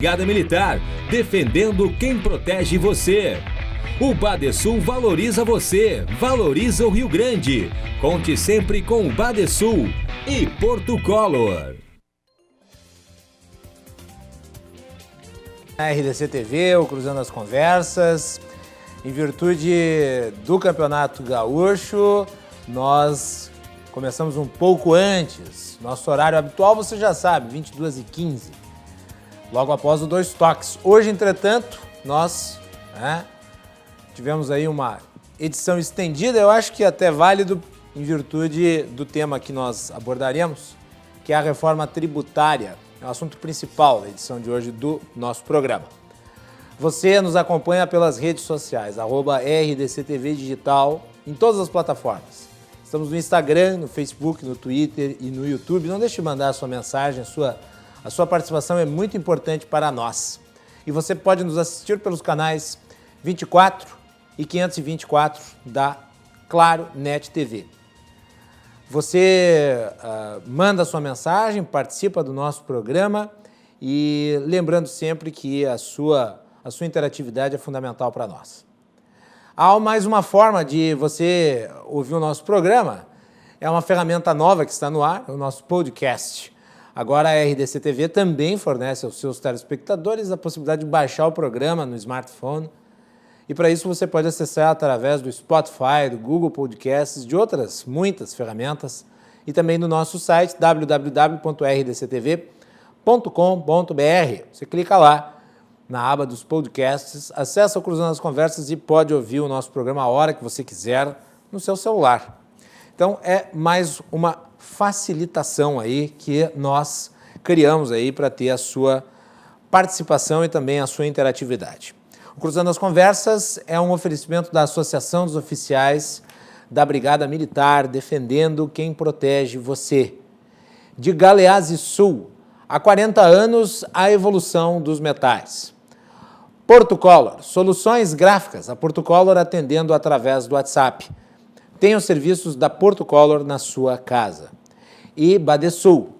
Brigada Militar, defendendo quem protege você. O Badesul valoriza você, valoriza o Rio Grande. Conte sempre com o Badesul e Portocolor. A RDC TV, o Cruzando as Conversas, em virtude do Campeonato Gaúcho, nós começamos um pouco antes. Nosso horário habitual, você já sabe, 22h15. Logo após o Dois Toques. Hoje, entretanto, nós tivemos aí uma edição estendida, eu acho que até válido em virtude do tema que nós abordaremos, que é a reforma tributária. É o assunto principal da edição de hoje do nosso programa. Você nos acompanha pelas redes sociais, @RDCTV Digital, em todas as plataformas. Estamos no Instagram, no Facebook, no Twitter e no YouTube. Não deixe de mandar a sua mensagem, a sua participação é muito importante para nós. E você pode nos assistir pelos canais 24 e 524 da Claro Net TV. Você manda a sua mensagem, participa do nosso programa e lembrando sempre que a sua interatividade é fundamental para nós. Há mais uma forma de você ouvir o nosso programa, é uma ferramenta nova que está no ar, o nosso podcast. Agora a RDC TV também fornece aos seus telespectadores a possibilidade de baixar o programa no smartphone. E para isso você pode acessar através do Spotify, do Google Podcasts, de outras muitas ferramentas e também no nosso site www.rdctv.com.br. Você clica lá na aba dos podcasts, acessa o Cruzando as Conversas e pode ouvir o nosso programa a hora que você quiser no seu celular. Então é mais uma facilitação aí que nós criamos aí para ter a sua participação e também a sua interatividade. O Cruzando as Conversas é um oferecimento da Associação dos Oficiais da Brigada Militar, defendendo quem protege você. De Galeazzi Sul, há 40 anos, a evolução dos metais. Portocolor, soluções gráficas, a Portocolor atendendo através do WhatsApp. Tem os serviços da Portocolor na sua casa. E Badesul,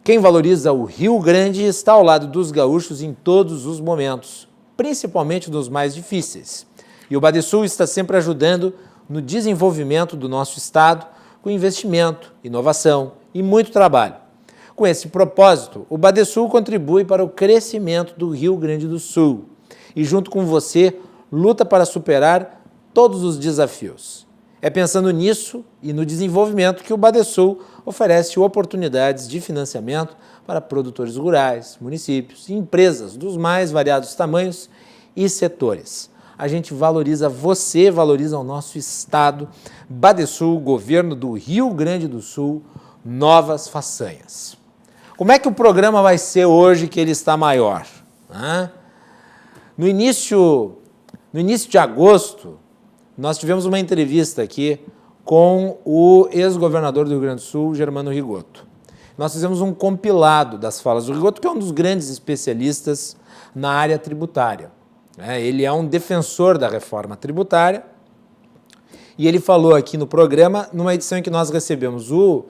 quem valoriza o Rio Grande está ao lado dos gaúchos em todos os momentos, principalmente nos mais difíceis. E o Badesul está sempre ajudando no desenvolvimento do nosso estado com investimento, inovação e muito trabalho. Com esse propósito, o Badesul contribui para o crescimento do Rio Grande do Sul e, junto com você, luta para superar todos os desafios. É pensando nisso e no desenvolvimento que o Badesul oferece oportunidades de financiamento para produtores rurais, municípios e empresas dos mais variados tamanhos e setores. A gente valoriza você, valoriza o nosso estado. Badesul, governo do Rio Grande do Sul, novas façanhas. Como é que o programa vai ser hoje que ele está maior? No início de agosto, nós tivemos uma entrevista aqui com o ex-governador do Rio Grande do Sul, Germano Rigoto. Nós fizemos um compilado das falas do Rigoto, que é um dos grandes especialistas na área tributária. Ele é um defensor da reforma tributária e ele falou aqui no programa, numa edição em que nós recebemos o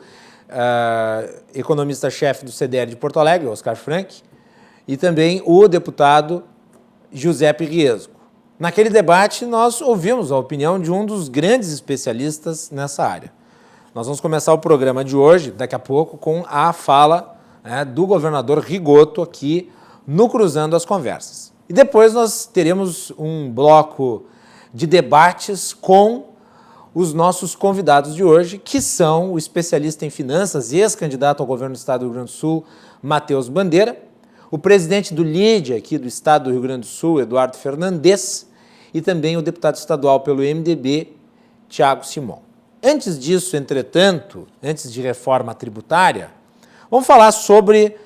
economista-chefe do CDL de Porto Alegre, Oscar Frank, e também o deputado Giuseppe Riesgo. Naquele debate, nós ouvimos a opinião de um dos grandes especialistas nessa área. Nós vamos começar o programa de hoje, daqui a pouco, com a fala do governador Rigoto aqui no Cruzando as Conversas. E depois nós teremos um bloco de debates com os nossos convidados de hoje, que são o especialista em finanças e ex-candidato ao governo do estado do Rio Grande do Sul, Matheus Bandeira, o presidente do LIDE aqui do estado do Rio Grande do Sul, Eduardo Fernandes, e também o deputado estadual pelo MDB, Thiago Simon. Antes disso, entretanto, antes de reforma tributária, vamos falar sobre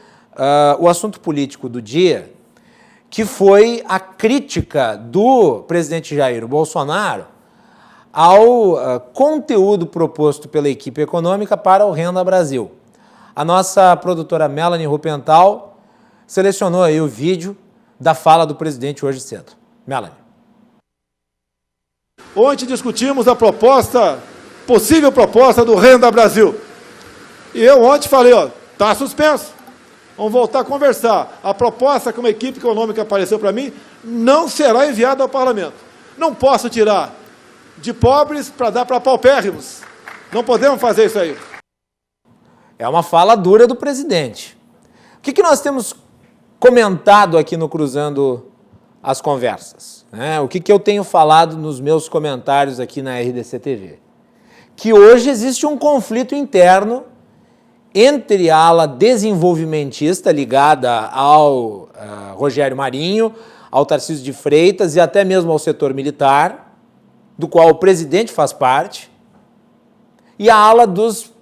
o assunto político do dia, que foi a crítica do presidente Jair Bolsonaro ao conteúdo proposto pela equipe econômica para o Renda Brasil. A nossa produtora Melanie Rupental selecionou aí o vídeo da fala do presidente hoje cedo. Melanie. Ontem discutimos a possível proposta do Renda Brasil. E eu ontem falei, está suspenso. Vamos voltar a conversar. A proposta que uma equipe econômica apareceu para mim não será enviada ao parlamento. Não posso tirar de pobres para dar para paupérrimos. Não podemos fazer isso aí. É uma fala dura do presidente. O que nós temos comentado aqui no Cruzando as Conversas? O que eu tenho falado nos meus comentários aqui na RDC TV? Que hoje existe um conflito interno entre a ala desenvolvimentista ligada ao Rogério Marinho, ao Tarcísio de Freitas e até mesmo ao setor militar, do qual o presidente faz parte, e a ala dos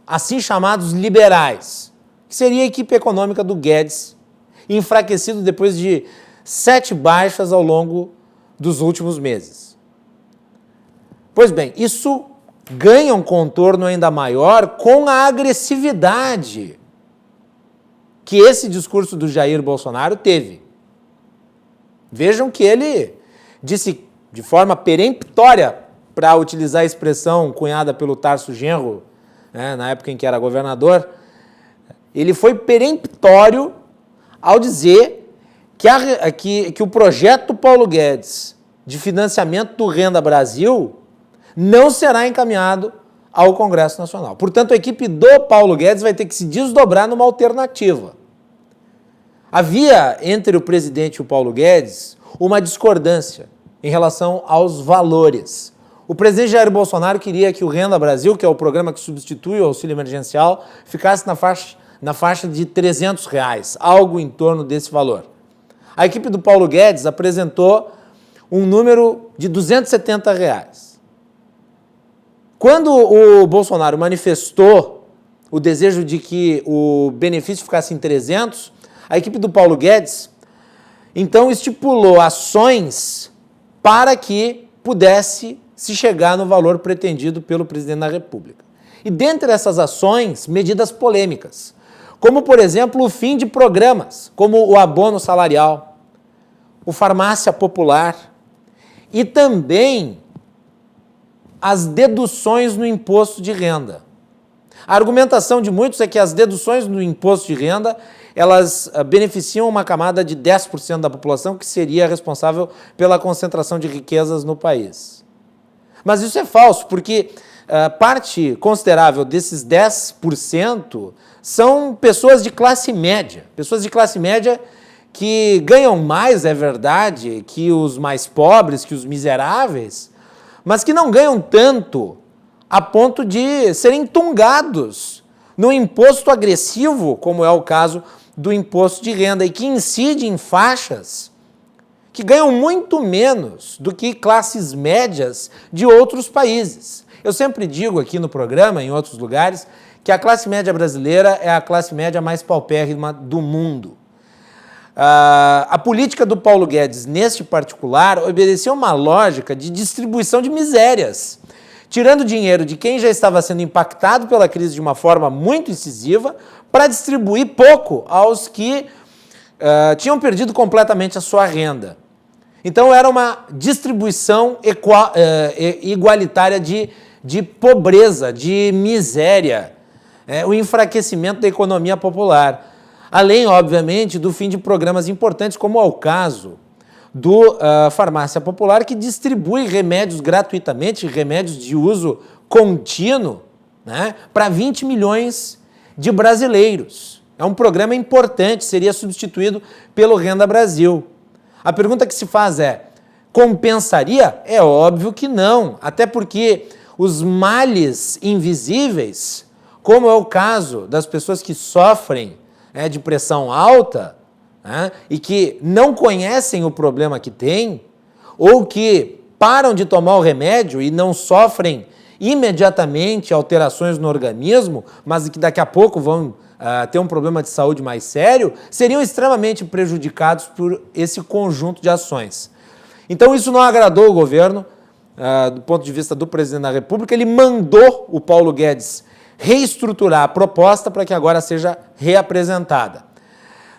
assim chamados liberais, que seria a equipe econômica do Guedes, enfraquecido depois de 7 baixas ao longo dos últimos meses. Pois bem, isso ganha um contorno ainda maior com a agressividade que esse discurso do Jair Bolsonaro teve. Vejam que ele disse de forma peremptória, para utilizar a expressão cunhada pelo Tarso Genro, na época em que era governador, ele foi peremptório ao dizer que o projeto Paulo Guedes de financiamento do Renda Brasil não será encaminhado ao Congresso Nacional. Portanto, a equipe do Paulo Guedes vai ter que se desdobrar numa alternativa. Havia entre o presidente e o Paulo Guedes uma discordância em relação aos valores. O presidente Jair Bolsonaro queria que o Renda Brasil, que é o programa que substitui o auxílio emergencial, ficasse na faixa de R$300, algo em torno desse valor. A equipe do Paulo Guedes apresentou um número de R$270. Quando o Bolsonaro manifestou o desejo de que o benefício ficasse em 300, a equipe do Paulo Guedes, então, estipulou ações para que pudesse se chegar no valor pretendido pelo presidente da República. E dentre essas ações, medidas polêmicas, como, por exemplo, o fim de programas, como o abono salarial, o farmácia popular e também as deduções no imposto de renda. A argumentação de muitos é que as deduções no imposto de renda, elas beneficiam uma camada de 10% da população que seria responsável pela concentração de riquezas no país. Mas isso é falso, porque parte considerável desses 10% são pessoas de classe média que ganham mais, é verdade, que os mais pobres, que os miseráveis, mas que não ganham tanto a ponto de serem tungados no imposto agressivo, como é o caso do imposto de renda, e que incide em faixas que ganham muito menos do que classes médias de outros países. Eu sempre digo aqui no programa, em outros lugares, que a classe média brasileira é a classe média mais paupérrima do mundo. A política do Paulo Guedes, neste particular, obedeceu uma lógica de distribuição de misérias, tirando dinheiro de quem já estava sendo impactado pela crise de uma forma muito incisiva, para distribuir pouco aos que tinham perdido completamente a sua renda. Então, era uma distribuição igualitária de pobreza, de miséria, o enfraquecimento da economia popular. Além, obviamente, do fim de programas importantes, como é o caso do Farmácia Popular, que distribui remédios gratuitamente, remédios de uso contínuo, para 20 milhões de brasileiros. É um programa importante, seria substituído pelo Renda Brasil. A pergunta que se faz é, compensaria? É óbvio que não, até porque os males invisíveis, como é o caso das pessoas que sofrem de pressão alta, e que não conhecem o problema que têm, ou que param de tomar o remédio e não sofrem imediatamente alterações no organismo, mas que daqui a pouco vão ter um problema de saúde mais sério, seriam extremamente prejudicados por esse conjunto de ações. Então isso não agradou o governo, do ponto de vista do presidente da República. Ele mandou o Paulo Guedes reestruturar a proposta para que agora seja reapresentada.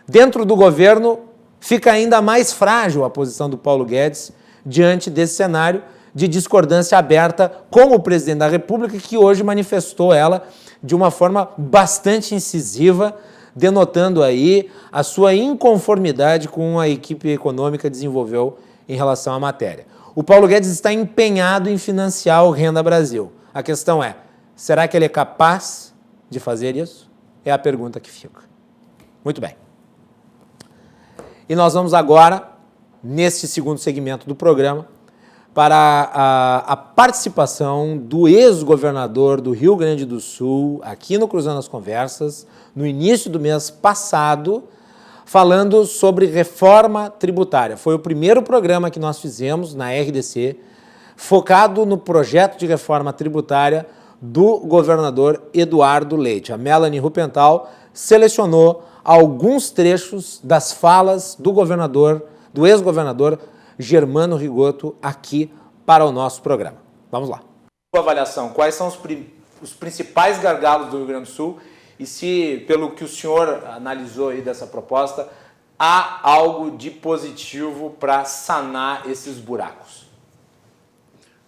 Dentro do governo, fica ainda mais frágil a posição do Paulo Guedes diante desse cenário de discordância aberta com o presidente da República, que hoje manifestou ela de uma forma bastante incisiva denotando aí a sua inconformidade com a equipe econômica desenvolveu em relação à matéria. O Paulo Guedes está empenhado em financiar o Renda Brasil. A questão é, será que ele é capaz de fazer isso? É a pergunta que fica. Muito bem. E nós vamos agora, neste segundo segmento do programa, para a participação do ex-governador do Rio Grande do Sul, aqui no Cruzando as Conversas, no início do mês passado, falando sobre reforma tributária. Foi o primeiro programa que nós fizemos na RDC, focado no projeto de reforma tributária do governador Eduardo Leite. A Melanie Rupental selecionou alguns trechos das falas do ex-governador Germano Rigoto aqui para o nosso programa. Vamos lá. Sua avaliação, quais são os principais gargalos do Rio Grande do Sul e se, pelo que o senhor analisou aí dessa proposta, há algo de positivo para sanar esses buracos?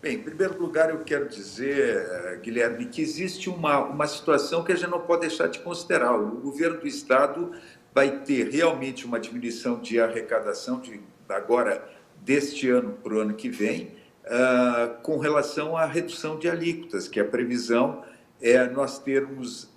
Bem, em primeiro lugar, eu quero dizer, Guilherme, que existe uma situação que a gente não pode deixar de considerar. O governo do Estado vai ter realmente uma diminuição de arrecadação deste ano para o ano que vem, com relação à redução de alíquotas, que a previsão é nós termos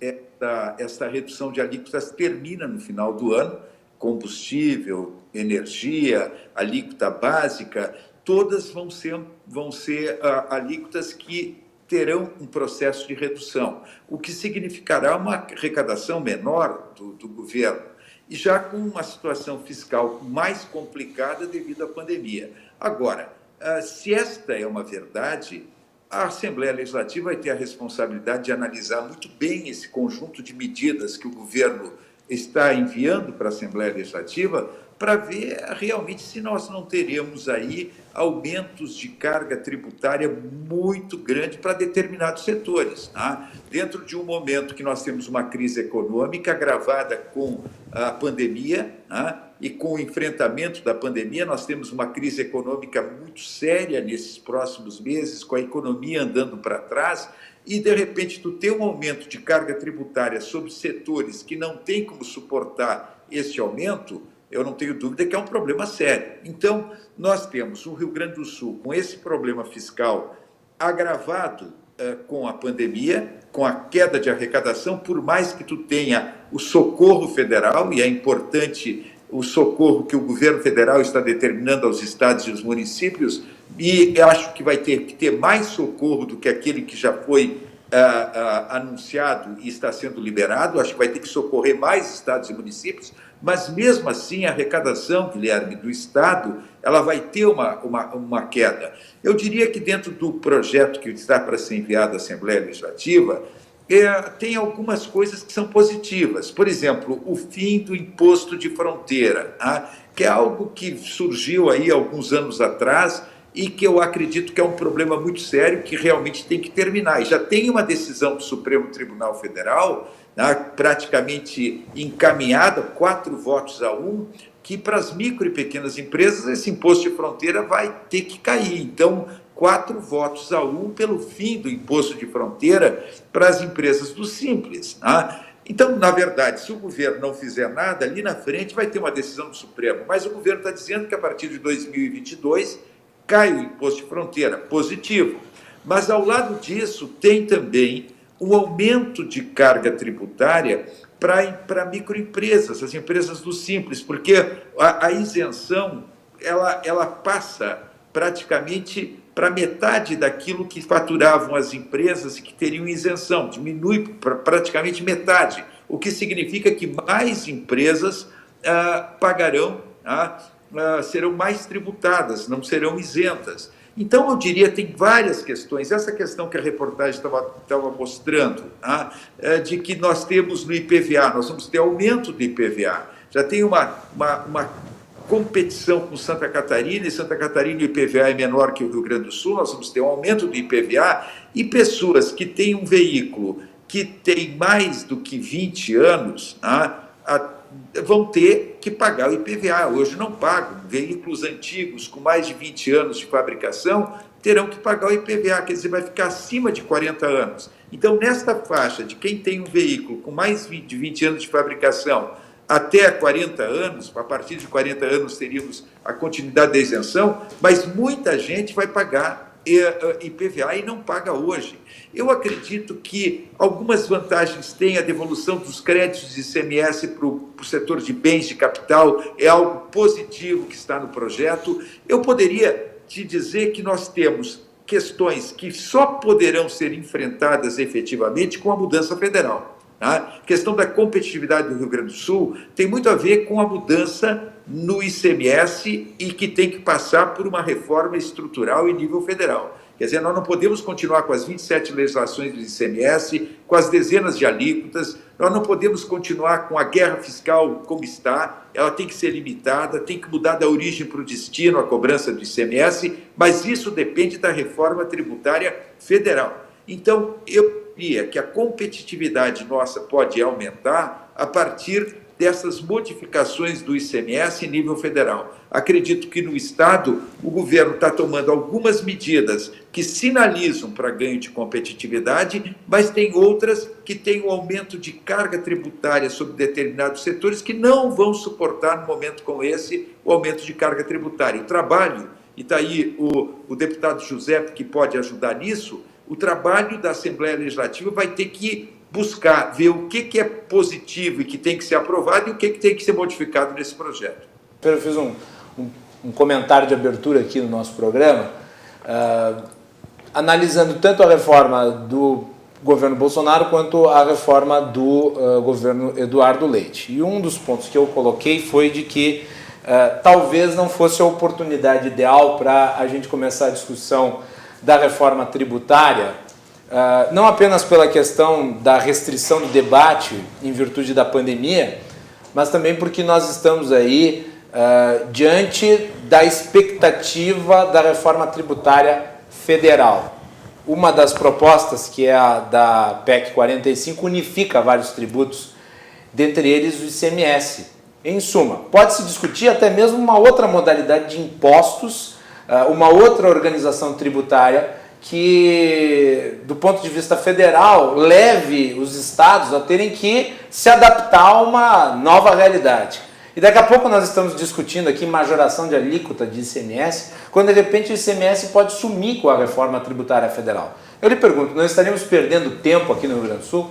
essa redução de alíquotas termina no final do ano, combustível, energia, alíquota básica, todas vão ser alíquotas que terão um processo de redução, o que significará uma arrecadação menor do governo, e já com uma situação fiscal mais complicada devido à pandemia. Agora, se esta é uma verdade, a Assembleia Legislativa vai ter a responsabilidade de analisar muito bem esse conjunto de medidas que o governo está enviando para a Assembleia Legislativa para ver realmente se nós não teremos aí aumentos de carga tributária muito grande para determinados setores. Tá? Dentro de um momento que nós temos uma crise econômica agravada com a pandemia, tá? E com o enfrentamento da pandemia, nós temos uma crise econômica muito séria nesses próximos meses, com a economia andando para trás, e, de repente, tu ter um aumento de carga tributária sobre setores que não têm como suportar esse aumento, eu não tenho dúvida que é um problema sério. Então, nós temos o Rio Grande do Sul com esse problema fiscal agravado com a pandemia, com a queda de arrecadação, por mais que tu tenha o socorro federal, e é importante o socorro que o governo federal está determinando aos estados e aos municípios, e eu acho que vai ter que ter mais socorro do que aquele que já foi anunciado e está sendo liberado. Acho que vai ter que socorrer mais estados e municípios, mas mesmo assim a arrecadação, Guilherme, do Estado, ela vai ter uma queda. Eu diria que dentro do projeto que está para ser enviado à Assembleia Legislativa, tem algumas coisas que são positivas. Por exemplo, o fim do imposto de fronteira, tá? Que é algo que surgiu aí alguns anos atrás e que eu acredito que é um problema muito sério que realmente tem que terminar. E já tem uma decisão do Supremo Tribunal Federal, né, praticamente encaminhada, 4 votos a 1, que para as micro e pequenas empresas esse imposto de fronteira vai ter que cair. Então, 4 votos a 1 pelo fim do imposto de fronteira para as empresas do Simples. Né? Então, na verdade, se o governo não fizer nada, ali na frente vai ter uma decisão do Supremo. Mas o governo está dizendo que a partir de 2022 cai o imposto de fronteira, positivo. Mas, ao lado disso, tem também um aumento de carga tributária para microempresas, as empresas do Simples, porque a isenção ela passa praticamente para metade daquilo que faturavam as empresas e que teriam isenção, diminui para praticamente metade, o que significa que mais empresas pagarão, serão mais tributadas, não serão isentas. Então, eu diria, tem várias questões. Essa questão que a reportagem estava mostrando, de que nós temos no IPVA, nós vamos ter aumento do IPVA. Já tem uma competição com Santa Catarina, e Santa Catarina o IPVA é menor que o Rio Grande do Sul, nós vamos ter um aumento do IPVA, e pessoas que têm um veículo que tem mais do que 20 anos, vão ter que pagar o IPVA. Hoje não pagam. Veículos antigos com mais de 20 anos de fabricação terão que pagar o IPVA, quer dizer, vai ficar acima de 40 anos. Então, nesta faixa de quem tem um veículo com mais de 20 anos de fabricação até 40 anos, a partir de 40 anos teríamos a continuidade da isenção, mas muita gente vai pagar IPVA e não paga hoje. Eu acredito que algumas vantagens tem a devolução dos créditos de ICMS para o setor de bens de capital, é algo positivo que está no projeto. Eu poderia te dizer que nós temos questões que só poderão ser enfrentadas efetivamente com a mudança federal. A questão da competitividade do Rio Grande do Sul tem muito a ver com a mudança no ICMS e que tem que passar por uma reforma estrutural em nível federal. Quer dizer, nós não podemos continuar com as 27 legislações do ICMS, com as dezenas de alíquotas, nós não podemos continuar com a guerra fiscal como está, ela tem que ser limitada, tem que mudar da origem para o destino a cobrança do ICMS, mas isso depende da reforma tributária federal. Então, eu diria que a competitividade nossa pode aumentar a partir dessas modificações do ICMS em nível federal. Acredito que no Estado o governo está tomando algumas medidas que sinalizam para ganho de competitividade, mas tem outras que têm um aumento de carga tributária sobre determinados setores que não vão suportar, no momento como esse, o aumento de carga tributária. O trabalho, e está aí o deputado José, que pode ajudar nisso, o trabalho da Assembleia Legislativa vai ter que buscar ver o que é positivo e que tem que ser aprovado e o que tem que ser modificado nesse projeto. Eu fiz um comentário de abertura aqui no nosso programa, analisando tanto a reforma do governo Bolsonaro quanto a reforma do governo Eduardo Leite. E um dos pontos que eu coloquei foi de que talvez não fosse a oportunidade ideal para a gente começar a discussão da reforma tributária, não apenas pela questão da restrição do debate em virtude da pandemia, mas também porque nós estamos aí diante da expectativa da reforma tributária federal. Uma das propostas, que é a da PEC 45, unifica vários tributos, dentre eles o ICMS. Em suma, pode-se discutir até mesmo uma outra modalidade de impostos, uma outra organização tributária que, do ponto de vista federal, leve os estados a terem que se adaptar a uma nova realidade. E daqui a pouco nós estamos discutindo aqui majoração de alíquota de ICMS, quando de repente o ICMS pode sumir com a reforma tributária federal. Eu lhe pergunto, nós estaremos perdendo tempo aqui no Rio Grande do Sul?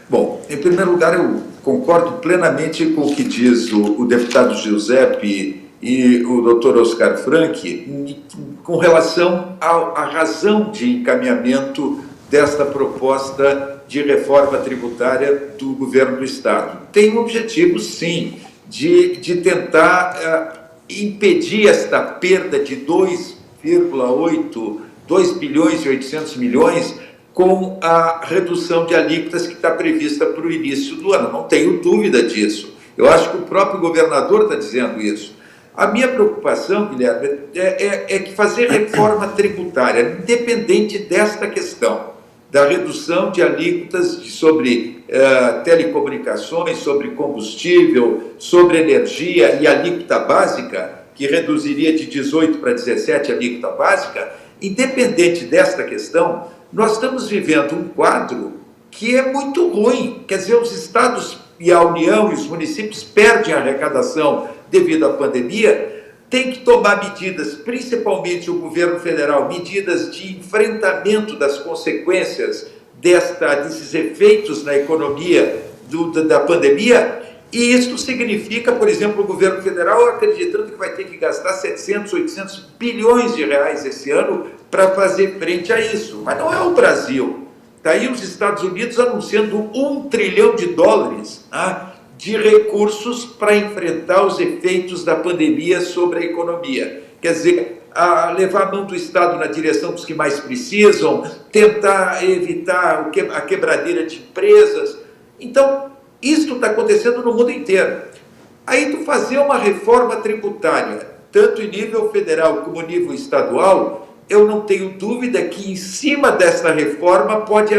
Bom, em primeiro lugar, eu concordo plenamente com o que diz o deputado Giuseppe e o doutor Oscar Frank com relação à razão de encaminhamento desta proposta de reforma tributária do governo do Estado. Tem um objetivo, sim, de tentar impedir esta perda de 2 bilhões e 800 milhões com a redução de alíquotas que está prevista para o início do ano. Não tenho dúvida disso. Eu acho que o próprio governador está dizendo isso. A minha preocupação, Guilherme, é que fazer reforma tributária, independente desta questão, da redução de alíquotas sobre telecomunicações, sobre combustível, sobre energia e alíquota básica, que reduziria de 18 para 17 a alíquota básica, independente desta questão, nós estamos vivendo um quadro que é muito ruim. Quer dizer, os estados e a União e os municípios perdem a arrecadação devido à pandemia, tem que tomar medidas, principalmente o governo federal, medidas de enfrentamento das consequências desses efeitos na economia da pandemia, e isso significa, por exemplo, o governo federal acreditando que vai ter que gastar 700, 800 bilhões de reais esse ano para fazer frente a isso. Mas não é o Brasil. Está aí os Estados Unidos anunciando $1 trilhão de recursos para enfrentar os efeitos da pandemia sobre a economia. Quer dizer, levar a mão do Estado na direção dos que mais precisam, tentar evitar a quebradeira de empresas. Então, isso está acontecendo no mundo inteiro. Aí, tu fazer uma reforma tributária, tanto em nível federal como nível estadual, eu não tenho dúvida que em cima dessa reforma pode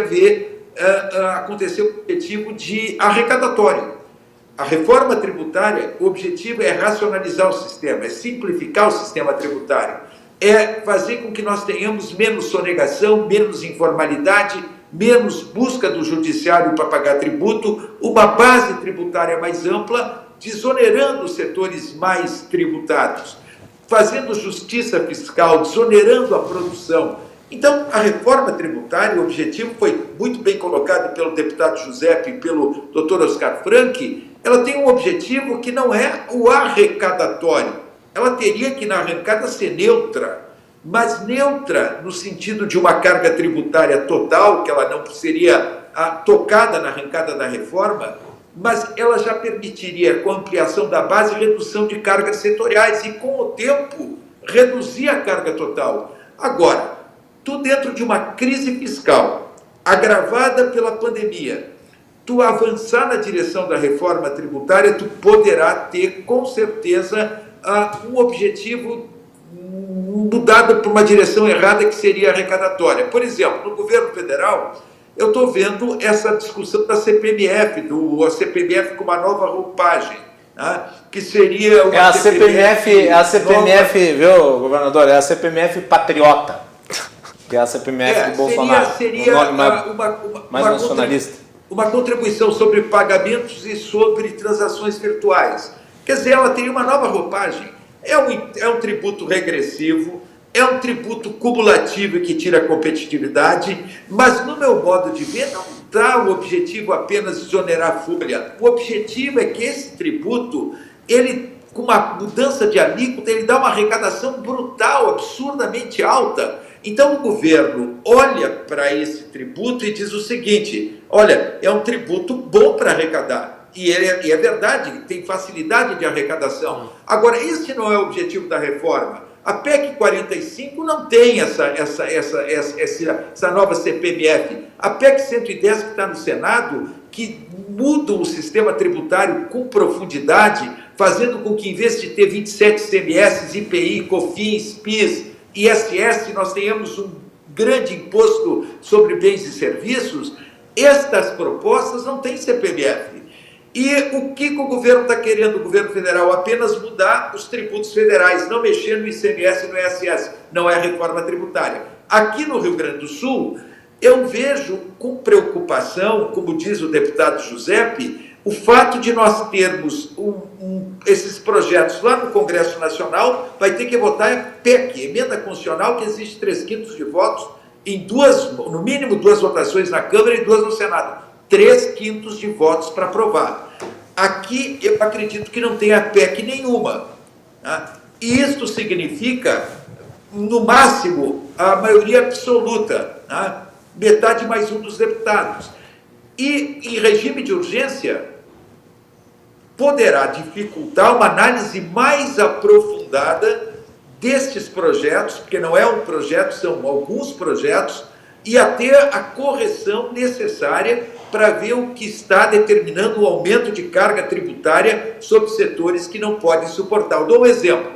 acontecer o objetivo de arrecadatório. A reforma tributária, o objetivo é racionalizar o sistema, é simplificar o sistema tributário. é fazer com que nós tenhamos menos sonegação, menos informalidade, menos busca do judiciário para pagar tributo, uma base tributária mais ampla, desonerando os setores mais tributados, fazendo justiça fiscal, desonerando a produção. Então, a reforma tributária, o objetivo foi muito bem colocado pelo deputado Giuseppe e pelo doutor Oscar Frank, ela tem um objetivo que não é o arrecadatório. Ela teria que, na arrancada, ser neutra, mas neutra no sentido de uma carga tributária total, que ela não seria tocada na arrancada da reforma, mas ela já permitiria, com a ampliação da base, redução de cargas setoriais e, com o tempo, reduzir a carga total. Agora, tu dentro de uma crise fiscal agravada pela pandemia, tu avançar na direção da reforma tributária, tu poderá ter, com certeza, um objetivo mudado por uma direção errada que seria arrecadatória. Por exemplo, no governo federal, eu estou vendo essa discussão da CPMF, a CPMF com uma nova roupagem, tá? Que seria uma a CPMF, viu, governador? É a CPMF patriota, que é a CPMF do Bolsonaro. Seria mais nacionalista. Uma contribuição sobre pagamentos e sobre transações virtuais. Quer dizer, ela teria uma nova roupagem. É um tributo regressivo, é um tributo cumulativo que tira a competitividade, mas, no meu modo de ver, não dá o objetivo apenas de desonerar a folha. O objetivo é que esse tributo, ele, com uma mudança de alíquota, ele dá uma arrecadação brutal, absurdamente alta. Então, o governo olha para esse tributo e diz o seguinte: olha, é um tributo bom para arrecadar. E é verdade, tem facilidade de arrecadação. Agora, esse não é o objetivo da reforma. A PEC 45 não tem essa nova CPMF. A PEC 110 que está no Senado, que muda o sistema tributário com profundidade, fazendo com que, em vez de ter 27 CMS, IPI, COFINS, PIS, ISS, nós tenhamos um grande imposto sobre bens e serviços. Estas propostas não têm CPMF. E o que o governo está querendo, o governo federal? Apenas mudar os tributos federais, não mexer no ICMS e no ISS. Não é reforma tributária. Aqui no Rio Grande do Sul, eu vejo com preocupação, como diz o deputado Giuseppe, o fato de nós termos esses projetos lá no Congresso Nacional, vai ter que votar a PEC, emenda constitucional, que exige 3/5 de votos, no mínimo 2 votações na Câmara e 2 no Senado. 3/5 de votos para aprovar. Aqui eu acredito que não tem a PEC nenhuma. Tá? Isto significa, no máximo, a maioria absoluta, tá? Metade mais um dos deputados. E, em regime de urgência, poderá dificultar uma análise mais aprofundada destes projetos, porque não é um projeto, são alguns projetos, e até a correção necessária para ver o que está determinando o aumento de carga tributária sobre setores que não podem suportar. Eu dou um exemplo.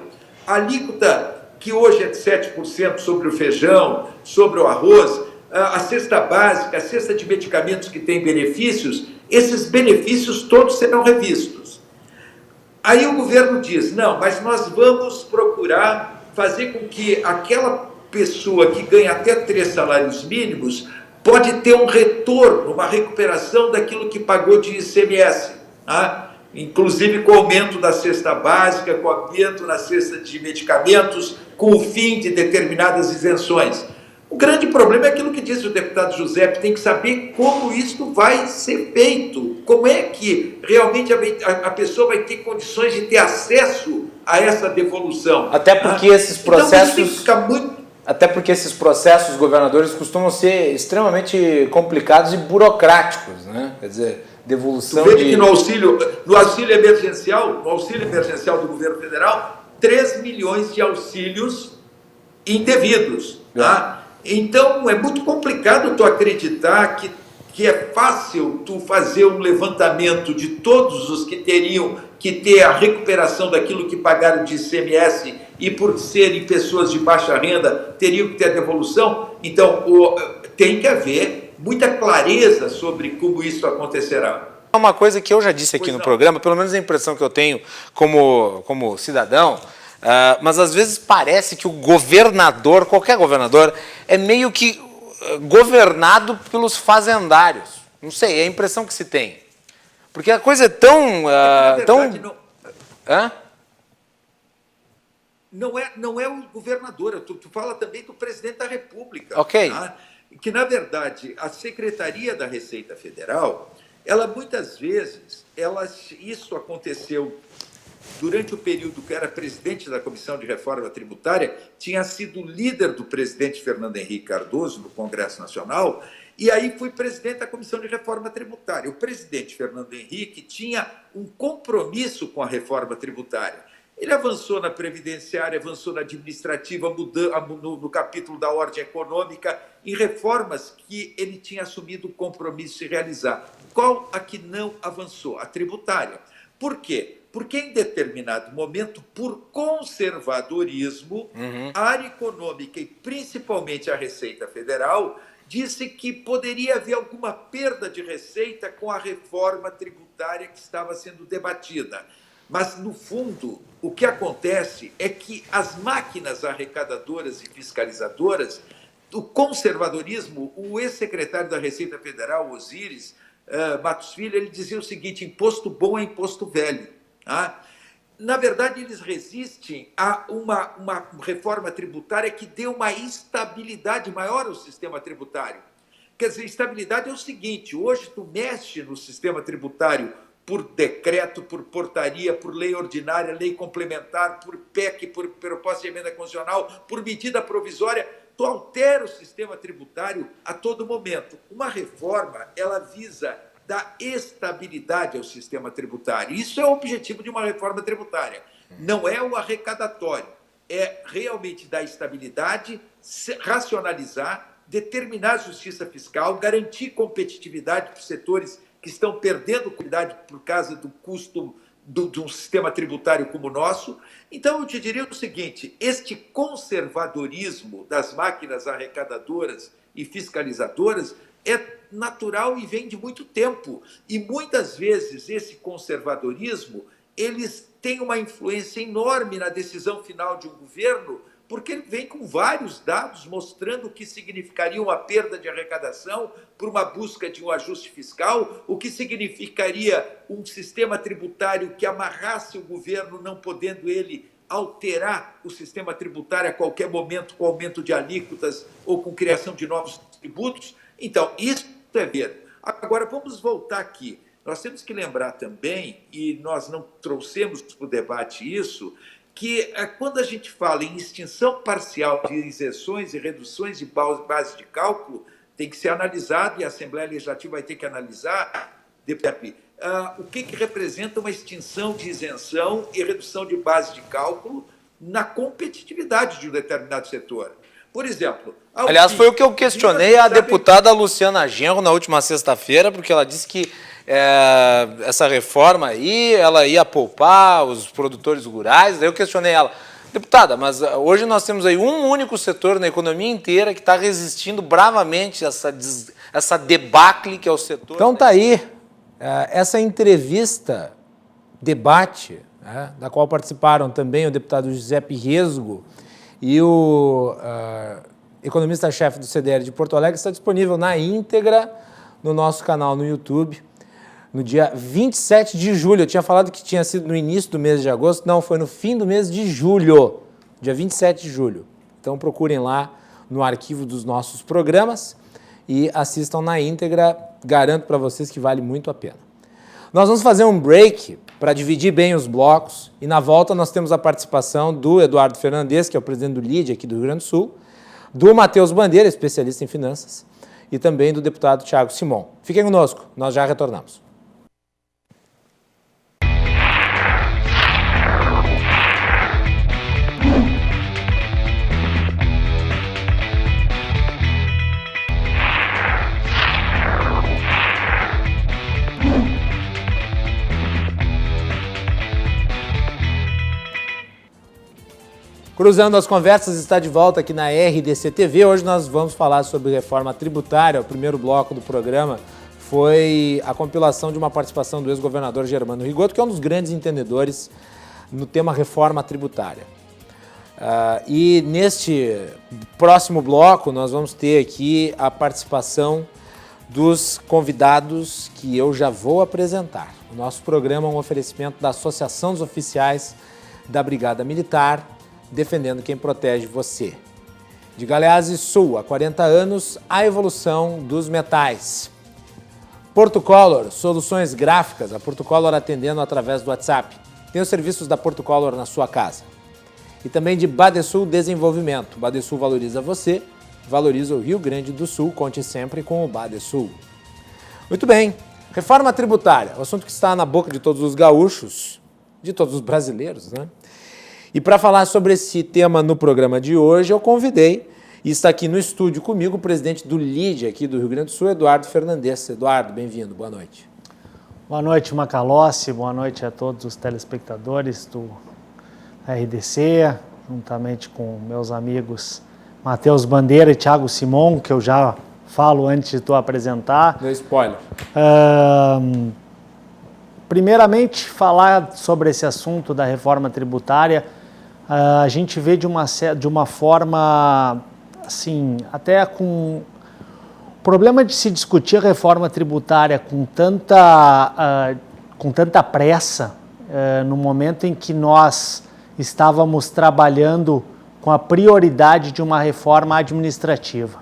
A alíquota, que hoje é de 7% sobre o feijão, sobre o arroz, a cesta básica, a cesta de medicamentos que tem benefícios, esses benefícios todos serão revistos. Aí o governo diz, não, mas nós vamos procurar fazer com que aquela pessoa que ganha até 3 salários mínimos pode ter um retorno, uma recuperação daquilo que pagou de ICMS, tá? Inclusive com o aumento da cesta básica, com o aumento na cesta de medicamentos, com o fim de determinadas isenções. O grande problema é aquilo que disse o deputado Giuseppe, tem que saber como isso vai ser feito, como é que realmente a pessoa vai ter condições de ter acesso a essa devolução. Até porque esses processos... Então, isso tem que ficar muito... Até porque esses processos, governadores, costumam ser extremamente complicados e burocráticos, né? Quer dizer, devolução de... que no auxílio emergencial do governo federal, 3 milhões de auxílios indevidos, tá? Então, é muito complicado tu acreditar que é fácil tu fazer um levantamento de todos os que teriam que ter a recuperação daquilo que pagaram de ICMS e por serem pessoas de baixa renda, teriam que ter a devolução. Então, tem que haver muita clareza sobre como isso acontecerá. Uma coisa que eu já disse aqui no programa, pelo menos a impressão que eu tenho como cidadão, Mas às vezes parece que o governador, qualquer governador, é meio que governado pelos fazendários. Não sei, é a impressão que se tem. Porque a coisa é tão... Não é o governador, tu fala também do presidente da República. Ok. Tá? Que, na verdade, a Secretaria da Receita Federal, ela muitas vezes, isso aconteceu durante o período que era presidente da Comissão de Reforma Tributária, tinha sido líder do presidente Fernando Henrique Cardoso no Congresso Nacional, e aí fui presidente da Comissão de Reforma Tributária. O presidente Fernando Henrique tinha um compromisso com a reforma tributária. Ele avançou na previdenciária, avançou na administrativa, no capítulo da ordem econômica, em reformas que ele tinha assumido o compromisso de realizar. Qual a que não avançou? A tributária. Por quê? Porque em determinado momento, por conservadorismo, a área econômica e principalmente a Receita Federal disse que poderia haver alguma perda de receita com a reforma tributária que estava sendo debatida. Mas, no fundo, o que acontece é que as máquinas arrecadadoras e fiscalizadoras, o conservadorismo, o ex-secretário da Receita Federal, Osíris Matos Filho, ele dizia o seguinte: imposto bom é imposto velho. Tá? Na verdade, eles resistem a uma reforma tributária que dê uma estabilidade maior ao sistema tributário. Quer dizer, estabilidade é o seguinte: hoje tu mexe no sistema tributário por decreto, por portaria, por lei ordinária, lei complementar, por PEC, por proposta de emenda constitucional, por medida provisória, tu altera o sistema tributário a todo momento. Uma reforma, ela visa dar estabilidade ao sistema tributário. Isso é o objetivo de uma reforma tributária. Não é o arrecadatório, é realmente dar estabilidade, racionalizar, determinar a justiça fiscal, garantir competitividade para os setores que estão perdendo qualidade por causa do custo de um sistema tributário como o nosso. Então, eu te diria o seguinte: este conservadorismo das máquinas arrecadadoras e fiscalizadoras é natural e vem de muito tempo. E, muitas vezes, esse conservadorismo, eles têm uma influência enorme na decisão final de um governo, porque ele vem com vários dados mostrando o que significaria uma perda de arrecadação por uma busca de um ajuste fiscal, o que significaria um sistema tributário que amarrasse o governo, não podendo ele alterar o sistema tributário a qualquer momento com aumento de alíquotas ou com criação de novos tributos. Então, isso é ver. Agora, vamos voltar aqui. Nós temos que lembrar também, e nós não trouxemos para o debate isso, que quando a gente fala em extinção parcial de isenções e reduções de base de cálculo, tem que ser analisado, e a Assembleia Legislativa vai ter que analisar, o que representa uma extinção de isenção e redução de base de cálculo na competitividade de um determinado setor. Por exemplo... Aliás, foi o que eu questionei a deputada Luciana Genro na última sexta-feira, porque ela disse que essa reforma aí, ela ia poupar os produtores rurais. Daí eu questionei ela: deputada, mas hoje nós temos aí um único setor na economia inteira que está resistindo bravamente a essa debacle que é o setor... Então tá aí, essa entrevista, debate, da qual participaram também o deputado Giuseppe Resgo e o economista-chefe do CDL de Porto Alegre, está disponível na íntegra no nosso canal no YouTube. No dia 27 de julho, eu tinha falado que tinha sido no início do mês de agosto, não, foi no fim do mês de julho, dia 27 de julho. Então procurem lá no arquivo dos nossos programas e assistam na íntegra, garanto para vocês que vale muito a pena. Nós vamos fazer um break para dividir bem os blocos e na volta nós temos a participação do Eduardo Fernandes, que é o presidente do LIDE aqui do Rio Grande do Sul, do Matheus Bandeira, especialista em finanças, e também do deputado Thiago Simon. Fiquem conosco, nós já retornamos. Cruzando as Conversas está de volta aqui na RDC TV. Hoje nós vamos falar sobre reforma tributária. O primeiro bloco do programa foi a compilação de uma participação do ex-governador Germano Rigoto, que é um dos grandes entendedores no tema reforma tributária. E neste próximo bloco nós vamos ter aqui a participação dos convidados que eu já vou apresentar. O nosso programa é um oferecimento da Associação dos Oficiais da Brigada Militar, defendendo quem protege você. De Galeazzi Sul, há 40 anos, a evolução dos metais. Porto Color, soluções gráficas, a Porto Color atendendo através do WhatsApp. Tem os serviços da Porto Color na sua casa. E também de Badesul Desenvolvimento. Badesul valoriza você, valoriza o Rio Grande do Sul, conte sempre com o Badesul. Muito bem, reforma tributária, o assunto que está na boca de todos os gaúchos, de todos os brasileiros, né? E para falar sobre esse tema no programa de hoje, eu convidei, e está aqui no estúdio comigo, o presidente do LIDE aqui do Rio Grande do Sul, Eduardo Fernandes. Eduardo, bem-vindo, boa noite. Boa noite, Macalossi, boa noite a todos os telespectadores do RDC, juntamente com meus amigos Matheus Bandeira e Thiago Simon, que eu já falo antes de tu apresentar. Deu spoiler. Primeiramente, falar sobre esse assunto da reforma tributária, a gente vê de uma forma, assim, até com... O problema de se discutir a reforma tributária com tanta pressa, no momento em que nós estávamos trabalhando com a prioridade de uma reforma administrativa.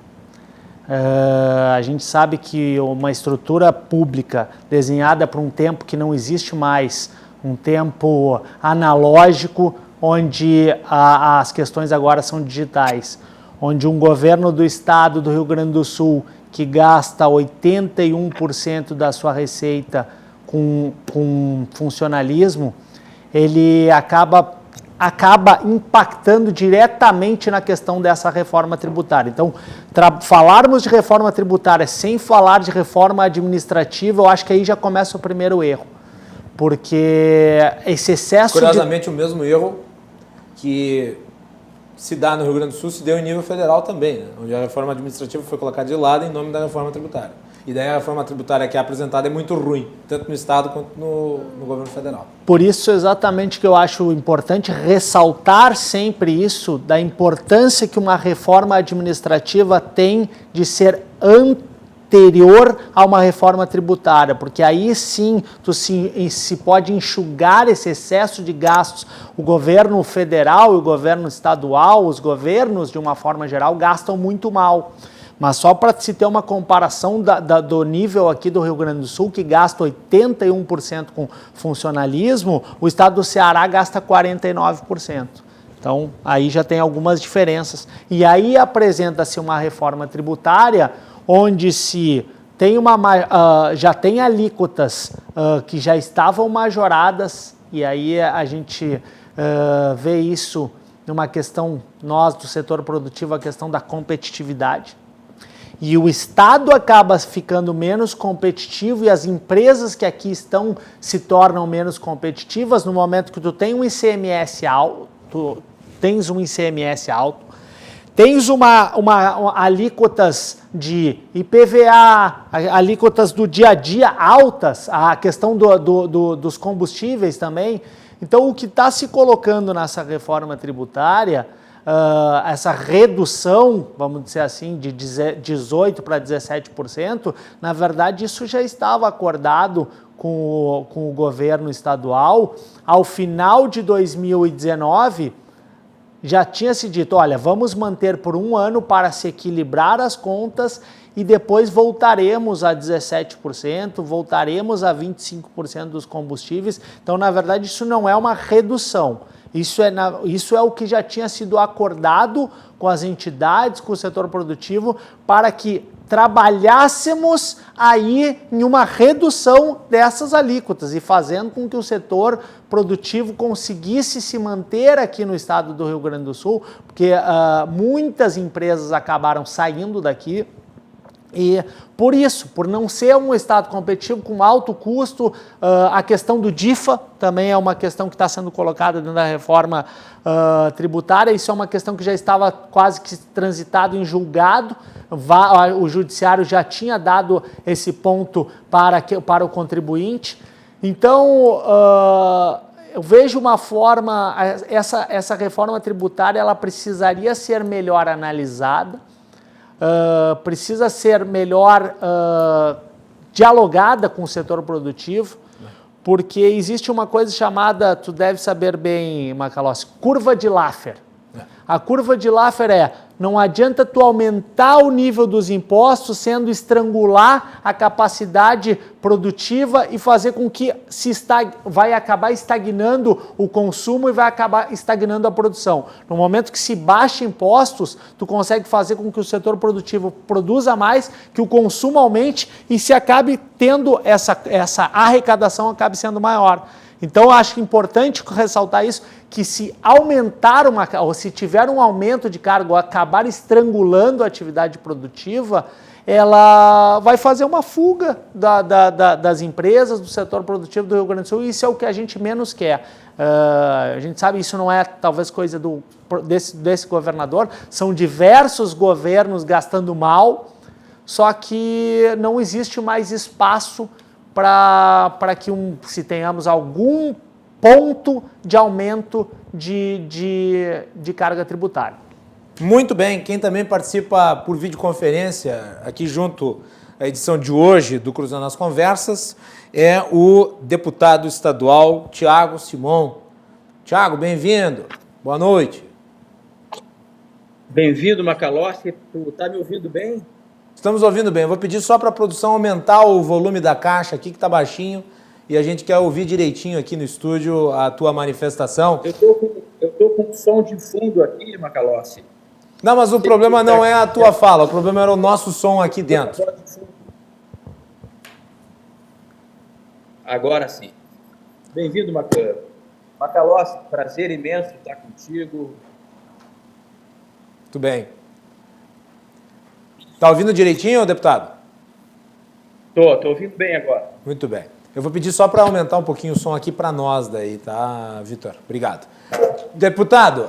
A gente sabe que uma estrutura pública desenhada para um tempo que não existe mais, um tempo analógico, onde as questões agora são digitais, onde um governo do estado do Rio Grande do Sul que gasta 81% da sua receita com funcionalismo, ele acaba impactando diretamente na questão dessa reforma tributária. Então, falarmos de reforma tributária sem falar de reforma administrativa, eu acho que aí já começa o primeiro erro. Porque esse excesso Curiosamente, o mesmo erro que se dá no Rio Grande do Sul se deu em nível federal também, né? Onde a reforma administrativa foi colocada de lado em nome da reforma tributária. E daí a reforma tributária que é apresentada é muito ruim, tanto no Estado quanto no governo federal. Por isso, exatamente que eu acho importante ressaltar sempre isso, da importância que uma reforma administrativa tem de ser anterior a uma reforma tributária, porque aí sim se pode enxugar esse excesso de gastos. O governo federal e o governo estadual, os governos de uma forma geral, gastam muito mal. Mas só para se ter uma comparação do nível aqui do Rio Grande do Sul, que gasta 81% com funcionalismo, o estado do Ceará gasta 49%. Então, aí já tem algumas diferenças. E aí apresenta-se uma reforma tributária onde se tem já tem alíquotas que já estavam majoradas, e aí a gente vê isso numa questão, nós do setor produtivo, a questão da competitividade. E o Estado acaba ficando menos competitivo e as empresas que aqui estão se tornam menos competitivas no momento que tu tem um ICMS alto, tens alíquotas de IPVA, alíquotas do dia a dia altas, a questão dos combustíveis também. Então, o que está se colocando nessa reforma tributária, essa redução, vamos dizer assim, de 18% para 17%, na verdade isso já estava acordado com o governo estadual. Ao final de 2019, já tinha se dito, olha, vamos manter por um ano para se equilibrar as contas e depois voltaremos a 17%, voltaremos a 25% dos combustíveis. Então, na verdade, isso não é uma redução. Isso é o que já tinha sido acordado com as entidades, com o setor produtivo, para que trabalhássemos aí em uma redução dessas alíquotas e fazendo com que o setor produtivo conseguisse se manter aqui no estado do Rio Grande do Sul, porque muitas empresas acabaram saindo daqui. E por isso, por não ser um estado competitivo com alto custo, a questão do DIFA também é uma questão que está sendo colocada dentro da reforma tributária. Isso é uma questão que já estava quase que transitado em julgado. O judiciário já tinha dado esse ponto para o contribuinte. Então, eu vejo uma forma, essa reforma tributária ela precisaria ser melhor analisada, precisa ser melhor dialogada com o setor produtivo, porque existe uma coisa chamada, tu deve saber bem, Macalossi, curva de Laffer. A curva de Laffer não adianta tu aumentar o nível dos impostos sendo estrangular a capacidade produtiva e fazer com que vai acabar estagnando o consumo e vai acabar estagnando a produção. No momento que se baixa impostos, tu consegue fazer com que o setor produtivo produza mais, que o consumo aumente e se acabe tendo essa arrecadação acabe sendo maior. Então, eu acho importante ressaltar isso, que se aumentar ou se tiver um aumento de carga ou acabar estrangulando a atividade produtiva, ela vai fazer uma fuga das empresas, do setor produtivo do Rio Grande do Sul, e isso é o que a gente menos quer. A gente sabe, isso não é talvez coisa desse governador, são diversos governos gastando mal, só que não existe mais espaço para que se tenhamos algum ponto de aumento de carga tributária. Muito bem, quem também participa por videoconferência aqui junto à edição de hoje do Cruzando as Conversas é o deputado estadual Thiago Simon. Thiago, bem-vindo, boa noite. Bem-vindo, Macalossi, tu tá me ouvindo bem? Estamos ouvindo bem. Eu vou pedir só para a produção aumentar o volume da caixa aqui, que está baixinho, e a gente quer ouvir direitinho aqui no estúdio a tua manifestação. Eu tô com som de fundo aqui, Macalossi. Não, mas o problema não é a tua fala, o problema era o nosso som aqui dentro. Agora sim. Bem-vindo, Macalossi, prazer imenso estar contigo. Muito bem. Está ouvindo direitinho, deputado? Tô ouvindo bem agora. Muito bem. Eu vou pedir só para aumentar um pouquinho o som aqui para nós daí, tá, Vitor? Obrigado. Deputado,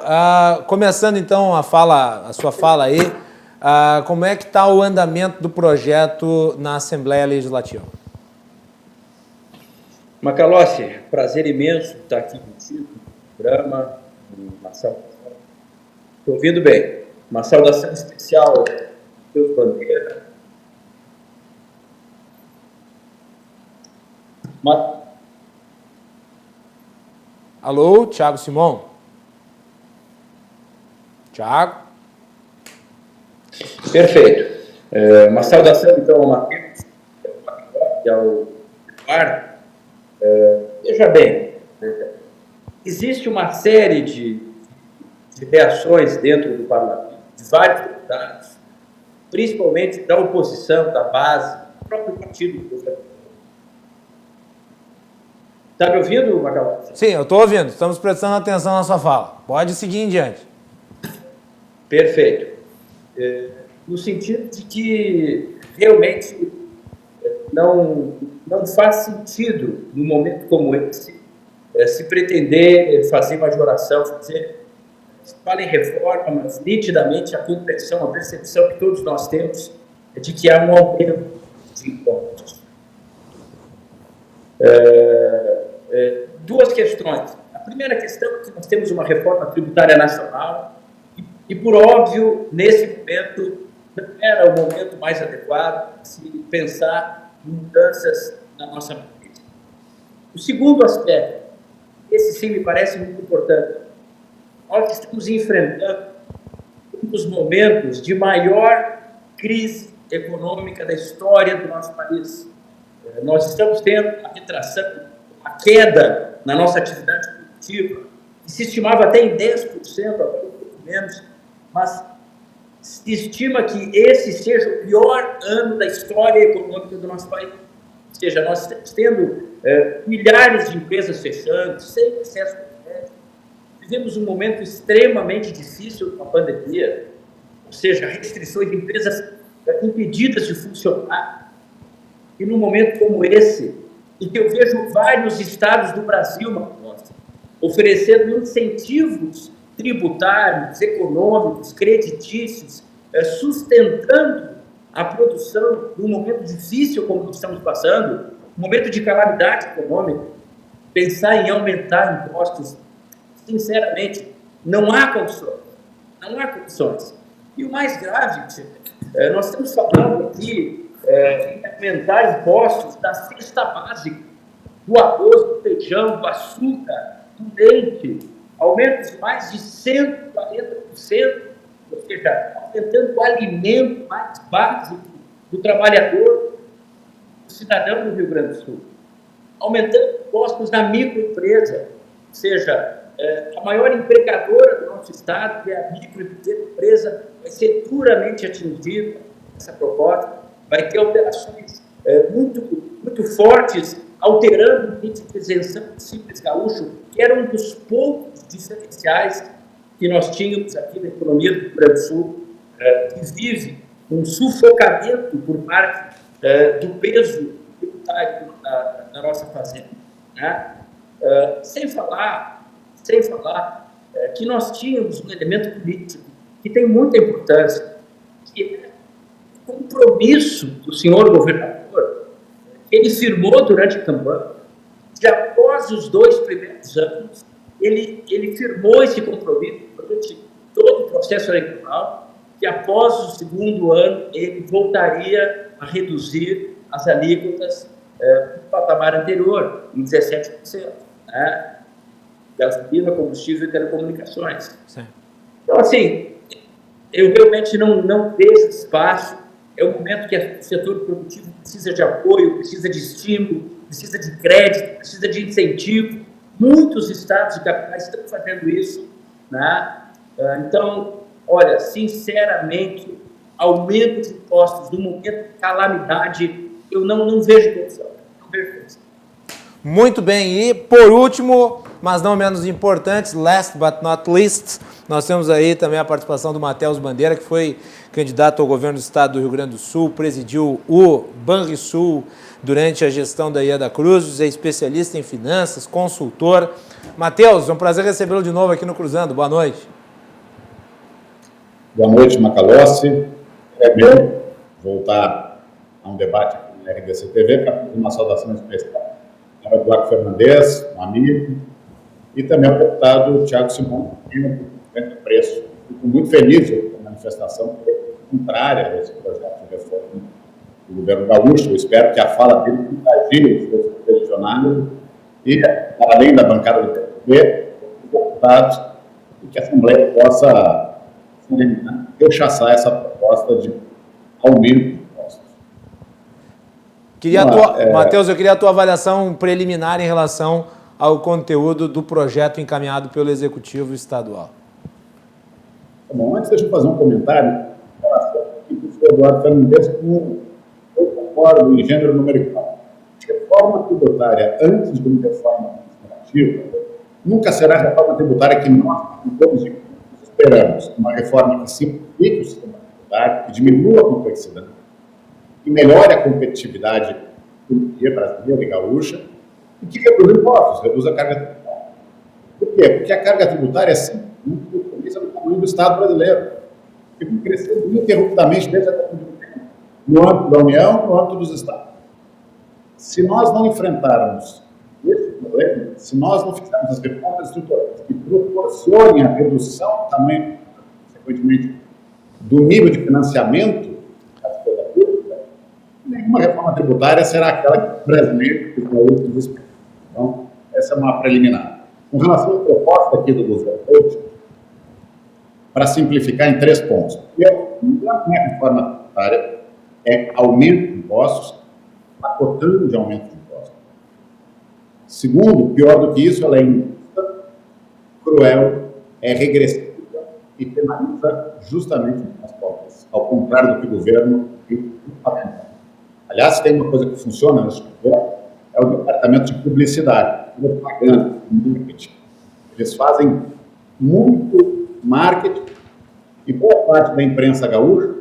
começando então a sua fala aí, como é que está o andamento do projeto na Assembleia Legislativa? Macalossi, prazer imenso estar aqui contigo no programa, estou ouvindo bem. Uma saudação especial Deus bandeira. Alô, Thiago Simon? Thiago? Perfeito. Uma saudação, então, ao Matheus, e ao Eduardo. Veja bem, existe uma série de reações dentro do parlamento, de vários deputados, principalmente da oposição, da base, do próprio partido do governo. Está me ouvindo, Macalossi? Sim, eu estou ouvindo. Estamos prestando atenção na sua fala. Pode seguir em diante. Perfeito. No sentido de que realmente não faz sentido, num momento como esse, se pretender fazer majoração, se fala em reforma, mas nitidamente a compreensão, a percepção que todos nós temos é de que há um aumento de impostos. Duas questões. A primeira questão é que nós temos uma reforma tributária nacional e, por óbvio, nesse momento não era o momento mais adequado de se pensar em mudanças na nossa matriz. O segundo aspecto, esse sim me parece muito importante, nós estamos enfrentando um dos momentos de maior crise econômica da história do nosso país. Nós estamos tendo a retração, a queda na nossa atividade produtiva, que se estimava até em 10%, agora um pouco menos, mas se estima que esse seja o pior ano da história econômica do nosso país. Ou seja, nós estamos tendo milhares de empresas fechando, sem acesso ao crédito. Vivemos um momento extremamente difícil com a pandemia, ou seja, restrições de empresas impedidas de funcionar. E num momento como esse, em que eu vejo vários estados do Brasil, oferecendo incentivos tributários, econômicos, creditícios, sustentando a produção num momento difícil como nós estamos passando, um momento de calamidade econômica, pensar em aumentar impostos, sinceramente, não há condições. Não há condições. E o mais grave, nós estamos falando aqui em aumentar impostos da cesta básica, do arroz, do feijão, do açúcar, do leite, aumentos de mais de 140%, ou seja, aumentando o alimento mais básico do trabalhador, do cidadão do Rio Grande do Sul, aumentando impostos na microempresa, ou seja, a maior empregadora do nosso estado, que é a micro e pequena empresa, vai ser duramente atingida essa proposta, vai ter alterações muito fortes, alterando o índice de isenção do Simples Gaúcho, que era um dos poucos diferenciais que nós tínhamos aqui na economia do Rio Grande do Sul, que vive um sufocamento por parte do peso tributário da nossa fazenda. Né? Sem falar que nós tínhamos um elemento político que tem muita importância, que é o compromisso do senhor governador, que ele firmou durante a campanha, que após os 2 primeiros anos, ele firmou esse compromisso durante todo o processo eleitoral, que após o 2º ano, ele voltaria a reduzir as alíquotas do patamar anterior, em 17%, né? Gasolina, combustível e telecomunicações. Sim. Então, assim, eu realmente não vejo espaço. É um momento que o setor produtivo precisa de apoio, precisa de estímulo, precisa de crédito, precisa de incentivo. Muitos estados e capitais estão fazendo isso, né? Então, olha, sinceramente, aumento de impostos no momento de calamidade, eu não vejo condição. Não vejo condição. Muito bem, e por último, mas não menos importante, last but not least, nós temos aí também a participação do Matheus Bandeira, que foi candidato ao governo do estado do Rio Grande do Sul, presidiu o Banrisul durante a gestão da Ieda Cruz, é especialista em finanças, consultor. Matheus, é um prazer recebê-lo de novo aqui no Cruzando. Boa noite. Boa noite, Macalossi. É bem voltar a um debate aqui na RDC TV para fazer uma saudação especial ao Eduardo Fernandes, um amigo, e também ao deputado Thiago Simão, que tem um preço. Fico muito feliz com a manifestação contrária a esse projeto de reforma do governo gaúcho. Eu espero que a fala dele contagie os seus correligionários e, para além da bancada do PSDB, os deputados, e que a Assembleia possa rechaçar essa proposta de aumento de impostos. Matheus, eu queria a tua avaliação preliminar em relação ao conteúdo do projeto encaminhado pelo Executivo Estadual. Bom, antes deixa eu fazer um comentário em relação ao que o senhor Eduardo Fernandes, eu concordo em gênero numerical. Reforma tributária antes de uma reforma administrativa nunca será a reforma tributária que nós, todos esperamos. Uma reforma que simplifique o sistema tributário, que diminua a complexidade, que melhore a competitividade brasileira e gaúcha e que reduz impostos, reduz a carga tributária. Por quê? Porque a carga tributária é simplesmente do tamanho do Estado brasileiro, que vem crescendo ininterruptamente desde a década de 80, no âmbito da União, no âmbito dos Estados. Se nós não enfrentarmos esse problema, se nós não fizermos as reformas estruturais que proporcionem a redução do tamanho, consequentemente, do nível de financiamento das coisas públicas, nenhuma reforma tributária será aquela que o brasileiro e os gaúchos esperam. Então, essa é uma preliminar. Com relação à proposta aqui do governo, para simplificar em 3 pontos. Primeiro, não é reforma tributária, é aumento de impostos, pacotando de aumento de impostos. Segundo, pior do que isso, ela é injusta, cruel, é regressiva e penaliza justamente as pobres, ao contrário do que o governo patenta. Aliás, tem uma coisa que funciona nesse governo, é o departamento de publicidade, propaganda, marketing. Eles fazem muito marketing e boa parte da imprensa gaúcha,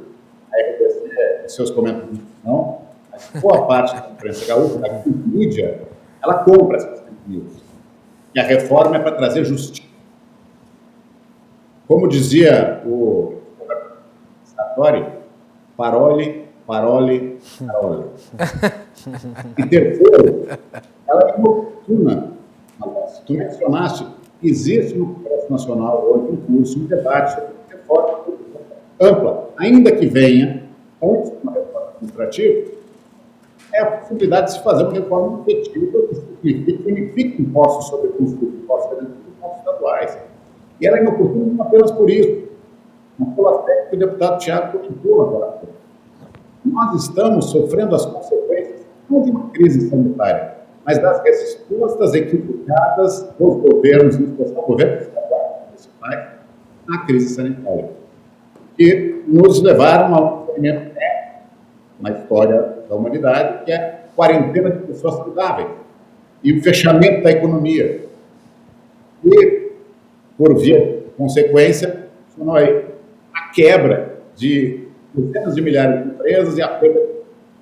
a RDC, seus comentários não, mas boa parte da imprensa gaúcha, da mídia, ela compra essas fake news. E a reforma é para trazer justiça. Como dizia o Sartori, parole. E terceiro, ela é inoportuna Tu mencionaste, existe no Congresso Nacional hoje um curso, um debate sobre reforma ampla, ainda que venha, antes de uma reforma administrativa, é a possibilidade de se fazer uma reforma efetiva que unifique impostos sobre custos, impostos federais e impostos estaduais. E ela é inoportuna não apenas por isso, mas pelo aspecto que o deputado Tiago comentou agora. Nós estamos sofrendo as consequências não de uma crise sanitária, mas das respostas equivocadas dos governos, em especial governos estaduais e municipais, na crise sanitária, que nos levaram a um experimento na história da humanidade, que é a quarentena de pessoas saudáveis e o fechamento da economia. E, por via de consequência, funcionou aí a quebra de dezenas de milhares de empresas e a perda de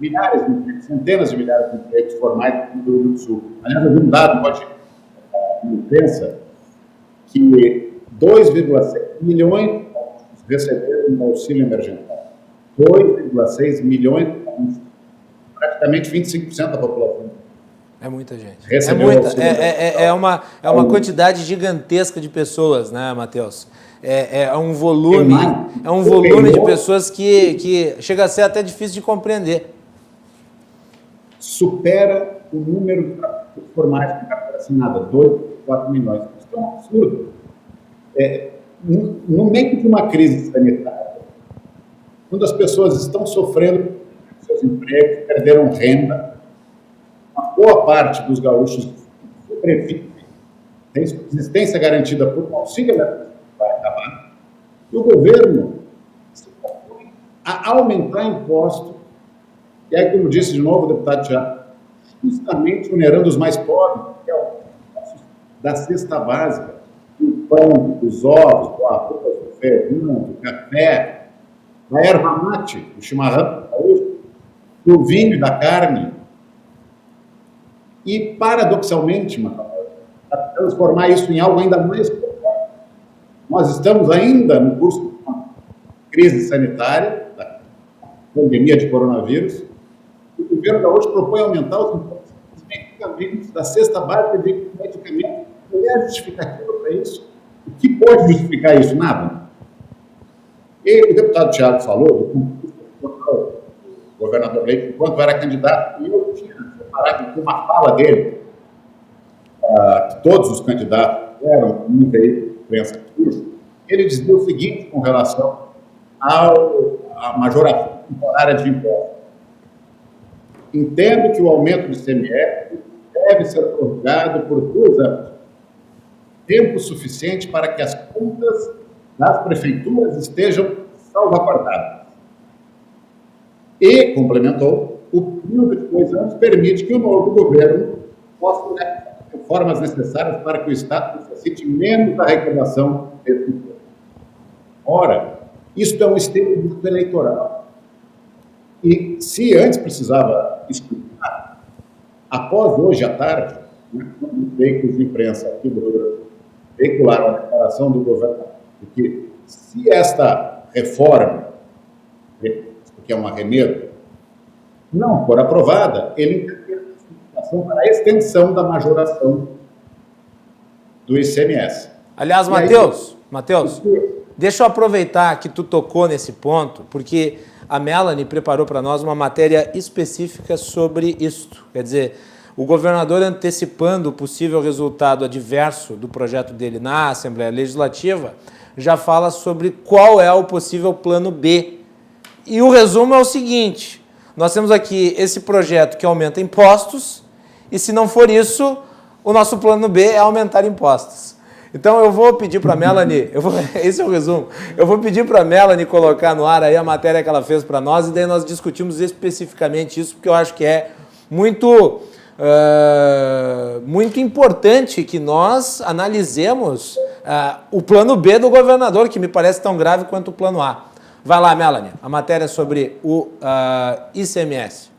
milhares de empregos, centenas de milhares de empregos formais no Rio Grande do Sul. Aliás, eu vi um dado pode na imprensa que 2,6 milhões receberam um auxílio emergencial. 2,6 milhões, praticamente 25% da população. É muita gente. Recebeu É uma quantidade gigantesca de pessoas, né, Matheus? É um volume de pessoas que chega a ser até difícil de compreender. Supera o número de formais com carteira assinada, 2,4 milhões. Isso é um absurdo. No meio de uma crise sanitária, quando as pessoas estão sofrendo seus empregos, perderam renda, uma boa parte dos gaúchos sobrevivem, tem existência garantida por um auxílio que vai acabar, e o governo se propõe a aumentar impostos, e aí, como disse de novo o deputado Tiago, justamente onerando os mais pobres, que é o da cesta básica, do pão, dos ovos, do arroz, do feijão, do café, da erva mate, do chimarrão, do vinho e da carne. E, paradoxalmente, para transformar isso em algo ainda mais complexo, nós estamos ainda no curso de uma crise sanitária, da pandemia de coronavírus, e o governo gaúcho propõe aumentar os impostos dos medicamentos, da cesta básica de medicamentos. Qual é a justificativa para isso? O que pode justificar isso? Nada. E o deputado Tiago falou do concurso do governador Leite, enquanto era candidato, e eu tinha separado com uma fala dele, que todos os candidatos eram um veículo de imprensa curso. Ele dizia o seguinte com relação à majoração temporária de impostos. Entendo que o aumento do ICMS deve ser prorrogado por 2 anos, tempo suficiente para que as contas das prefeituras estejam salvaguardadas. E, complementou, o período de 2 anos permite que o novo governo possa dar reformas necessárias para que o Estado necessite menos da arrecadação desse imposto. Ora, isto é um estímulo eleitoral. E se antes precisava explicar, após hoje à tarde, quando os veículos de imprensa aqui do Rio Grande do Sul veicularam a declaração do governo de que se esta reforma, que é um arremedo, não for aprovada, ele interfere na explicação para a extensão da majoração do ICMS. Aliás, Matheus, deixa eu aproveitar que tu tocou nesse ponto, porque a Melanie preparou para nós uma matéria específica sobre isto. Quer dizer, o governador antecipando o possível resultado adverso do projeto dele na Assembleia Legislativa, já fala sobre qual é o possível plano B. E o resumo é o seguinte: nós temos aqui esse projeto que aumenta impostos, e se não for isso, o nosso plano B é aumentar impostos. Então eu vou pedir para a Melanie, esse é o resumo, eu vou pedir para a Melanie colocar no ar aí a matéria que ela fez para nós, e daí nós discutimos especificamente isso, porque eu acho que é muito importante que nós analisemos o plano B do governador, que me parece tão grave quanto o plano A. Vai lá, Melanie, a matéria sobre o ICMS.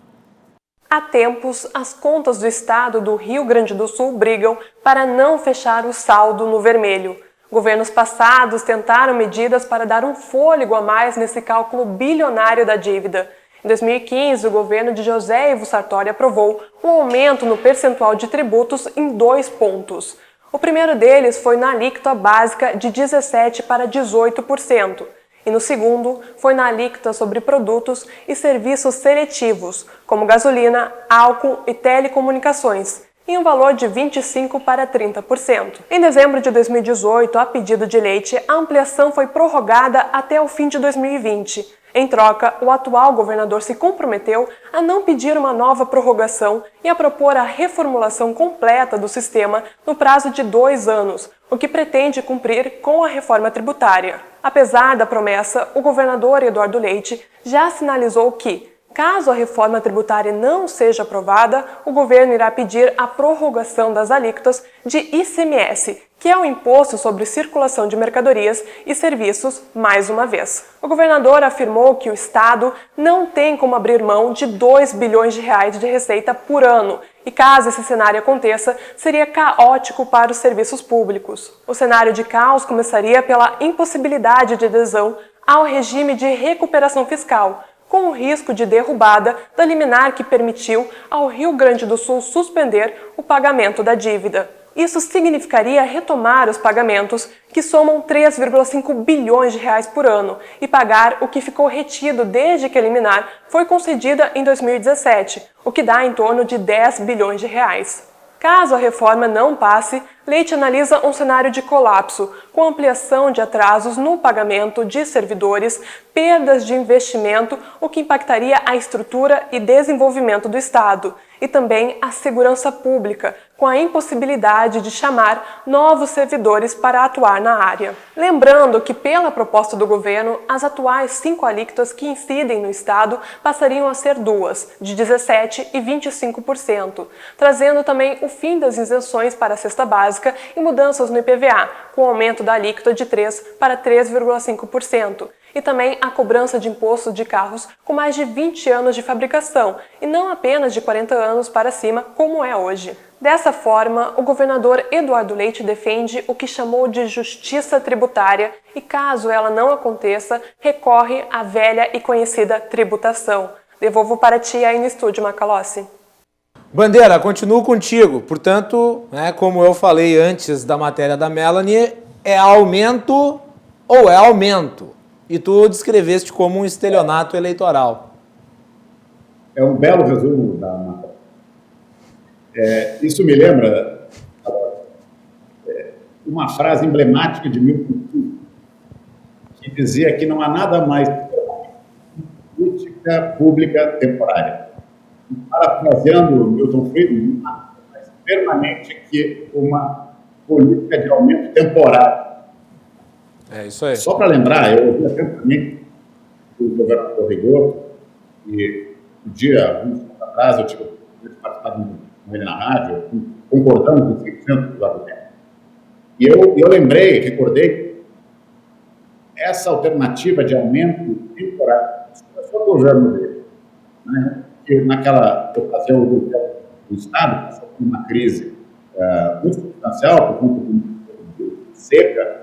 Há tempos, as contas do estado do Rio Grande do Sul brigam para não fechar o saldo no vermelho. Governos passados tentaram medidas para dar um fôlego a mais nesse cálculo bilionário da dívida. Em 2015, o governo de José Ivo Sartori aprovou um aumento no percentual de tributos em 2 pontos. O primeiro deles foi na alíquota básica de 17% para 18%, e no segundo foi na alíquota sobre produtos e serviços seletivos, como gasolina, álcool e telecomunicações, em um valor de 25% para 30%. Em dezembro de 2018, a pedido de Leite, a ampliação foi prorrogada até o fim de 2020. Em troca, o atual governador se comprometeu a não pedir uma nova prorrogação e a propor a reformulação completa do sistema no prazo de 2 anos, o que pretende cumprir com a reforma tributária. Apesar da promessa, o governador Eduardo Leite já sinalizou que, caso a reforma tributária não seja aprovada, o governo irá pedir a prorrogação das alíquotas de ICMS, que é o Imposto sobre Circulação de Mercadorias e Serviços, mais uma vez. O governador afirmou que o Estado não tem como abrir mão de 2 bilhões de reais de receita por ano, e caso esse cenário aconteça, seria caótico para os serviços públicos. O cenário de caos começaria pela impossibilidade de adesão ao regime de recuperação fiscal, com o risco de derrubada da liminar que permitiu ao Rio Grande do Sul suspender o pagamento da dívida. Isso significaria retomar os pagamentos, que somam 3,5 bilhões de reais por ano, e pagar o que ficou retido desde que a liminar foi concedida em 2017, o que dá em torno de 10 bilhões de reais. Caso a reforma não passe, Leite analisa um cenário de colapso, com ampliação de atrasos no pagamento de servidores, perdas de investimento, o que impactaria a estrutura e desenvolvimento do Estado, e também a segurança pública, com a impossibilidade de chamar novos servidores para atuar na área. Lembrando que, pela proposta do governo, as atuais 5 alíquotas que incidem no Estado passariam a ser 2, de 17% e 25%, trazendo também o fim das isenções para a cesta básica e mudanças no IPVA, com o aumento da alíquota de 3% para 3,5%. E também a cobrança de imposto de carros com mais de 20 anos de fabricação, e não apenas de 40 anos para cima, como é hoje. Dessa forma, o governador Eduardo Leite defende o que chamou de justiça tributária e, caso ela não aconteça, recorre à velha e conhecida tributação. Devolvo para ti aí no estúdio, Macalossi. Bandeira, continuo contigo. Portanto, como eu falei antes da matéria da Melanie, é aumento ou é aumento? E tu descreveste como um estelionato eleitoral. É um belo resumo da matéria. Isso me lembra uma frase emblemática de Milton Friedman, que dizia que não há nada mais política pública temporária. Parafraseando Milton Friedman, mais permanente que uma política de aumento temporário. É isso aí. Só para lembrar, eu ouvi atentamente o governador Rigoto, e um dia, alguns anos atrás, eu tive de participar com ele na rádio, concordando com 100% dos argumentos. E eu lembrei, recordei, essa alternativa de aumento temporário, isso começou o governo dele, né? Que naquela ocasião do Estado passou por uma crise muito substancial por conta de seca,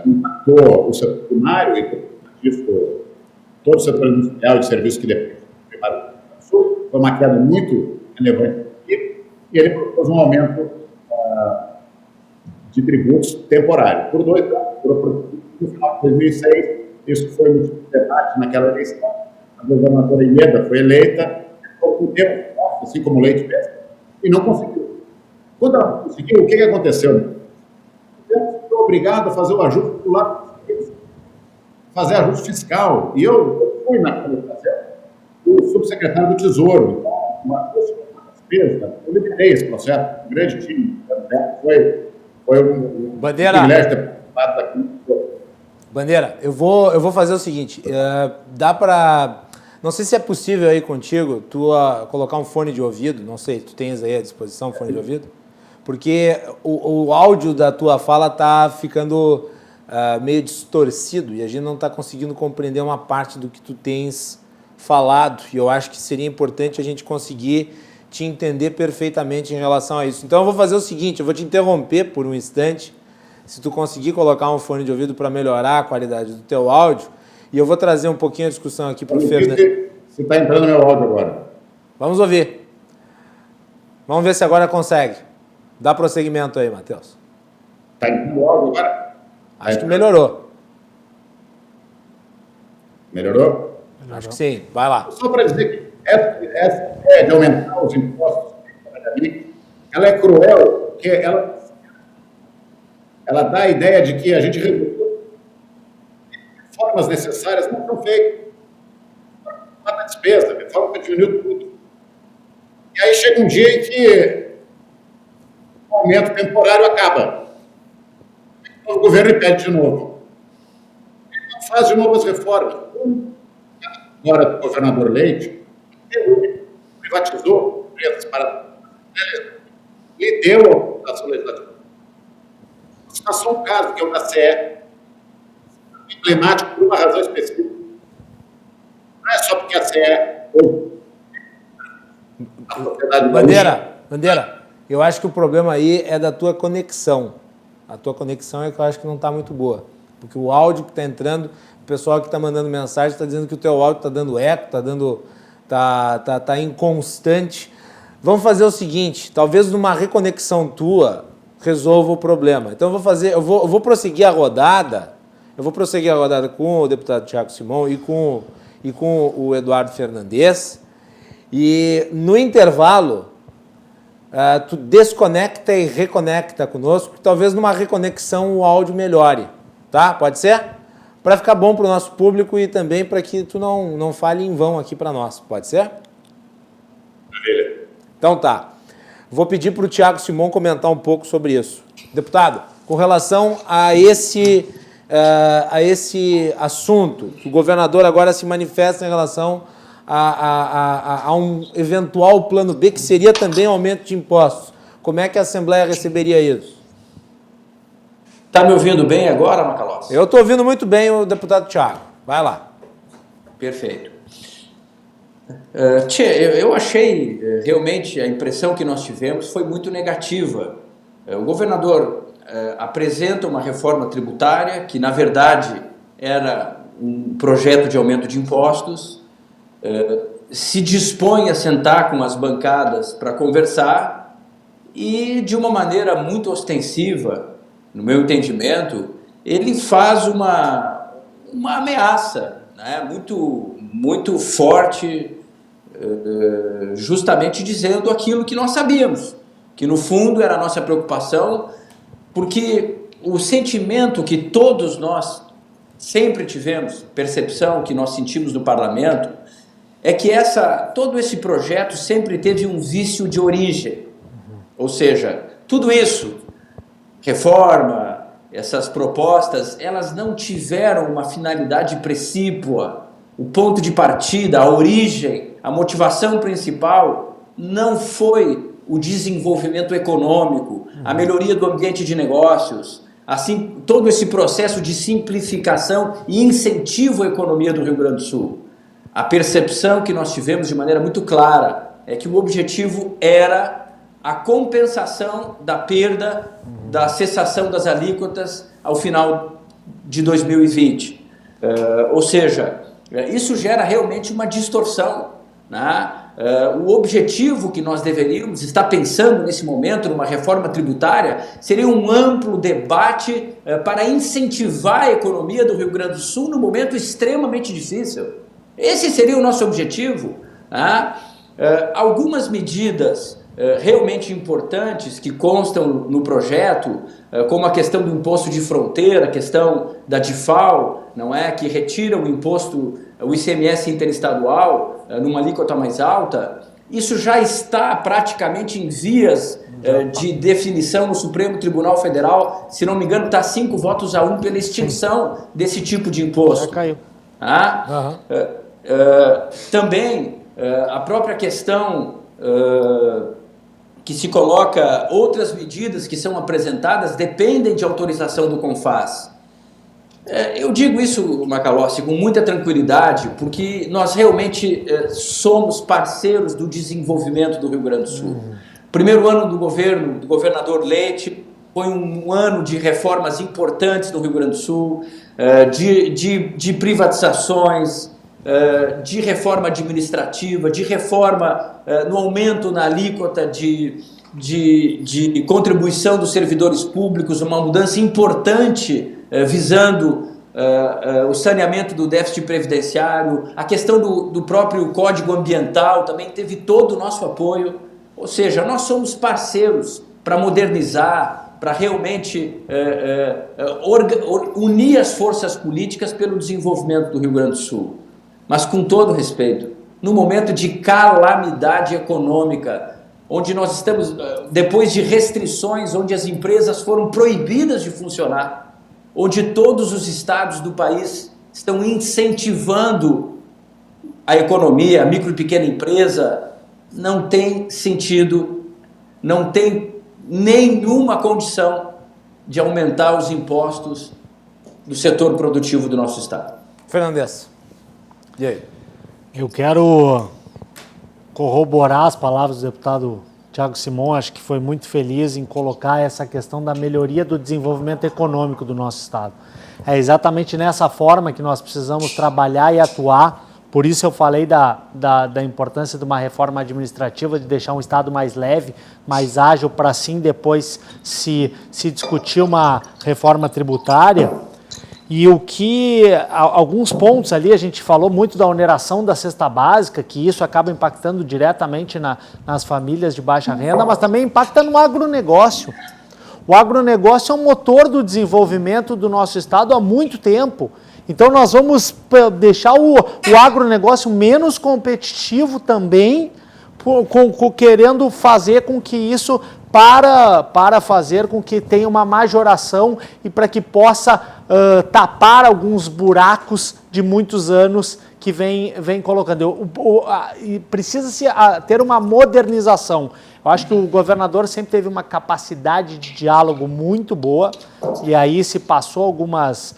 que impactou o setor primário e, por disso, todo o setor industrial de serviços que depende do primário do Sul. Foi uma queda muito relevante e ele propôs um aumento de tributos temporário por 2 anos. No final de 2006, isso foi um debate naquela eleição. A governadora Ieda foi eleita, ficou com o tempo, assim como o Leite fez, e não conseguiu. Quando ela conseguiu, o que aconteceu? Foi obrigado a fazer o ajuste do lado, fazer ajuste fiscal. E eu fui naquela ocasião o subsecretário do Tesouro. Então, uma despesa, eu liderei esse processo, um grande time. Foi um privilégio ter participado daqui. Bandeira, eu vou fazer o seguinte, dá para... Não sei se é possível aí contigo, tu colocar um fone de ouvido, não sei, tu tens aí à disposição um fone de ouvido? Porque o áudio da tua fala está ficando meio distorcido e a gente não está conseguindo compreender uma parte do que tu tens falado, e eu acho que seria importante a gente conseguir te entender perfeitamente em relação a isso. Então eu vou fazer o seguinte, eu vou te interromper por um instante, se tu conseguir colocar um fone de ouvido para melhorar a qualidade do teu áudio, e eu vou trazer um pouquinho a discussão aqui para o Fernando. Se está entrando no meu áudio agora. Vamos ouvir. Vamos ver se agora consegue. Dá prosseguimento aí, Matheus. Está entrando o áudio agora? Acho que melhorou. Melhorou? Acho que sim. Vai lá. Só para dizer que essa ideia de aumentar os impostos, ela é cruel, porque ela dá a ideia de que a gente reformas necessárias não são feitas. Mata despesa, reforma que diminuiu tudo. E aí chega um dia em que o aumento temporário acaba. O governo impede de novo. Ele não faz de novo as reformas. Agora, do governador Leite, privatizou empresas para e deu a votação legislativa. Está só um caso, que é o da CE, emblemático por uma razão específica. Não é só porque a CE ou a propriedade Bandeira, eu acho que o problema aí é da tua conexão. A tua conexão é que eu acho que não está muito boa. Porque o áudio que está entrando, o pessoal que está mandando mensagem está dizendo que o teu áudio está dando eco, está inconstante. Vamos fazer o seguinte, talvez numa reconexão tua resolva o problema. Então eu vou prosseguir a rodada. Eu vou prosseguir a rodada com o deputado Thiago Simão e com o Eduardo Fernandes. E no intervalo, tu desconecta e reconecta conosco, talvez numa reconexão o áudio melhore, tá? Pode ser? Para ficar bom para o nosso público e também para que tu não fale em vão aqui para nós, pode ser? Maravilha. Então tá. Vou pedir para o Thiago Simão comentar um pouco sobre isso. Deputado, com relação a esse assunto, que o governador agora se manifesta em relação a um eventual plano B, que seria também aumento de impostos. Como é que a Assembleia receberia isso? Está me ouvindo bem agora, Macalossi? Eu estou ouvindo muito bem o deputado Thiago. Vai lá. Perfeito. Eu achei, realmente, a impressão que nós tivemos foi muito negativa. O governador apresenta uma reforma tributária que, na verdade, era um projeto de aumento de impostos, se dispõe a sentar com as bancadas para conversar e, de uma maneira muito ostensiva, no meu entendimento, ele faz uma ameaça, né, muito forte, justamente dizendo aquilo que nós sabíamos, que no fundo era a nossa preocupação, porque o sentimento que todos nós sempre tivemos, percepção que nós sentimos no parlamento, é que todo esse projeto sempre teve um vício de origem. Ou seja, tudo isso, reforma, essas propostas, elas não tiveram uma finalidade precípua. O ponto de partida, a origem, a motivação principal não foi o desenvolvimento econômico, a melhoria do ambiente de negócios, assim, todo esse processo de simplificação e incentivo à economia do Rio Grande do Sul. A percepção que nós tivemos de maneira muito clara é que o objetivo era a compensação da perda da cessação das alíquotas ao final de 2020. Ou seja, isso gera realmente uma distorção, né? O objetivo que nós deveríamos estar pensando nesse momento, numa reforma tributária, seria um amplo debate para incentivar a economia do Rio Grande do Sul num momento extremamente difícil. Esse seria o nosso objetivo, né? Algumas medidas realmente importantes que constam no projeto, como a questão do imposto de fronteira, a questão da DIFAL, não é, que retira o imposto, o ICMS interestadual numa alíquota mais alta, isso já está praticamente em vias de definição no Supremo Tribunal Federal. Se não me engano, está 5-1 pela extinção desse tipo de imposto. Já caiu. Também a própria questão que se coloca, outras medidas que são apresentadas dependem de autorização do CONFAS. Eu digo isso, Macalossi, com muita tranquilidade, porque nós realmente somos parceiros do desenvolvimento do Rio Grande do Sul. Primeiro ano do governo do governador Leite foi um ano de reformas importantes no Rio Grande do Sul, de privatizações, de reforma administrativa, de reforma no aumento na alíquota de de contribuição dos servidores públicos, uma mudança importante visando o saneamento do déficit previdenciário, a questão do próprio Código Ambiental também teve todo o nosso apoio. Ou seja, nós somos parceiros para modernizar, para realmente unir as forças políticas pelo desenvolvimento do Rio Grande do Sul. Mas com todo respeito, no momento de calamidade econômica, onde nós estamos, depois de restrições, onde as empresas foram proibidas de funcionar, onde todos os estados do país estão incentivando a economia, a micro e pequena empresa, não tem sentido, não tem nenhuma condição de aumentar os impostos do setor produtivo do nosso estado. Fernandes, e aí? Eu quero corroborar as palavras do deputado Thiago Simon, acho que foi muito feliz em colocar essa questão da melhoria do desenvolvimento econômico do nosso estado. É exatamente nessa forma que nós precisamos trabalhar e atuar. Por isso eu falei da importância de uma reforma administrativa, de deixar um Estado mais leve, mais ágil, para assim depois se discutir uma reforma tributária. E alguns pontos ali, a gente falou muito da oneração da cesta básica, que isso acaba impactando diretamente nas famílias de baixa renda, mas também impacta no agronegócio. O agronegócio é um motor do desenvolvimento do nosso Estado há muito tempo. Então nós vamos deixar o agronegócio menos competitivo também, querendo fazer com que isso para fazer com que tenha uma majoração e para que possa tapar alguns buracos de muitos anos que vem colocando. Precisa-se ter uma modernização. Eu acho que o governador sempre teve uma capacidade de diálogo muito boa e aí se passou algumas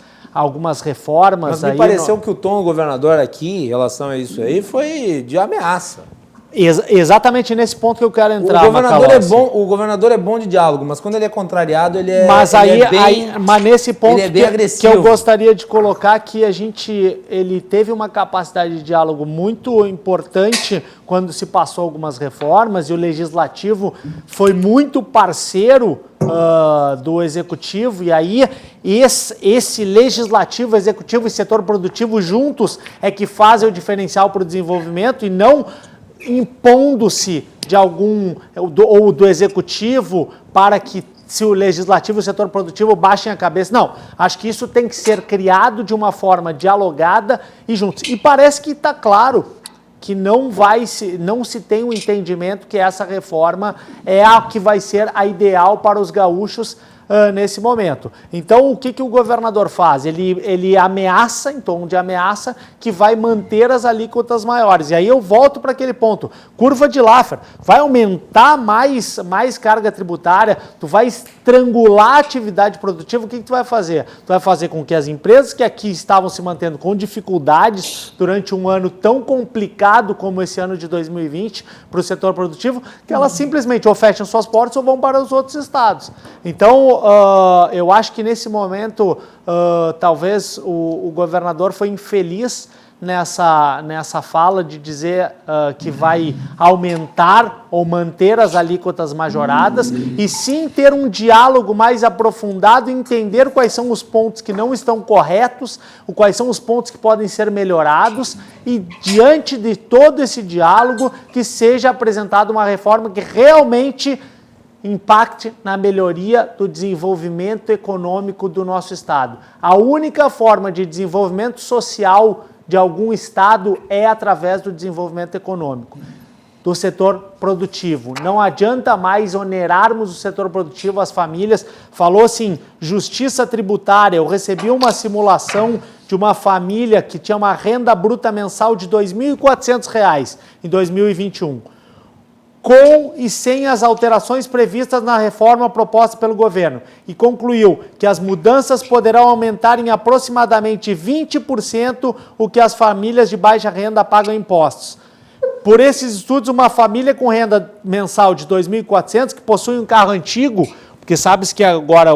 reformas. Mas me pareceu que o tom do governador aqui, em relação a isso aí, foi de ameaça. Exatamente nesse ponto que eu quero entrar. O governador é bom de diálogo, mas quando ele é contrariado, ele é mas nesse ponto bem agressivo. Que eu gostaria de colocar que ele teve uma capacidade de diálogo muito importante quando se passou algumas reformas e o legislativo foi muito parceiro do executivo, e aí esse legislativo, executivo e setor produtivo juntos é que fazem o diferencial para o desenvolvimento e não impondo-se ou do executivo para que se o legislativo e o setor produtivo baixem a cabeça. Não, acho que isso tem que ser criado de uma forma dialogada e juntos. E parece que está claro que não se tem o entendimento que essa reforma é a que vai ser a ideal para os gaúchos nesse momento. Então, o que o governador faz? Ele ameaça, em tom de ameaça, que vai manter as alíquotas maiores. E aí eu volto para aquele ponto. Curva de Laffer. Vai aumentar mais carga tributária, tu vai estrangular a atividade produtiva, o que tu vai fazer? Tu vai fazer com que as empresas que aqui estavam se mantendo com dificuldades durante um ano tão complicado como esse ano de 2020 para o setor produtivo, que elas simplesmente ou fecham suas portas ou vão para os outros estados. Então, eu acho que nesse momento, talvez o governador foi infeliz nessa fala de dizer que vai aumentar ou manter as alíquotas majoradas e sim ter um diálogo mais aprofundado e entender quais são os pontos que não estão corretos, quais são os pontos que podem ser melhorados e, diante de todo esse diálogo, que seja apresentada uma reforma que realmente impacte na melhoria do desenvolvimento econômico do nosso estado. A única forma de desenvolvimento social de algum estado é através do desenvolvimento econômico, do setor produtivo. Não adianta mais onerarmos o setor produtivo, as famílias. Falou assim, justiça tributária. Eu recebi uma simulação de uma família que tinha uma renda bruta mensal de R$ 2.400 em 2021. Com e sem as alterações previstas na reforma proposta pelo governo, e concluiu que as mudanças poderão aumentar em aproximadamente 20% o que as famílias de baixa renda pagam em impostos. Por esses estudos, uma família com renda mensal de R$ 2.400, que possui um carro antigo, Porque sabes que agora,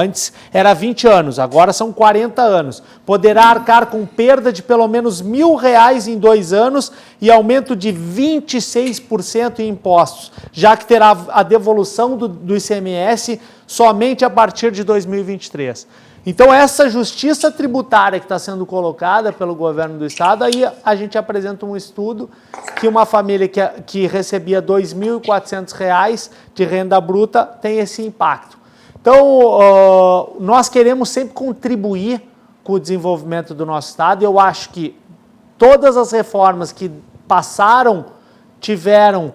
antes era 20 anos, agora são 40 anos. Poderá arcar com perda de pelo menos R$1.000 em 2 anos e aumento de 26% em impostos, já que terá a devolução do ICMS somente a partir de 2023. Então, essa justiça tributária que está sendo colocada pelo governo do estado, aí a gente apresenta um estudo que uma família que recebia R$ 2.400 de renda bruta tem esse impacto. Então, nós queremos sempre contribuir com o desenvolvimento do nosso estado. Eu acho que todas as reformas que passaram tiveram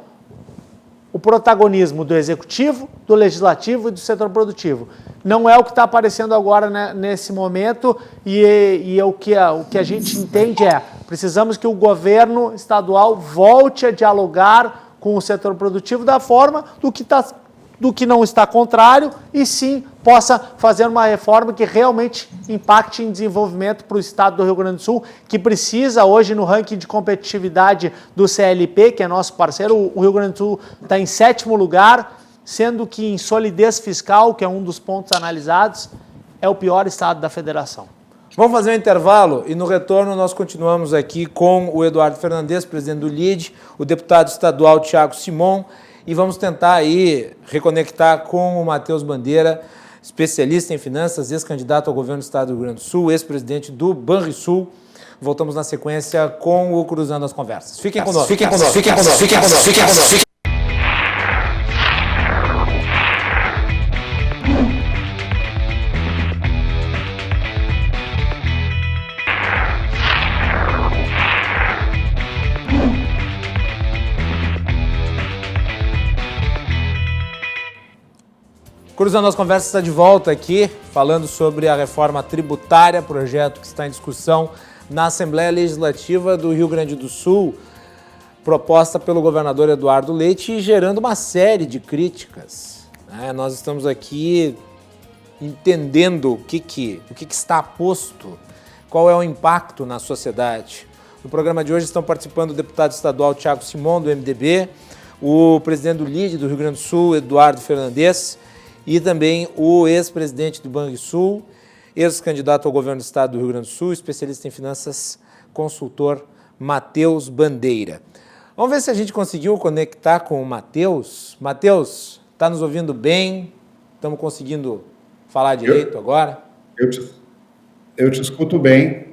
o protagonismo do executivo, do legislativo e do setor produtivo. Não é o que está aparecendo agora, né, nesse momento, e o que a gente entende precisamos que o governo estadual volte a dialogar com o setor produtivo da forma do que não está contrário, e sim possa fazer uma reforma que realmente impacte em desenvolvimento para o estado do Rio Grande do Sul, que precisa hoje no ranking de competitividade do CLP, que é nosso parceiro, o Rio Grande do Sul está em 7º lugar, sendo que em solidez fiscal, que é um dos pontos analisados, é o pior estado da federação. Vamos fazer um intervalo e no retorno nós continuamos aqui com o Eduardo Fernandes, presidente do LIDE, o deputado estadual Thiago Simon, e vamos tentar aí reconectar com o Matheus Bandeira, especialista em finanças, ex-candidato ao governo do estado do Rio Grande do Sul, ex-presidente do Banrisul. Voltamos na sequência com o Cruzando as Conversas. Fiquem conosco. Fiquem conosco. Fiquem conosco. Fiquem conosco. Fiquem conosco. Cruzando as Conversas está de volta aqui, falando sobre a reforma tributária, projeto que está em discussão na Assembleia Legislativa do Rio Grande do Sul, proposta pelo governador Eduardo Leite e gerando uma série de críticas. Nós estamos aqui entendendo o que está posto, qual é o impacto na sociedade. No programa de hoje estão participando o deputado estadual Thiago Simon, do MDB, o presidente do LIDE do Rio Grande do Sul, Eduardo Fernandes, e também o ex-presidente do Banrisul, ex-candidato ao governo do estado do Rio Grande do Sul, especialista em finanças, consultor Matheus Bandeira. Vamos ver se a gente conseguiu conectar com o Matheus. Matheus, está nos ouvindo bem? Estamos conseguindo falar direito agora? Eu te escuto bem,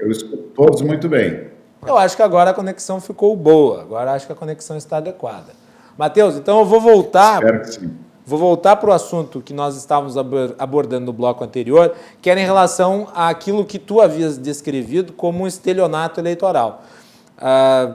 eu escuto todos muito bem. Eu acho que agora a conexão ficou boa, agora acho que a conexão está adequada. Matheus, então eu vou voltar... Espero que sim. Vou voltar para o assunto que nós estávamos abordando no bloco anterior, que era em relação àquilo que tu havias descrevido como um estelionato eleitoral.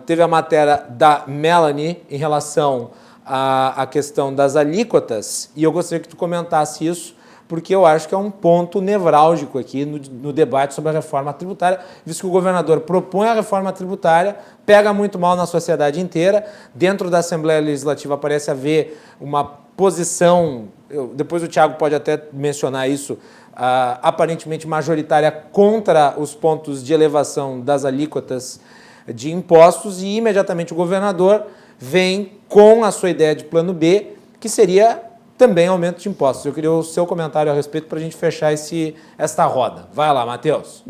Teve a matéria da Melanie em relação à questão das alíquotas, e eu gostaria que tu comentasse isso, porque eu acho que é um ponto nevrálgico aqui no debate sobre a reforma tributária, visto que o governador propõe a reforma tributária, pega muito mal na sociedade inteira, dentro da Assembleia Legislativa parece haver uma posição, depois o Thiago pode até mencionar isso, aparentemente majoritária contra os pontos de elevação das alíquotas de impostos, e imediatamente o governador vem com a sua ideia de plano B, que seria também aumento de impostos. Eu queria o seu comentário a respeito para a gente fechar esta roda. Vai lá, Matheus.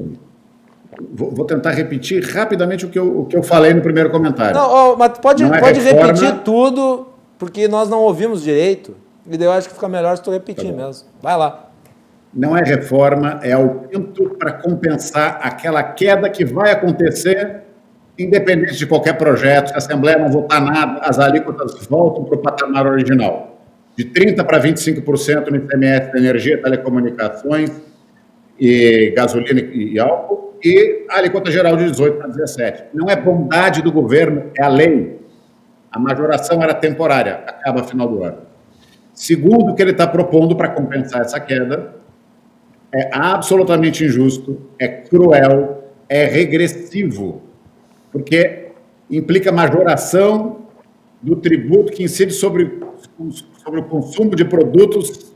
Vou tentar repetir rapidamente o que eu falei no primeiro comentário. Não, mas pode repetir tudo, porque nós não ouvimos direito, e daí eu acho que fica melhor se tu repetir mesmo. Vai lá. Não é reforma, é aumento para compensar aquela queda que vai acontecer, independente de qualquer projeto, se a Assembleia não votar nada, as alíquotas voltam para o patamar original. De 30% para 25% no ICMS da energia, telecomunicações, e gasolina e álcool, e a alíquota geral de 18% para 17%. Não é bondade do governo, é a lei. A majoração era temporária, acaba no final do ano. Segundo, o que ele está propondo para compensar essa queda é absolutamente injusto, é cruel, é regressivo, porque implica majoração do tributo que incide sobre o consumo de produtos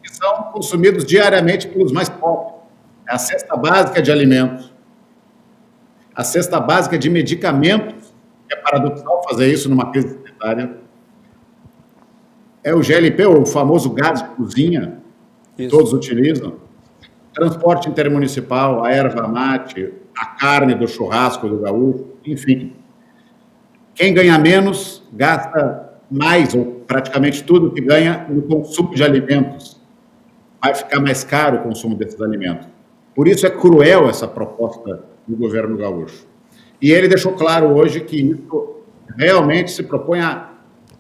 que são consumidos diariamente pelos mais pobres. É a cesta básica de alimentos, a cesta básica de medicamentos, que é paradoxal fazer isso numa crise sanitária, é o GLP, o famoso gás de cozinha, que todos utilizam, transporte intermunicipal, a erva mate, a carne do churrasco do gaúcho, enfim. Quem ganha menos gasta mais, ou praticamente tudo que ganha, no consumo de alimentos. Vai ficar mais caro o consumo desses alimentos. Por isso é cruel essa proposta do governo gaúcho. E ele deixou claro hoje que isso realmente se propõe a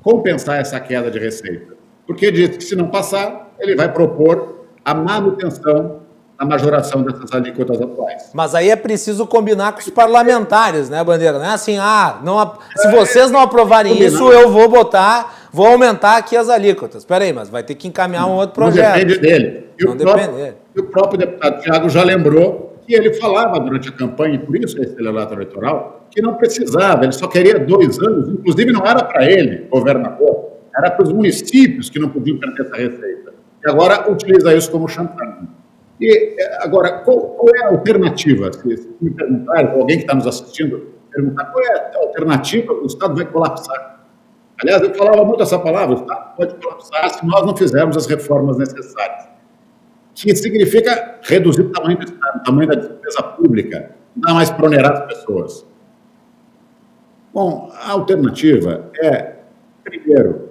compensar essa queda de receita. Porque diz que se não passar, ele vai propor a manutenção da majoração dessas alíquotas atuais. Mas aí é preciso combinar com os parlamentares, né, Bandeira? Não é assim, se vocês não aprovarem isso, eu vou aumentar aqui as alíquotas. Espera aí, mas vai ter que encaminhar um outro projeto. Não depende dele. E o próprio deputado Thiago já lembrou que ele falava durante a campanha, e por isso esse relato eleitoral, que não precisava, ele só queria 2 anos, inclusive não era para ele, governador, era para os municípios que não podiam perder essa receita. E agora utiliza isso como chantagem. E agora, qual é a alternativa? Se me perguntarem, ou alguém que está nos assistindo, perguntar qual é a alternativa, o Estado vai colapsar. Aliás, eu falava muito essa palavra, o Estado pode colapsar se nós não fizermos as reformas necessárias. Que significa reduzir o tamanho do Estado, o tamanho da despesa pública, não dá mais para onerar as pessoas. Bom, a alternativa é, primeiro,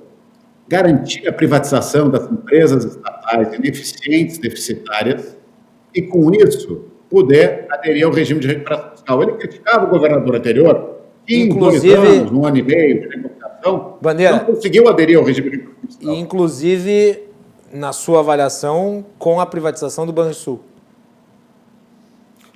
garantir a privatização das empresas estatais ineficientes, deficitárias, e, com isso, poder aderir ao regime de recuperação fiscal. Ele criticava o governador anterior, que em 2 anos, 1 ano e meio de negociação, não conseguiu aderir ao regime de recuperação fiscal. Inclusive, na sua avaliação, com a privatização do Banrisul.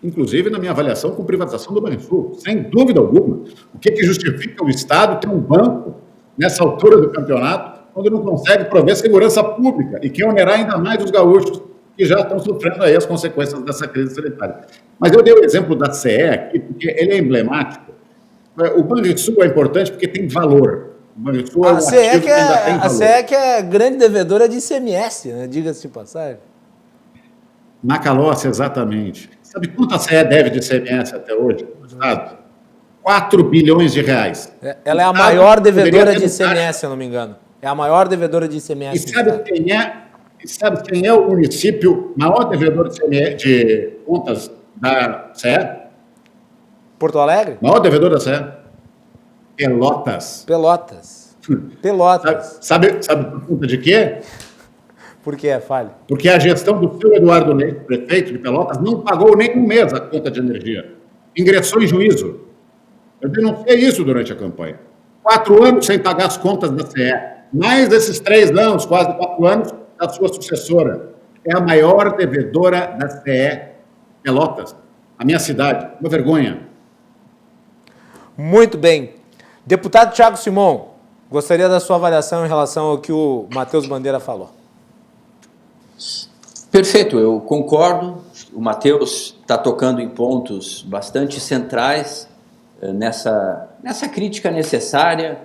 Inclusive, na minha avaliação, com privatização do Banrisul, sem dúvida alguma. O que justifica o Estado ter um banco, nessa altura do campeonato, quando não consegue prover segurança pública e quer onerar ainda mais os gaúchos que já estão sofrendo aí as consequências dessa crise sanitária. Mas eu dei o exemplo da CE aqui, porque ele é emblemático. O Banrisul é importante porque tem valor. O Banrisul é um ativo que ainda tem valor. A CE que é grande devedora de ICMS, né? Diga-se de passagem. Na Calócia, exatamente. Sabe quanto a CE deve de ICMS até hoje no Estado? 4 bilhões de reais. Ela é a maior devedora de ICMS, se eu não me engano. É a maior devedora de ICMS. E sabe quem é o município maior devedor de contas da CE? Porto Alegre? Maior devedor da CE? Pelotas. Sabe por conta de quê? Por que? Fale. Porque a gestão do seu Eduardo Leite, prefeito de Pelotas, não pagou nem um mês a conta de energia. Ingressou em juízo. Eu denunciei isso durante a campanha. 4 anos sem pagar as contas da CE. Mais desses 3 anos, quase 4 anos, da sua sucessora. É a maior devedora da CE, Pelotas, a minha cidade. Uma vergonha. Muito bem. Deputado Thiago Simon, gostaria da sua avaliação em relação ao que o Matheus Bandeira falou. Perfeito, eu concordo. O Matheus está tocando em pontos bastante centrais nessa crítica necessária.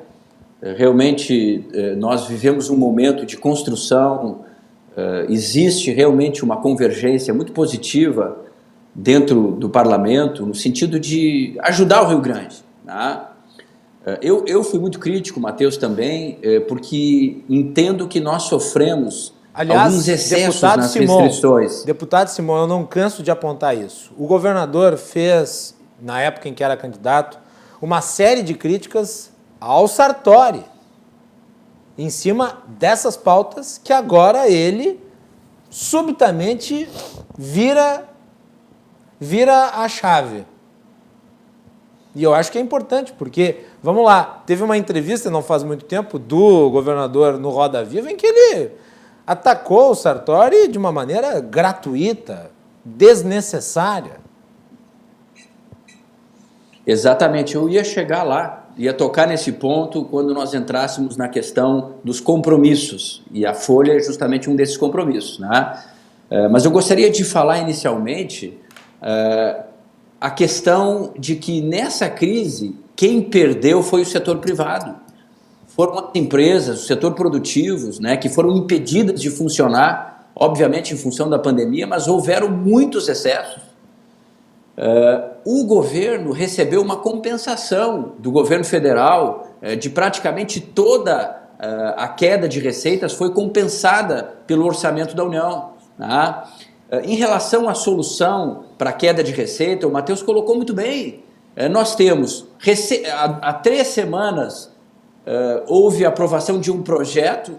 Realmente, nós vivemos um momento de construção, existe realmente uma convergência muito positiva dentro do parlamento, no sentido de ajudar o Rio Grande. Tá? Eu fui muito crítico, Matheus também, porque entendo que nós sofremos alguns excessos nas restrições. Deputado Simon, eu não canso de apontar isso. O governador fez, na época em que era candidato, uma série de críticas ao Sartori, em cima dessas pautas que agora ele subitamente vira a chave. E eu acho que é importante, porque, vamos lá, teve uma entrevista não faz muito tempo do governador no Roda Viva em que ele atacou o Sartori de uma maneira gratuita, desnecessária. Exatamente, eu ia chegar lá, ia tocar nesse ponto quando nós entrássemos na questão dos compromissos, e a Folha é justamente um desses compromissos, né? Mas eu gostaria de falar inicialmente a questão de que nessa crise quem perdeu foi o setor privado. Foram as empresas, o setor produtivos, né, que foram impedidas de funcionar, obviamente em função da pandemia, mas houveram muitos excessos. O governo recebeu uma compensação do governo federal de praticamente toda a queda de receitas foi compensada pelo orçamento da União. Tá? Em relação à solução para a queda de receita, o Matheus colocou muito bem. Nós temos, há 3 semanas, houve a aprovação de um projeto,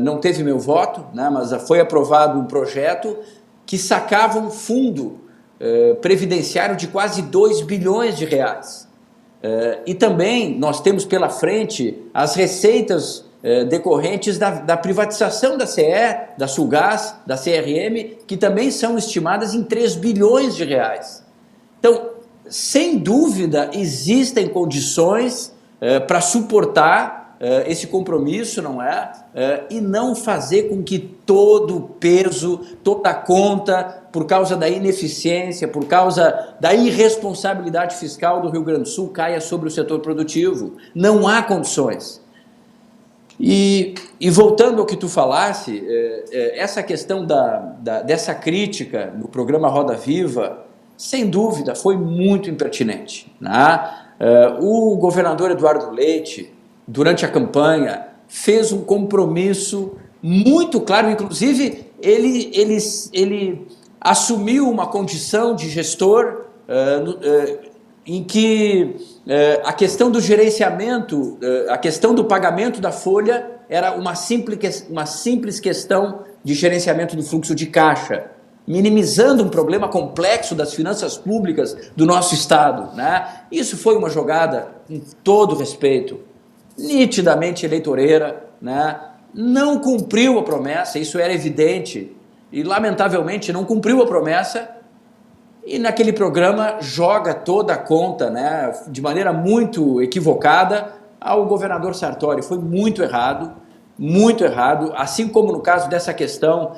não teve meu voto, né, mas foi aprovado um projeto que sacava um fundo previdenciário de quase 2 bilhões de reais. E também nós temos pela frente as receitas decorrentes da privatização da CE, da Sulgás, da CRM, que também são estimadas em 3 bilhões de reais. Então, sem dúvida, existem condições para suportar esse compromisso, não é? E não fazer com que todo o peso, toda a conta, por causa da ineficiência, por causa da irresponsabilidade fiscal do Rio Grande do Sul, caia sobre o setor produtivo. Não há condições. E voltando ao que tu falasse, essa questão dessa crítica no programa Roda Viva, sem dúvida, foi muito impertinente. Né? O governador Eduardo Leite, durante a campanha, fez um compromisso muito claro, inclusive ele assumiu uma condição de gestor em que a questão do gerenciamento, a questão do pagamento da folha era uma simples questão de gerenciamento do fluxo de caixa, minimizando um problema complexo das finanças públicas do nosso Estado. Né? Isso foi uma jogada, com todo respeito, nitidamente eleitoreira, né? Não cumpriu a promessa, isso era evidente, e lamentavelmente não cumpriu a promessa, e naquele programa joga toda a conta, né, de maneira muito equivocada ao governador Sartori. Foi muito errado, assim como no caso dessa questão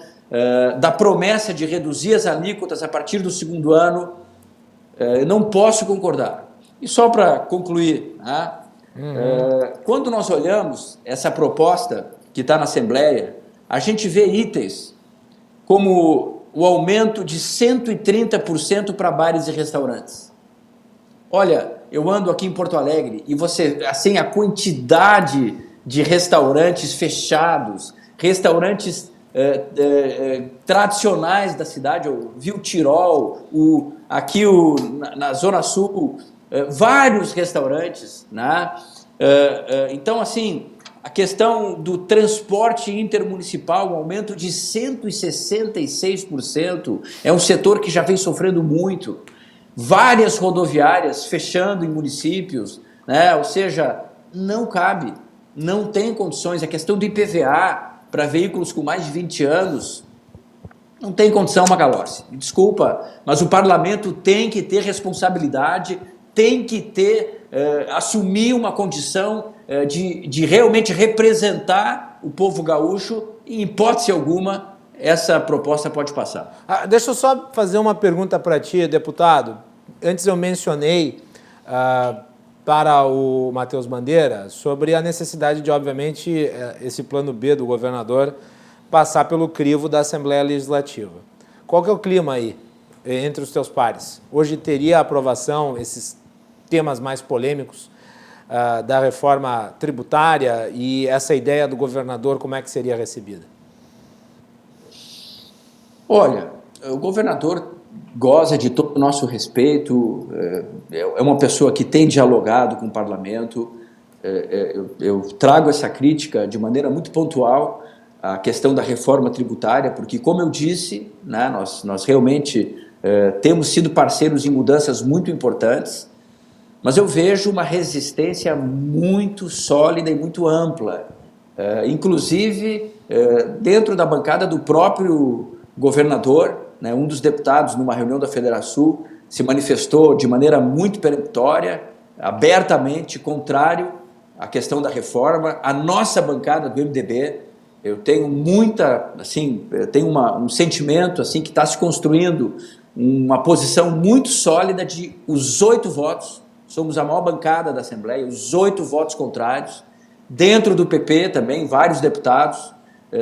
da promessa de reduzir as alíquotas a partir do 2º ano, não posso concordar. E só para concluir, né, quando nós olhamos essa proposta que está na Assembleia, a gente vê itens como o aumento de 130% para bares e restaurantes. Olha, eu ando aqui em Porto Alegre e você, assim, a quantidade de restaurantes fechados, restaurantes tradicionais da cidade, eu vi o Tirol, aqui na Zona Sul, vários restaurantes, né? Então, assim, a questão do transporte intermunicipal, um aumento de 166%, é um setor que já vem sofrendo muito. Várias rodoviárias fechando em municípios, né? Ou seja, não cabe, não tem condições. A questão do IPVA para veículos com mais de 20 anos, não tem condição, Macalossi. Desculpa, mas o parlamento tem que ter responsabilidade, tem que ter, assumir uma condição de realmente representar o povo gaúcho, e, em hipótese alguma, essa proposta pode passar. Deixa eu só fazer uma pergunta para ti, deputado. Antes eu mencionei para o Matheus Bandeira sobre a necessidade de, obviamente, esse plano B do governador passar pelo crivo da Assembleia Legislativa. Qual que é o clima aí entre os teus pares? Hoje teria aprovação esses temas mais polêmicos da reforma tributária, e essa ideia do governador, como é que seria recebida? Olha, o governador goza de todo o nosso respeito, é uma pessoa que tem dialogado com o parlamento. Eu trago essa crítica de maneira muito pontual à questão da reforma tributária, porque, como eu disse, né, nós realmente temos sido parceiros em mudanças muito importantes, mas eu vejo uma resistência muito sólida e muito ampla, inclusive dentro da bancada do próprio governador, né, um dos deputados, numa reunião da Federação, se manifestou de maneira muito peremptória, abertamente contrário à questão da reforma. A nossa bancada do MDB, eu tenho um sentimento assim, que está se construindo uma posição muito sólida de os 8 votos, somos a maior bancada da Assembleia, os 8 votos contrários. Dentro do PP também, vários deputados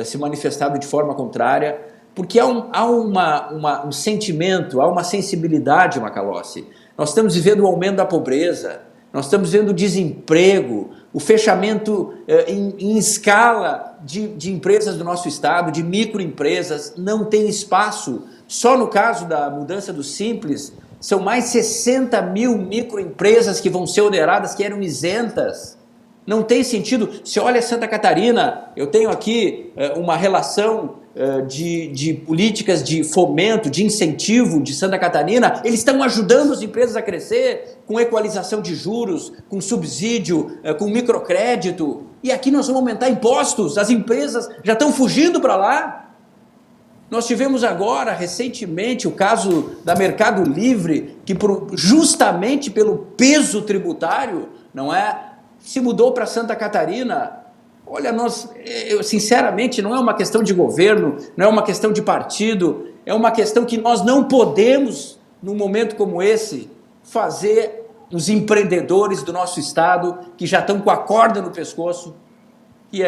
se manifestaram de forma contrária, porque há um sentimento, há uma sensibilidade, Macalossi. Nós estamos vivendo o aumento da pobreza, nós estamos vendo o desemprego, o fechamento em escala de empresas do nosso estado, de microempresas, não tem espaço. Só no caso da mudança do Simples, são mais 60 mil microempresas que vão ser oneradas, que eram isentas. Não tem sentido. Se olha Santa Catarina, eu tenho aqui uma relação de políticas de fomento, de incentivo de Santa Catarina. Eles estão ajudando as empresas a crescer com equalização de juros, com subsídio, com microcrédito. E aqui nós vamos aumentar impostos. As empresas já estão fugindo para lá. Nós tivemos agora, recentemente, o caso da Mercado Livre, que justamente pelo peso tributário, não é, se mudou para Santa Catarina. Olha, sinceramente, não é uma questão de governo, não é uma questão de partido, é uma questão que nós não podemos, num momento como esse, fazer os empreendedores do nosso estado, que já estão com a corda no pescoço, que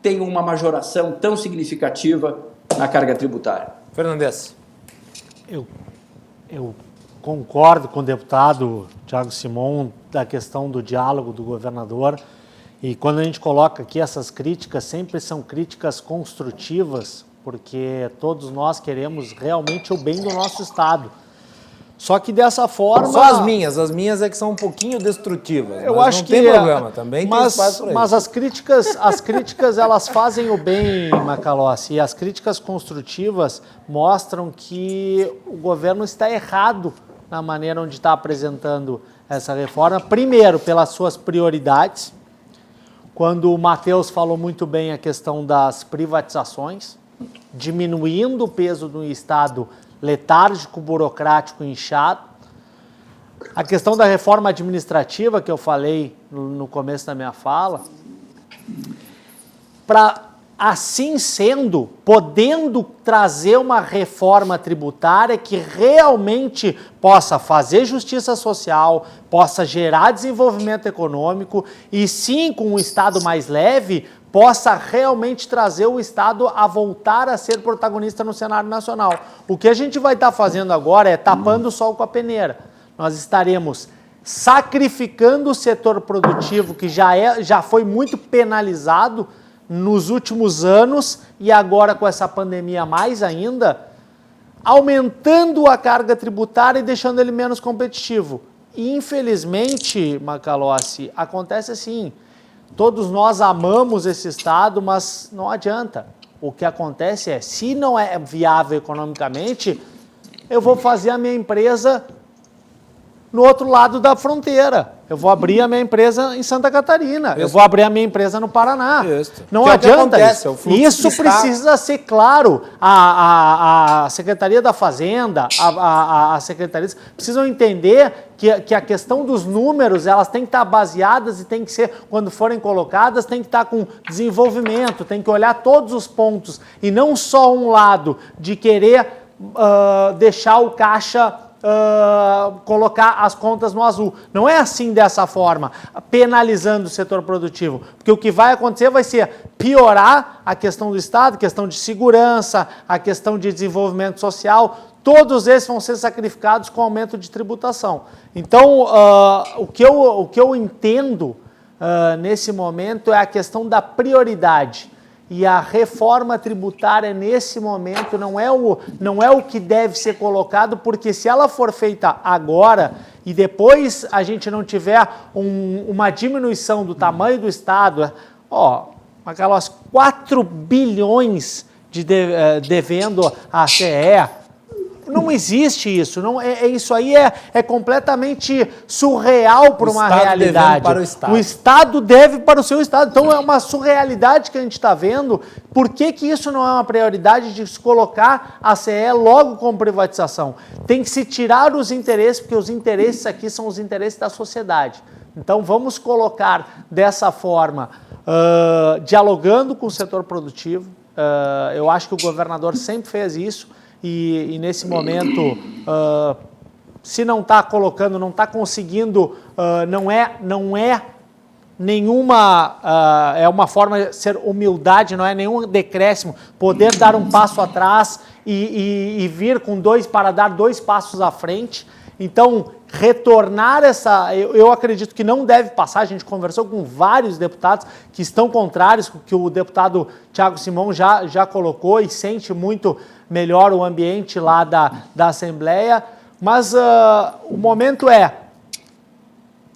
tem uma majoração tão significativa na carga tributária. Fernandes. Eu concordo com o deputado Thiago Simon da questão do diálogo do governador, e quando a gente coloca aqui essas críticas, sempre são críticas construtivas, porque todos nós queremos realmente o bem do nosso estado. Só que dessa forma... Só as minhas é que são um pouquinho destrutivas. Eu mas acho não que tem problema, também tem espaço para isso. Mas as críticas elas fazem o bem, Macalossi, e as críticas construtivas mostram que o governo está errado na maneira onde está apresentando essa reforma. Primeiro, pelas suas prioridades, quando o Matheus falou muito bem a questão das privatizações, diminuindo o peso do Estado letárgico, burocrático, inchado. A questão da reforma administrativa, que eu falei no começo da minha fala, para, assim sendo, podendo trazer uma reforma tributária que realmente possa fazer justiça social, possa gerar desenvolvimento econômico e sim, com um Estado mais leve, possa realmente trazer o Estado a voltar a ser protagonista no cenário nacional. O que a gente vai estar fazendo agora é tapando o sol com a peneira. Nós estaremos sacrificando o setor produtivo, que já foi muito penalizado nos últimos anos, e agora com essa pandemia mais ainda, aumentando a carga tributária e deixando ele menos competitivo. E, infelizmente, Macalossi, acontece assim. Todos nós amamos esse Estado, mas não adianta. O que acontece é, se não é viável economicamente, eu vou fazer a minha empresa no outro lado da fronteira. Eu vou abrir a minha empresa em Santa Catarina. Eu vou abrir a minha empresa no Paraná. Não adianta isso. Isso precisa ser claro. A Secretaria da Fazenda, as secretarias precisam entender que a questão dos números, elas têm que estar baseadas e tem que ser, quando forem colocadas, tem que estar com desenvolvimento, tem que olhar todos os pontos e não só um lado de querer deixar o caixa colocar as contas no azul. Não é assim, dessa forma, penalizando o setor produtivo, porque o que vai acontecer vai ser piorar a questão do Estado, a questão de segurança, a questão de desenvolvimento social. Todos esses vão ser sacrificados com aumento de tributação. Então, o que eu entendo nesse momento é a questão da prioridade. E a reforma tributária, nesse momento, não é o que deve ser colocado, porque se ela for feita agora e depois a gente não tiver uma diminuição do tamanho do Estado, aquelas 4 bilhões devendo a CE, não existe isso. Isso aí é completamente surreal para uma realidade. Para o Estado. O Estado deve para o seu Estado. Então é uma surrealidade que a gente está vendo. Por que isso não é uma prioridade de se colocar a CE logo com privatização? Tem que se tirar os interesses, porque os interesses aqui são os interesses da sociedade. Então vamos colocar dessa forma, dialogando com o setor produtivo. Eu acho que o governador sempre fez isso. E nesse momento, se não está colocando, não está conseguindo, não é nenhuma, é uma forma de ser humildade, não é nenhum decréscimo, poder dar um passo atrás e vir para dar 2 passos à frente. Então, retornar eu acredito que não deve passar. A gente conversou com vários deputados que estão contrários, que o deputado Thiago Simão já colocou e sente muito melhor o ambiente lá da Assembleia. Mas o momento é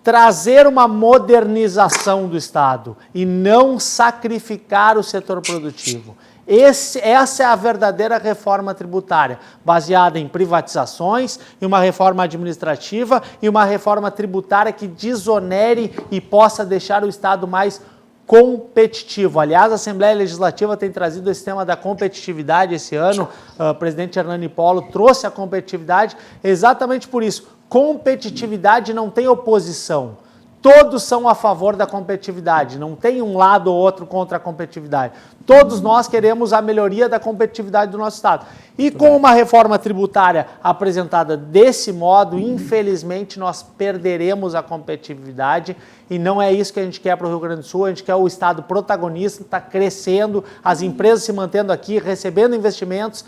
trazer uma modernização do Estado e não sacrificar o setor produtivo. Essa é a verdadeira reforma tributária, baseada em privatizações, em uma reforma administrativa e uma reforma tributária que desonere e possa deixar o Estado mais competitivo. Aliás, a Assembleia Legislativa tem trazido esse tema da competitividade esse ano. O presidente Hernani Polo trouxe a competitividade exatamente por isso. Competitividade não tem oposição. Todos são a favor da competitividade, não tem um lado ou outro contra a competitividade. Todos nós queremos a melhoria da competitividade do nosso Estado. E com uma reforma tributária apresentada desse modo, infelizmente, nós perderemos a competitividade e não é isso que a gente quer para o Rio Grande do Sul. A gente quer o Estado protagonista, está crescendo, as empresas se mantendo aqui, recebendo investimentos.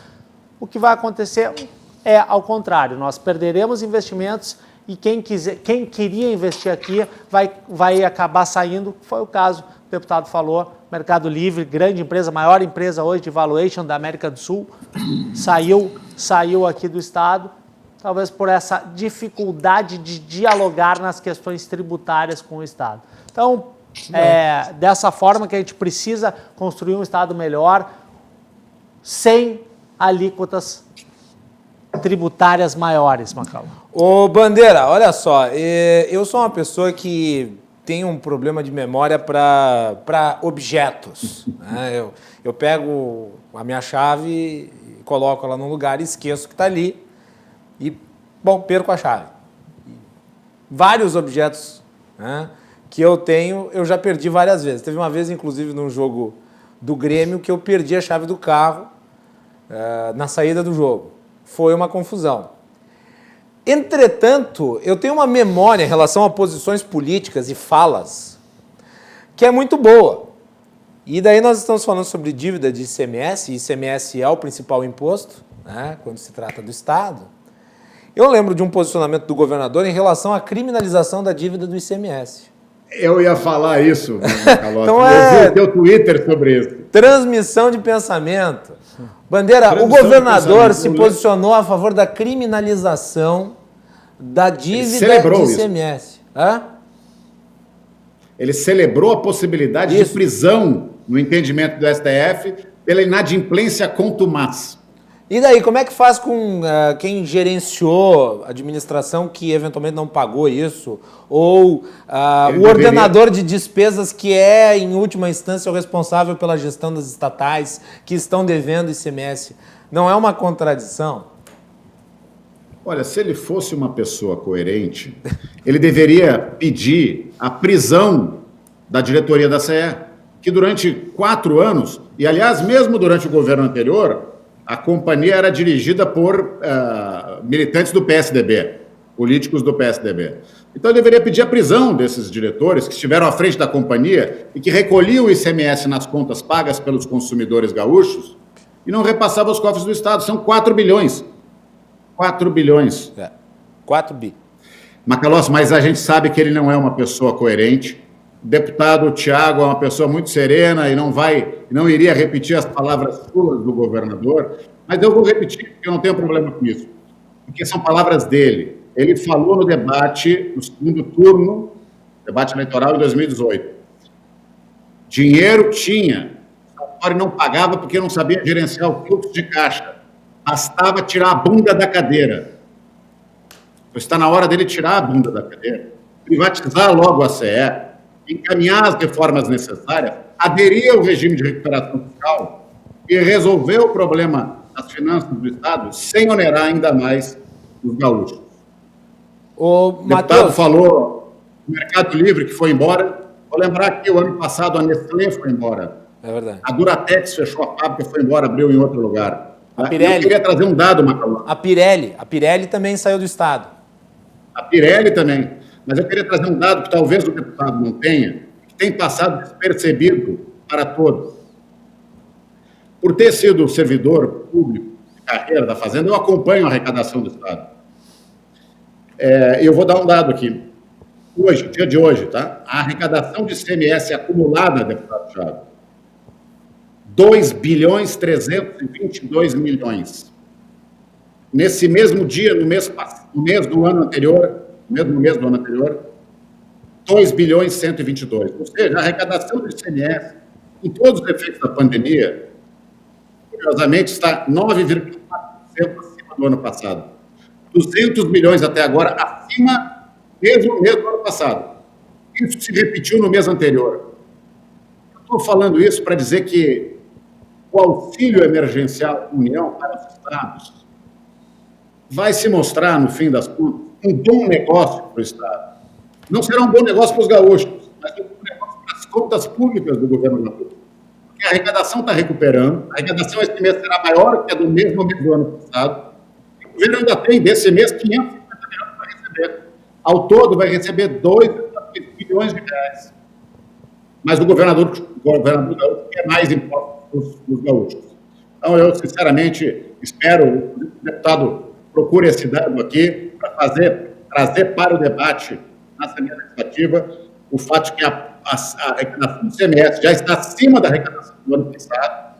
O que vai acontecer é ao contrário, nós perderemos investimentos e quem queria investir aqui vai acabar saindo. Foi o caso, o deputado falou, Mercado Livre, grande empresa, maior empresa hoje de valuation da América do Sul, saiu aqui do Estado, talvez por essa dificuldade de dialogar nas questões tributárias com o Estado. Então, é dessa forma que a gente precisa construir um Estado melhor, sem alíquotas tributárias maiores, Macau. Ô Bandeira, olha só, eu sou uma pessoa que tem um problema de memória para objetos. Né? Eu pego a minha chave, coloco ela num lugar e esqueço que está ali e, bom, perco a chave. Vários objetos, né, que eu tenho, eu já perdi várias vezes. Teve uma vez, inclusive, num jogo do Grêmio, que eu perdi a chave do carro na saída do jogo. Foi uma confusão. Entretanto, eu tenho uma memória em relação a posições políticas e falas que é muito boa. E daí nós estamos falando sobre dívida de ICMS, e ICMS é o principal imposto, né, quando se trata do Estado. Eu lembro de um posicionamento do governador em relação à criminalização da dívida do ICMS. Eu ia falar isso, Carlos. Então eu vi o teu Twitter sobre isso. Transmissão de pensamento. Bandeira, o governador se posicionou a favor da criminalização da dívida de ICMS. Hã? Ele celebrou a possibilidade de prisão, no entendimento do STF, pela inadimplência contumaz. E daí, como é que faz com quem gerenciou a administração que eventualmente não pagou isso? Ou o ordenador de despesas que é, em última instância, o responsável pela gestão das estatais que estão devendo ICMS? Não é uma contradição? Olha, se ele fosse uma pessoa coerente, ele deveria pedir a prisão da diretoria da CE, que durante 4 anos, e aliás, mesmo durante o governo anterior, a companhia era dirigida por militantes do PSDB, políticos do PSDB. Então, ele deveria pedir a prisão desses diretores que estiveram à frente da companhia e que recolhiam o ICMS nas contas pagas pelos consumidores gaúchos e não repassavam os cofres do Estado. São 4 bilhões. 4 bilhões. 4 bi. Macalossi, mas a gente sabe que ele não é uma pessoa coerente. O deputado Thiago é uma pessoa muito serena e não iria repetir as palavras suas do governador, mas eu vou repetir, porque eu não tenho problema com isso, porque são palavras dele. Ele falou no debate, no segundo turno, debate eleitoral de 2018. Dinheiro tinha, o Sartori não pagava porque não sabia gerenciar o fluxo de caixa. Bastava tirar a bunda da cadeira. Então, está na hora dele tirar a bunda da cadeira, privatizar logo a CE, encaminhar as reformas necessárias, aderir ao regime de recuperação fiscal e resolver o problema das finanças do Estado sem onerar ainda mais os gaúchos. O deputado falou do Mercado Livre, que foi embora. Vou lembrar que o ano passado a Nestlé foi embora. É verdade. A Duratex fechou a fábrica, foi embora, abriu em outro lugar. A Pirelli. Eu queria trazer um dado, Macalossi. A Pirelli também saiu do Estado. A Pirelli também. Mas eu queria trazer um dado que talvez o deputado não tenha, que tem passado despercebido para todos. Por ter sido servidor público de carreira da Fazenda, eu acompanho a arrecadação do Estado. Eu vou dar um dado aqui. Hoje, dia de hoje, tá? A arrecadação de ICMS acumulada, deputado Thiago, 2.322 bilhões. Nesse mesmo dia, no mês do ano anterior, 2.122. Ou seja, a arrecadação do ICMS, com todos os efeitos da pandemia, curiosamente, está 9,4% acima do ano passado. 200 milhões até agora, acima mesmo no mês do ano passado. Isso se repetiu no mês anterior. Eu estou falando isso para dizer que o auxílio emergencial União para os estados vai se mostrar, no fim das contas, um bom negócio para o Estado. Não será um bom negócio para os gaúchos, mas um bom negócio para as contas públicas do governo gaúcho. Porque a arrecadação está recuperando, a arrecadação esse mês será maior que a do mesmo mês do ano passado. O governo ainda tem, desse mês, 550 milhões para receber. Ao todo, vai receber 2,3 bilhões de reais. Mas o governador gaúcho quer mais impostos dos gaúchos. Então, eu, sinceramente, espero que o deputado procure esse dado aqui para trazer para o debate na Assembleia Legislativa o fato de que a arrecadação do ICMS já está acima da arrecadação do ano passado.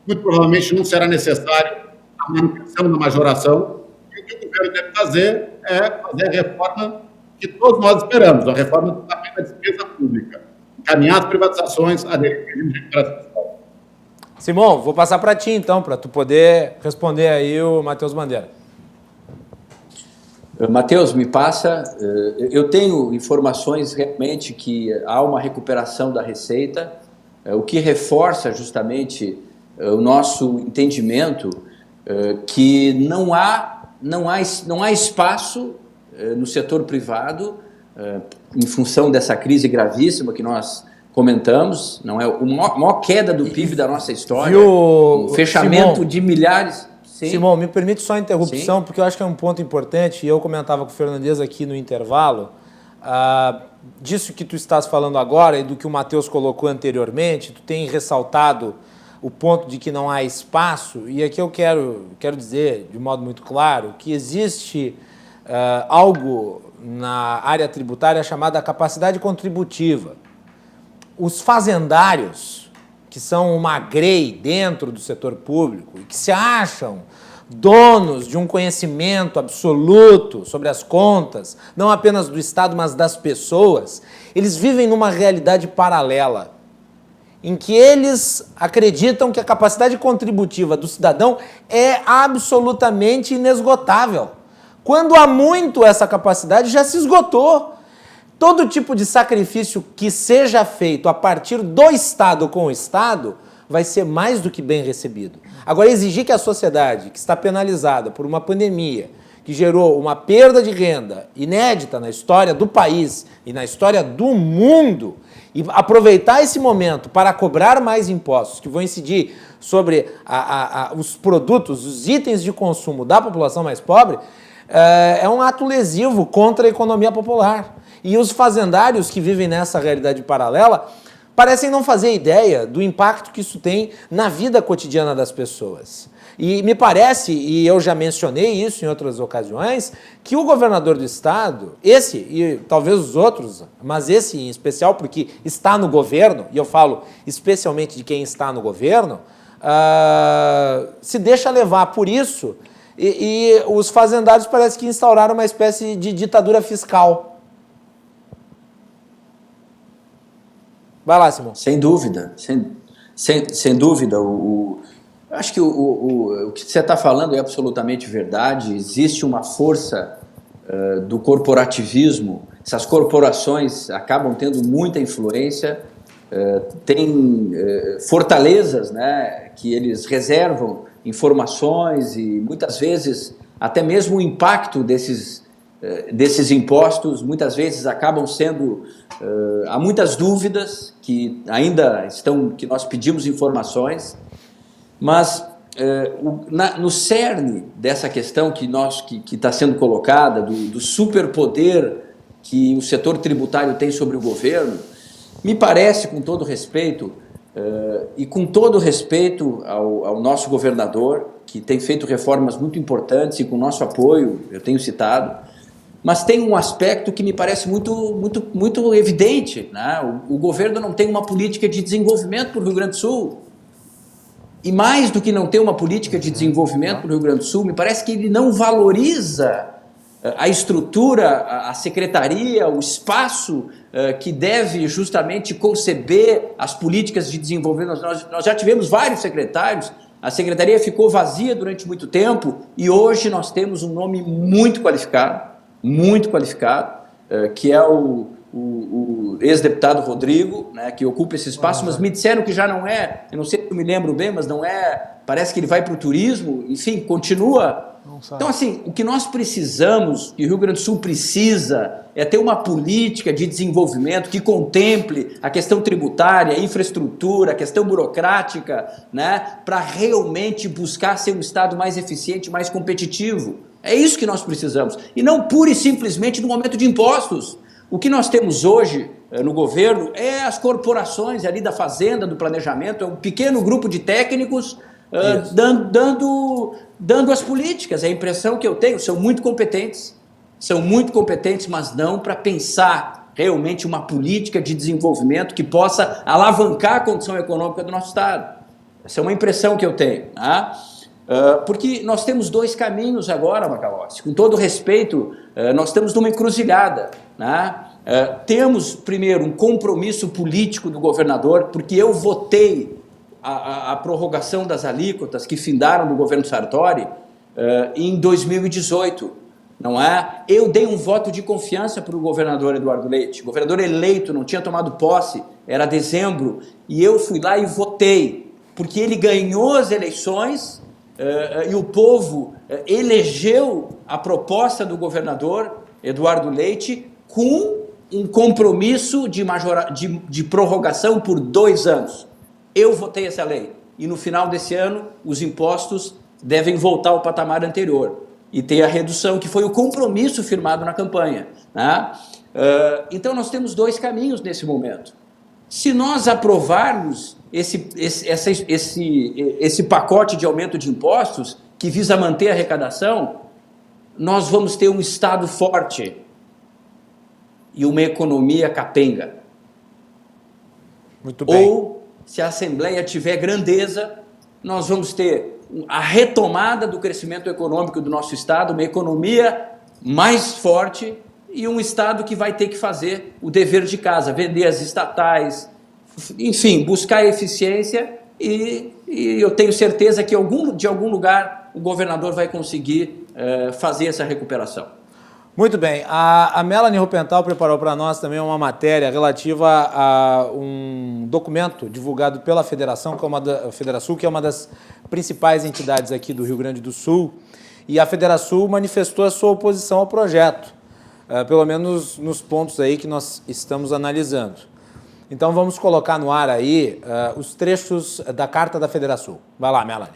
Muito provavelmente não será necessário a manutenção da majoração. E o que o governo deve fazer é fazer a reforma que todos nós esperamos, a reforma da despesa pública. Encaminhar as privatizações, aderir ao regime de recuperação fiscal. Simão, vou passar para ti, então, para tu poder responder aí o Matheus Bandeira. Matheus, me passa. Eu tenho informações realmente que há uma recuperação da receita, o que reforça justamente o nosso entendimento que não há espaço no setor privado, em função dessa crise gravíssima que nós comentamos, não é a maior queda do PIB da nossa história, um fechamento Simão, de milhares... Sim. Simão, me permite só a interrupção, porque eu acho que é um ponto importante, e eu comentava com o Fernandes aqui no intervalo, disso que tu estás falando agora e do que o Matheus colocou anteriormente, tu tem ressaltado o ponto de que não há espaço, e aqui eu quero dizer, de modo muito claro, que existe algo na área tributária chamada capacidade contributiva. Os fazendários, que são uma grei dentro do setor público e que se acham donos de um conhecimento absoluto sobre as contas, não apenas do Estado, mas das pessoas, eles vivem numa realidade paralela, em que eles acreditam que a capacidade contributiva do cidadão é absolutamente inesgotável. Quando há muito, essa capacidade já se esgotou. Todo tipo de sacrifício que seja feito a partir do Estado com o Estado vai ser mais do que bem recebido. Agora, exigir que a sociedade, que está penalizada por uma pandemia, que gerou uma perda de renda inédita na história do país e na história do mundo, e aproveitar esse momento para cobrar mais impostos que vão incidir sobre os produtos, os itens de consumo da população mais pobre, é um ato lesivo contra a economia popular. E os fazendários que vivem nessa realidade paralela parecem não fazer ideia do impacto que isso tem na vida cotidiana das pessoas. E me parece, e eu já mencionei isso em outras ocasiões, que o governador do estado, esse e talvez os outros, mas esse em especial porque está no governo, e eu falo especialmente de quem está no governo, se deixa levar por isso, e os fazendários parece que instauraram uma espécie de ditadura fiscal. Vai lá, Simão. Sem dúvida, sem dúvida. Acho que o que você está falando é absolutamente verdade. Existe uma força do corporativismo. Essas corporações acabam tendo muita influência, têm fortalezas, né, que eles reservam informações e muitas vezes até mesmo o impacto desses impostos muitas vezes acabam sendo... há muitas dúvidas que ainda que nós pedimos informações, mas no cerne dessa questão que está sendo colocada, do superpoder que o setor tributário tem sobre o governo, me parece, com todo respeito, e com todo respeito ao nosso governador, que tem feito reformas muito importantes e com nosso apoio, eu tenho citado, mas tem um aspecto que me parece muito evidente, né? O governo não tem uma política de desenvolvimento para o Rio Grande do Sul. E mais do que não ter uma política de desenvolvimento para o Rio Grande do Sul, me parece que ele não valoriza a estrutura, a secretaria, o espaço que deve justamente conceber as políticas de desenvolvimento. Nós já tivemos vários secretários, a secretaria ficou vazia durante muito tempo e hoje nós temos um nome muito qualificado, que é o ex-deputado Rodrigo, né, que ocupa esse espaço, mas me disseram que já não é, eu não sei se eu me lembro bem, mas não é, parece que ele vai para o turismo, enfim, continua. Então, assim, o que nós precisamos, que o Rio Grande do Sul precisa, é ter uma política de desenvolvimento que contemple a questão tributária, a infraestrutura, a questão burocrática, né, para realmente buscar ser um Estado mais eficiente, mais competitivo. É isso que nós precisamos. E não pura e simplesmente no aumento de impostos. O que nós temos hoje no governo é as corporações ali da fazenda, do planejamento, é um pequeno grupo de técnicos dando as políticas. É a impressão que eu tenho, são muito competentes, mas não para pensar realmente uma política de desenvolvimento que possa alavancar a condição econômica do nosso Estado. Essa é uma impressão que eu tenho, tá? Porque nós temos dois caminhos agora, Macalossi. Com todo respeito, nós estamos numa encruzilhada, né? Temos, primeiro, um compromisso político do governador, porque eu votei a prorrogação das alíquotas que findaram do governo Sartori em 2018, não é? Eu dei um voto de confiança para o governador Eduardo Leite, governador eleito, não tinha tomado posse, era dezembro, e eu fui lá e votei, porque ele ganhou as eleições e o povo elegeu a proposta do governador Eduardo Leite com um compromisso de prorrogação por 2 anos. Eu votei essa lei e no final desse ano os impostos devem voltar ao patamar anterior e ter a redução, que foi o compromisso firmado na campanha, né? Então nós temos 2 caminhos nesse momento. Se nós aprovarmos esse pacote de aumento de impostos que visa manter a arrecadação, nós vamos ter um Estado forte e uma economia capenga. Muito bem. Ou, se a Assembleia tiver grandeza, nós vamos ter a retomada do crescimento econômico do nosso Estado, uma economia mais forte e um Estado que vai ter que fazer o dever de casa, vender as estatais, enfim, buscar eficiência e eu tenho certeza que de algum lugar o governador vai conseguir fazer essa recuperação. Muito bem. A Melanie Rupental preparou para nós também uma matéria relativa a um documento divulgado pela Federação, Federação, que é uma das principais entidades aqui do Rio Grande do Sul, e a Federação manifestou a sua oposição ao projeto, pelo menos nos pontos aí que nós estamos analisando. Então vamos colocar no ar aí os trechos da Carta da Federação. Vai lá, Melanie.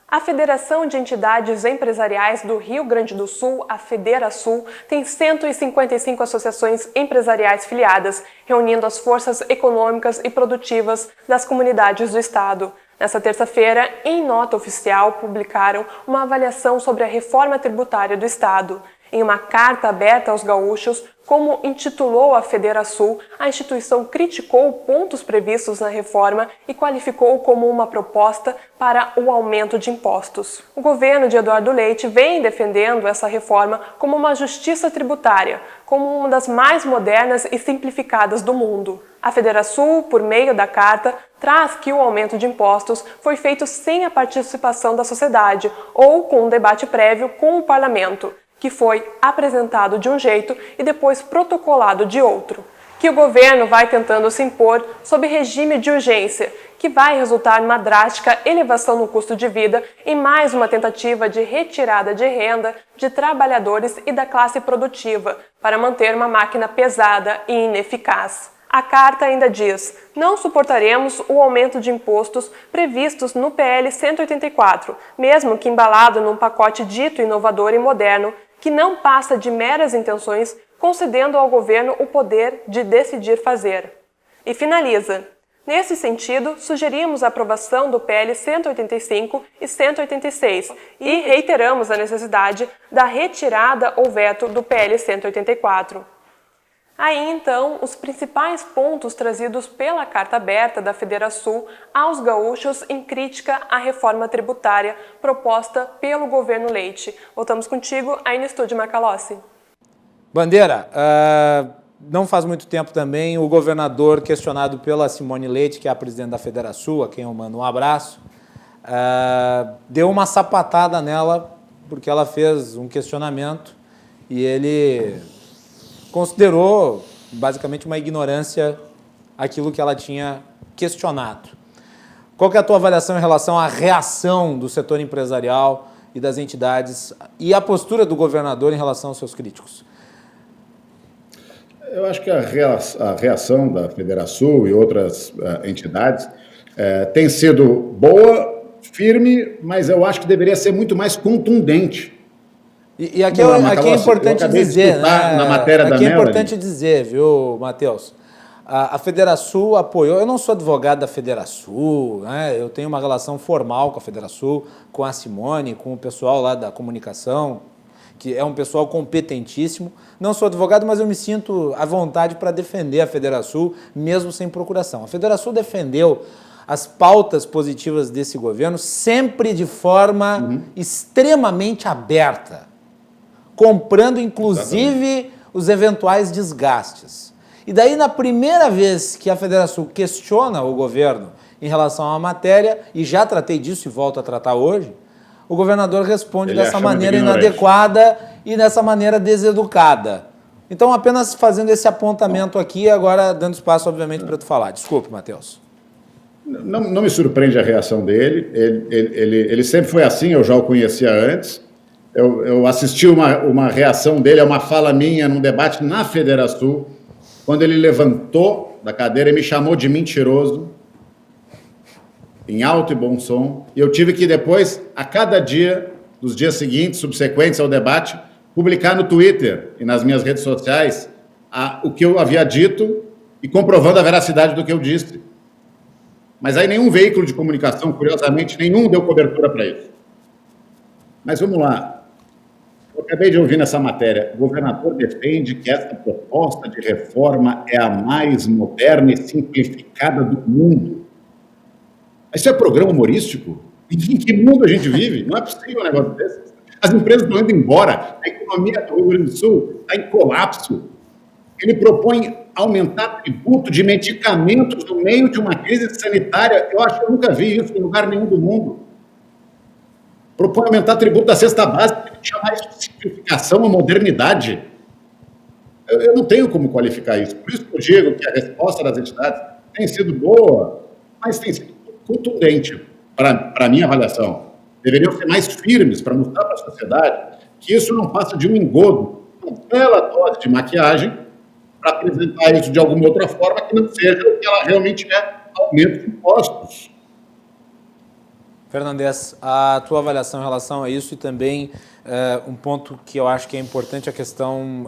A Federação de Entidades Empresariais do Rio Grande do Sul, a Federasul, tem 155 associações empresariais filiadas, reunindo as forças econômicas e produtivas das comunidades do Estado. Nesta terça-feira, em nota oficial, publicaram uma avaliação sobre a reforma tributária do Estado. Em uma carta aberta aos gaúchos, como intitulou a Federasul, a instituição criticou pontos previstos na reforma e qualificou como uma proposta para o aumento de impostos. O governo de Eduardo Leite vem defendendo essa reforma como uma justiça tributária, como uma das mais modernas e simplificadas do mundo. A Federasul, por meio da carta, traz que o aumento de impostos foi feito sem a participação da sociedade ou com um debate prévio com o parlamento, que foi apresentado de um jeito e depois protocolado de outro. Que o governo vai tentando se impor sob regime de urgência, que vai resultar numa drástica elevação no custo de vida e mais uma tentativa de retirada de renda de trabalhadores e da classe produtiva para manter uma máquina pesada e ineficaz. A carta ainda diz: não suportaremos o aumento de impostos previstos no PL 184, mesmo que embalado num pacote dito inovador e moderno, que não passa de meras intenções, concedendo ao governo o poder de decidir fazer. E finaliza: Nesse sentido, sugerimos a aprovação do PL 185 e 186 e reiteramos a necessidade da retirada ou veto do PL 184. Aí, então, os principais pontos trazidos pela Carta Aberta da Federação aos gaúchos em crítica à reforma tributária proposta pelo governo Leite. Voltamos contigo aí no estúdio Macalossi. Bandeira, não faz muito tempo também, o governador questionado pela Simone Leite, que é a presidente da Federação, a quem eu mando um abraço, deu uma sapatada nela porque ela fez um questionamento e ele considerou basicamente uma ignorância aquilo que ela tinha questionado. Qual que é a tua avaliação em relação à reação do setor empresarial e das entidades e a postura do governador em relação aos seus críticos? Eu acho que a reação da Federação e outras entidades tem sido boa, firme, mas eu acho que deveria ser muito mais contundente. E aqui é importante dizer, né? Na matéria da aqui é Melanie. importante dizer, viu, Matheus? A Federação apoiou, eu não sou advogado da Federação, né? Eu tenho uma relação formal com a Federação, com a Simone, com o pessoal lá da comunicação, que é um pessoal competentíssimo. Não sou advogado, mas eu me sinto à vontade para defender a Federação, mesmo sem procuração. A Federação defendeu as pautas positivas desse governo sempre de forma extremamente aberta, comprando inclusive os eventuais desgastes. E daí, na primeira vez que a Federação questiona o governo em relação à matéria, e já tratei disso e volto a tratar hoje, o governador responde dessa maneira inadequada e dessa maneira deseducada. Então, apenas fazendo esse apontamento aqui, agora dando espaço, obviamente, para tu falar. Desculpe, Matheus. Não me surpreende a reação dele. Ele sempre foi assim, eu já o conhecia antes. Eu assisti uma reação dele a uma fala minha num debate na Federação, quando ele levantou da cadeira e me chamou de mentiroso, em alto e bom som, e eu tive que depois, a cada dia, dos dias seguintes, subsequentes ao debate, publicar no Twitter e nas minhas redes sociais o que eu havia dito e comprovando a veracidade do que eu disse. Mas aí nenhum veículo de comunicação, curiosamente, nenhum deu cobertura para isso. Mas vamos lá. Eu acabei de ouvir nessa matéria, o governador defende que essa proposta de reforma é a mais moderna e simplificada do mundo. Isso é programa humorístico? Em que mundo a gente vive? Não é possível um negócio desse. As empresas estão indo embora, a economia do Rio Grande do Sul está em colapso. Ele propõe aumentar tributo de medicamentos no meio de uma crise sanitária. Eu acho que eu nunca vi isso em lugar nenhum do mundo. Propõe aumentar tributo da cesta básica, chamar isso de simplificação, a modernidade. Eu não tenho como qualificar isso. Por isso que eu digo que a resposta das entidades tem sido boa, mas tem sido contundente, para a minha avaliação. Deveriam ser mais firmes para mostrar para a sociedade que isso não passa de um engodo, uma bela dose de maquiagem para apresentar isso de alguma outra forma que não seja o que ela realmente é, aumento de impostos. Fernandes, a tua avaliação em relação a isso e também um ponto que eu acho que é importante, a questão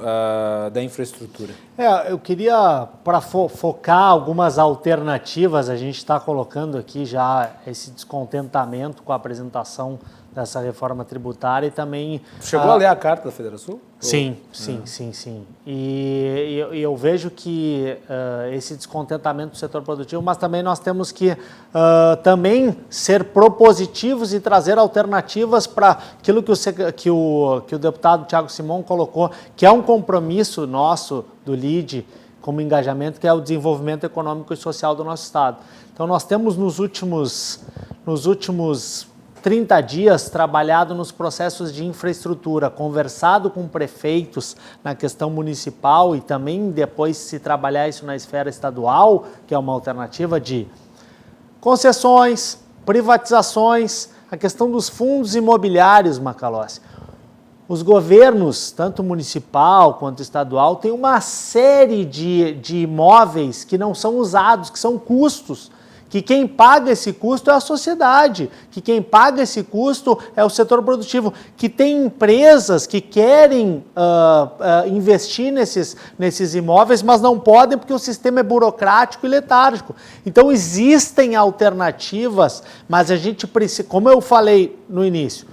da infraestrutura. Eu queria, para focar algumas alternativas, a gente está colocando aqui já esse descontentamento com a apresentação dessa reforma tributária e também... Chegou a ler a carta da Federação? Sim. E eu vejo que esse descontentamento do setor produtivo, mas também nós temos que também ser propositivos e trazer alternativas para aquilo que o deputado Thiago Simon colocou, que é um compromisso nosso do LIDE como engajamento, que é o desenvolvimento econômico e social do nosso Estado. Então, nós temos nos últimos 30 dias trabalhado nos processos de infraestrutura, conversado com prefeitos na questão municipal e também depois se trabalhar isso na esfera estadual, que é uma alternativa de concessões, privatizações, a questão dos fundos imobiliários, Macalossi. Os governos, tanto municipal quanto estadual, têm uma série de imóveis que não são usados, que são custos, que quem paga esse custo é a sociedade, que quem paga esse custo é o setor produtivo, que tem empresas que querem investir nesses imóveis, mas não podem porque o sistema é burocrático e letárgico. Então existem alternativas, mas a gente precisa, como eu falei no início,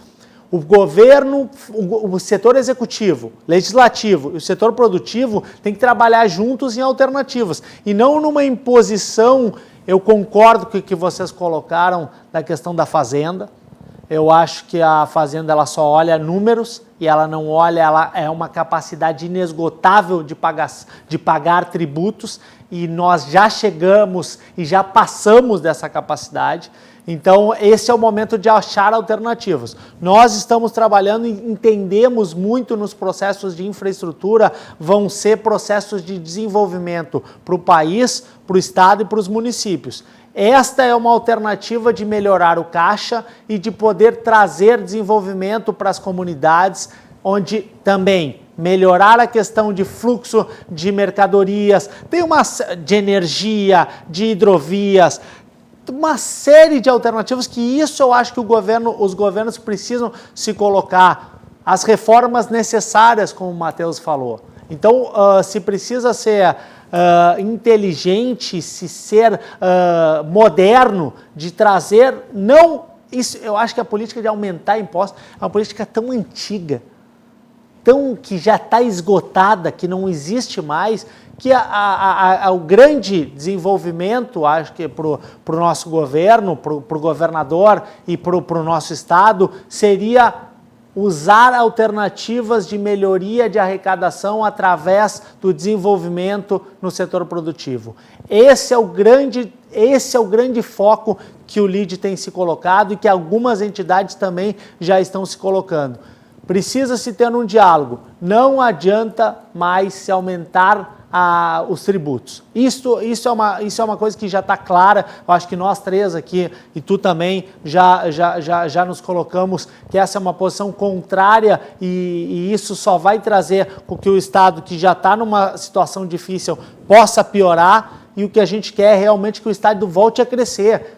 o governo, o setor executivo, legislativo e o setor produtivo tem que trabalhar juntos em alternativas e não numa imposição. Eu concordo com o que vocês colocaram da questão da fazenda. Eu acho que a fazenda ela só olha números e ela não olha, ela é uma capacidade inesgotável de pagar tributos e nós já chegamos e já passamos dessa capacidade. Então, esse é o momento de achar alternativas. Nós estamos trabalhando e entendemos muito nos processos de infraestrutura, vão ser processos de desenvolvimento para o país, para o estado e para os municípios. Esta é uma alternativa de melhorar o caixa e de poder trazer desenvolvimento para as comunidades, onde também melhorar a questão de fluxo de mercadorias, tem de energia, de hidrovias, uma série de alternativas que isso eu acho que os governos precisam se colocar, as reformas necessárias, como o Matheus falou. Então, se precisa ser inteligente, se ser moderno, de trazer, não, isso, eu acho que a política de aumentar impostos é uma política tão antiga, que já está esgotada, que não existe mais, que o grande desenvolvimento, acho que para o nosso governo, para o governador e para o nosso estado, seria usar alternativas de melhoria de arrecadação através do desenvolvimento no setor produtivo. Esse é o grande foco que o LIDE tem se colocado e que algumas entidades também já estão se colocando. Precisa se ter um diálogo, não adianta mais se aumentar os tributos. Isso é uma coisa que já está clara, eu acho que nós três aqui, e tu também, já nos colocamos que essa é uma posição contrária e isso só vai trazer com que o Estado, que já está numa situação difícil, possa piorar, e o que a gente quer é realmente que o Estado volte a crescer.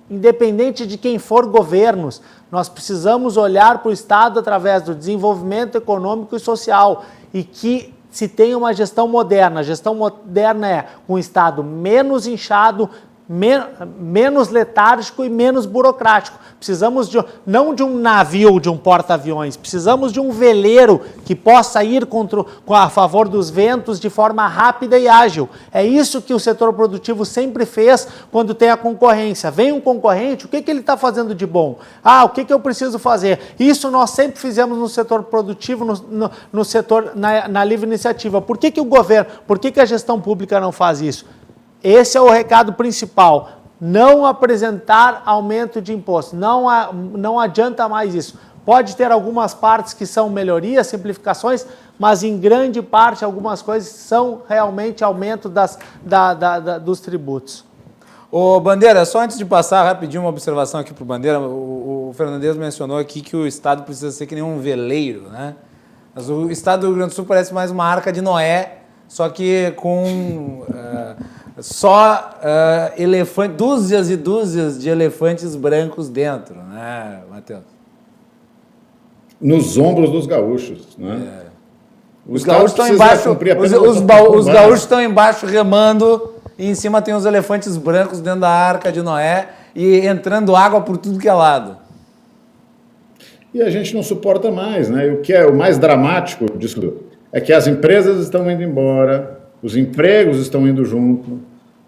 Independente de quem for governos, nós precisamos olhar para o Estado através do desenvolvimento econômico e social e que se tenha uma gestão moderna. A gestão moderna é um Estado menos inchado, menos letárgico e menos burocrático. Precisamos não de um navio ou de um porta-aviões, precisamos de um veleiro que possa ir a favor dos ventos de forma rápida e ágil. É isso que o setor produtivo sempre fez quando tem a concorrência. Vem um concorrente, o que ele está fazendo de bom? O que eu preciso fazer? Isso nós sempre fizemos no setor produtivo, no setor, na livre iniciativa. Por que o governo, por que a gestão pública não faz isso? Esse é o recado principal, não apresentar aumento de imposto, não adianta mais isso. Pode ter algumas partes que são melhorias, simplificações, mas em grande parte algumas coisas são realmente aumento dos tributos. Ô Bandeira, só antes de passar rapidinho uma observação aqui para o Bandeira, o Fernandes mencionou aqui que o Estado precisa ser que nem um veleiro, né? Mas o Estado do Rio Grande do Sul parece mais uma Arca de Noé, só que com... dúzias e dúzias de elefantes brancos dentro, né, Matheus? Nos ombros dos gaúchos, né? Os gaúchos estão embaixo, os gaúchos estão embaixo remando e em cima tem os elefantes brancos dentro da Arca de Noé e entrando água por tudo que é lado. E a gente não suporta mais, né? E o que é o mais dramático disso é que as empresas estão indo embora, os empregos estão indo junto,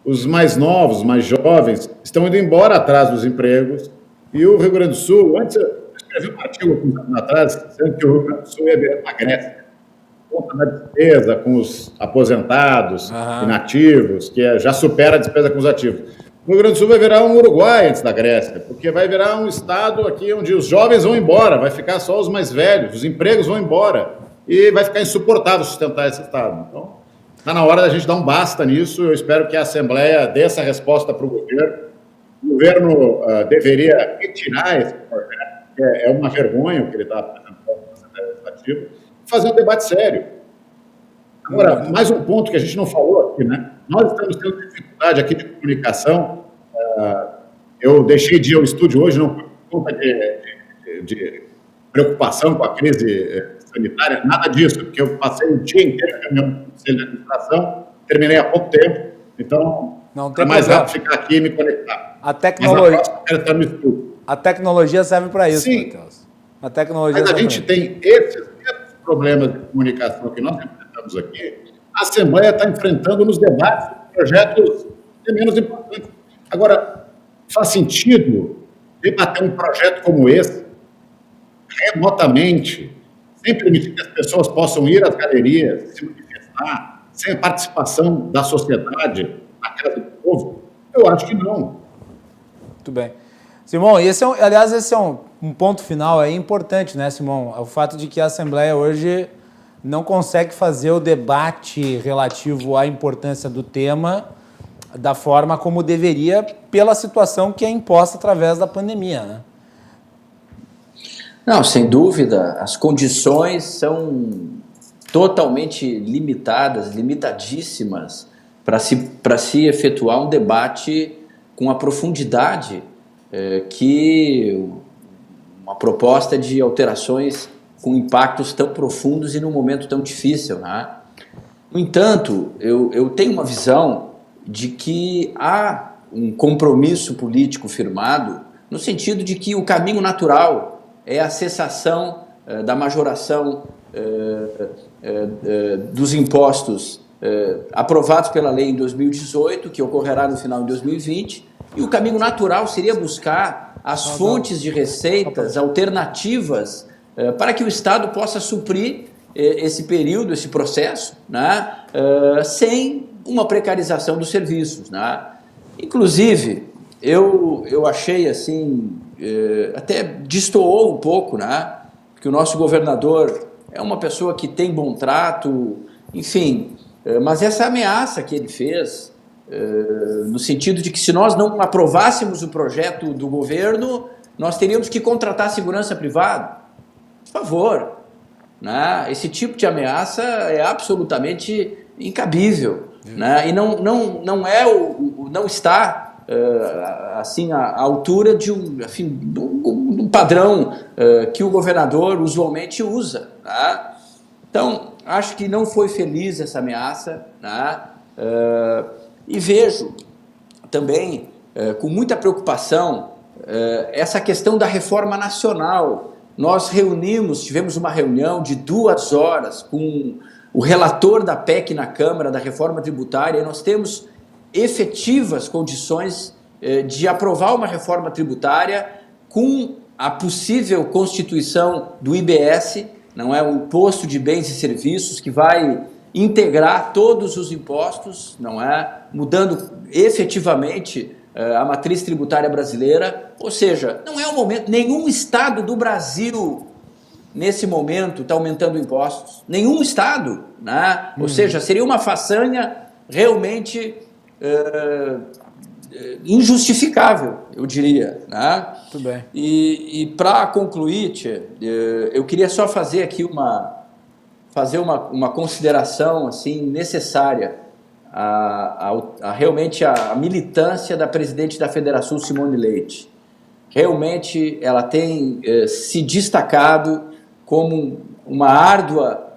os mais novos, mais jovens, estão indo embora atrás dos empregos. E o Rio Grande do Sul, antes eu escrevi um artigo alguns anos atrás, dizendo que o Rio Grande do Sul ia virar uma Grécia. Conta da despesa com os aposentados, inativos, que já supera a despesa com os ativos. O Rio Grande do Sul vai virar um Uruguai antes da Grécia, porque vai virar um estado aqui onde os jovens vão embora, vai ficar só os mais velhos, os empregos vão embora, e vai ficar insuportável sustentar esse estado. Então, está na hora da gente dar um basta nisso. Eu espero que a Assembleia dê essa resposta para o governo. O governo deveria retirar esse projeto, que é uma vergonha o que ele está apresentando na Assembleia Legislativa, e fazer um debate sério. Agora, mais um ponto que a gente não falou aqui, né? Nós estamos tendo dificuldade aqui de comunicação Eu deixei de ir ao estúdio hoje não por conta de preocupação com a crise sanitária, nada disso, porque eu passei o dia inteiro na reunião do Conselho de Administração, terminei há pouco tempo, então não tem mais problema. rápido ficar aqui e me conectar. A tecnologia, Mas eu quero estar no estúdio. a tecnologia serve para isso, Sim. Matheus. A tecnologia Mas a serve gente pra isso. tem esses problemas de comunicação que nós enfrentamos aqui, a Assembleia está enfrentando nos debates de projetos menos importantes. Agora, faz sentido debater um projeto como esse remotamente, sem permitir que as pessoas possam ir às galerias, se manifestar, sem a participação da sociedade, na casa do povo? Eu acho que não. Muito bem. Simão, esse é um ponto final aí importante, né, Simão? O fato de que a Assembleia hoje não consegue fazer o debate relativo à importância do tema da forma como deveria pela situação que é imposta através da pandemia, né? Não, sem dúvida, as condições são totalmente limitadas, limitadíssimas, para se efetuar um debate com a profundidade que uma proposta de alterações com impactos tão profundos e num momento tão difícil, né? No entanto, eu tenho uma visão de que há um compromisso político firmado no sentido de que o caminho natural é a cessação da majoração dos impostos aprovados pela lei em 2018, que ocorrerá no final de 2020, e o caminho natural seria buscar as fontes de receitas alternativas para que o Estado possa suprir esse período, esse processo, né, sem uma precarização dos serviços, né? Inclusive, eu achei assim, até destoou um pouco, né? Porque o nosso governador é uma pessoa que tem bom trato, enfim, mas essa ameaça que ele fez, no sentido de que se nós não aprovássemos o projeto do governo, nós teríamos que contratar segurança privada. Por favor, né? Esse tipo de ameaça é absolutamente incabível, né? E não está assim à altura de um padrão que o governador usualmente usa, né? Então, acho que não foi feliz essa ameaça, né? E vejo também com muita preocupação essa questão da reforma nacional. Nós tivemos uma reunião de 2 horas com o relator da PEC na Câmara, da reforma tributária, e nós temos efetivas condições de aprovar uma reforma tributária com a possível constituição do IBS, não é, o Imposto de Bens e Serviços, que vai integrar todos os impostos, não é, mudando efetivamente a matriz tributária brasileira. Ou seja, não é o momento, nenhum estado do Brasil nesse momento está aumentando impostos, nenhum estado, né? Ou seja, seria uma façanha realmente injustificável, eu diria, né? Muito bem. E para concluir, Tchê, eu queria só fazer aqui uma consideração assim necessária realmente a militância da presidente da Federação, Simone Leite. Realmente ela tem se destacado como uma árdua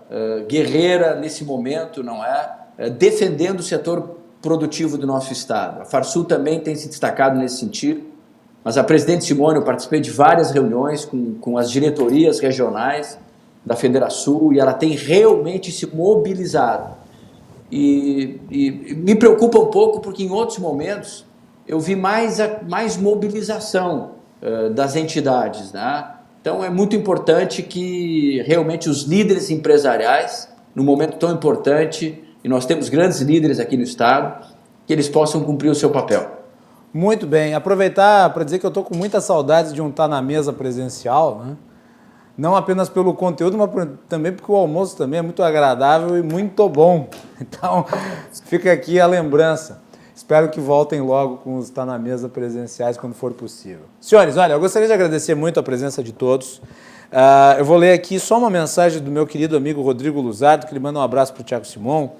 guerreira nesse momento, não é? Defendendo o setor produtivo do nosso estado. A Farsul também tem se destacado nesse sentido, mas a presidente Simone, eu participei de várias reuniões com as diretorias regionais da Federação e ela tem realmente se mobilizado. E me preocupa um pouco porque em outros momentos eu vi mais mobilização das entidades, né? Então é muito importante que realmente os líderes empresariais, num momento tão importante, e nós temos grandes líderes aqui no estado, que eles possam cumprir o seu papel. Muito bem. Aproveitar para dizer que eu estou com muita saudade de um estar na mesa presencial, né? Não apenas pelo conteúdo, mas também porque o almoço também é muito agradável e muito bom. Então, fica aqui a lembrança. Espero que voltem logo com os Tá na Mesa presenciais quando for possível. Senhores, olha, eu gostaria de agradecer muito a presença de todos. Eu vou ler aqui só uma mensagem do meu querido amigo Rodrigo Luzardo, que ele manda um abraço para o Thiago Simon.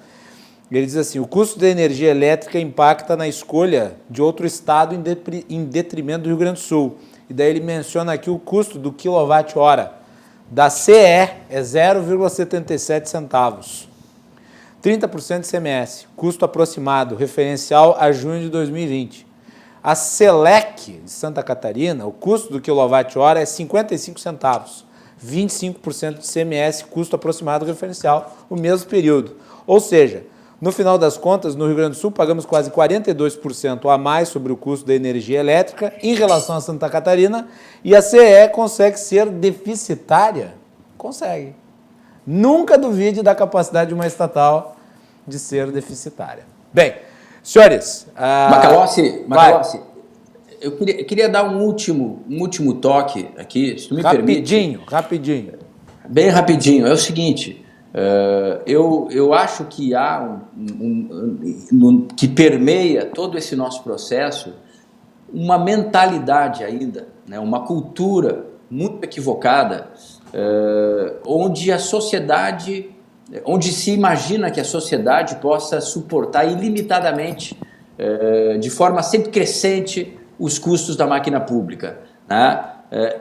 Ele diz assim, o custo da energia elétrica impacta na escolha de outro estado em detrimento do Rio Grande do Sul. E daí ele menciona aqui o custo do quilowatt-hora da CE é 0,77 centavos. 30% de ICMS, custo aproximado, referencial a junho de 2020. A Selec de Santa Catarina, o custo do quilowatt-hora é 55 centavos, 25% de ICMS, custo aproximado referencial, o mesmo período. Ou seja, no final das contas, no Rio Grande do Sul, pagamos quase 42% a mais sobre o custo da energia elétrica em relação a Santa Catarina e a CE consegue ser deficitária? Consegue. Nunca duvide da capacidade de uma estatal de ser deficitária. Bem, senhores... Macalossi, eu queria dar um último toque aqui, se tu me permite. Rapidinho. Bem rapidinho. É o seguinte, eu acho que há que permeia todo esse nosso processo uma mentalidade ainda, né, uma cultura muito equivocada, onde a sociedade, onde se imagina que a sociedade possa suportar ilimitadamente, de forma sempre crescente, os custos da máquina pública, né?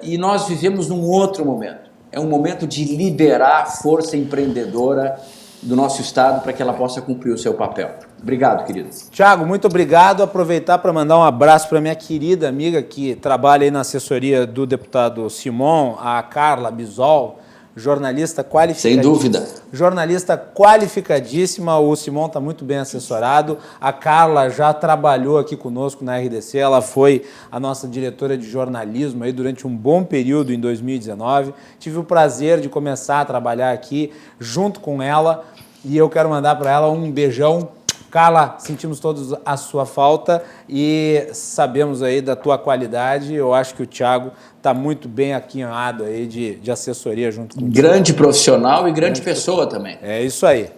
E nós vivemos num outro momento. É um momento de liberar a força empreendedora do nosso Estado para que ela possa cumprir o seu papel. Obrigado, querido. Tiago, muito obrigado. Aproveitar para mandar um abraço para minha querida amiga que trabalha aí na assessoria do deputado Simon, a Carla Bisol, jornalista qualificadíssima. Sem dúvida. Jornalista qualificadíssima, o Simon está muito bem assessorado. A Carla já trabalhou aqui conosco na RDC, ela foi a nossa diretora de jornalismo aí durante um bom período em 2019. Tive o prazer de começar a trabalhar aqui junto com ela e eu quero mandar para ela um beijão. Carla, sentimos todos a sua falta e sabemos aí da tua qualidade. Eu acho que o Thiago está muito bem aquinhado aí de assessoria junto com grande profissional e grande pessoa também. É isso aí.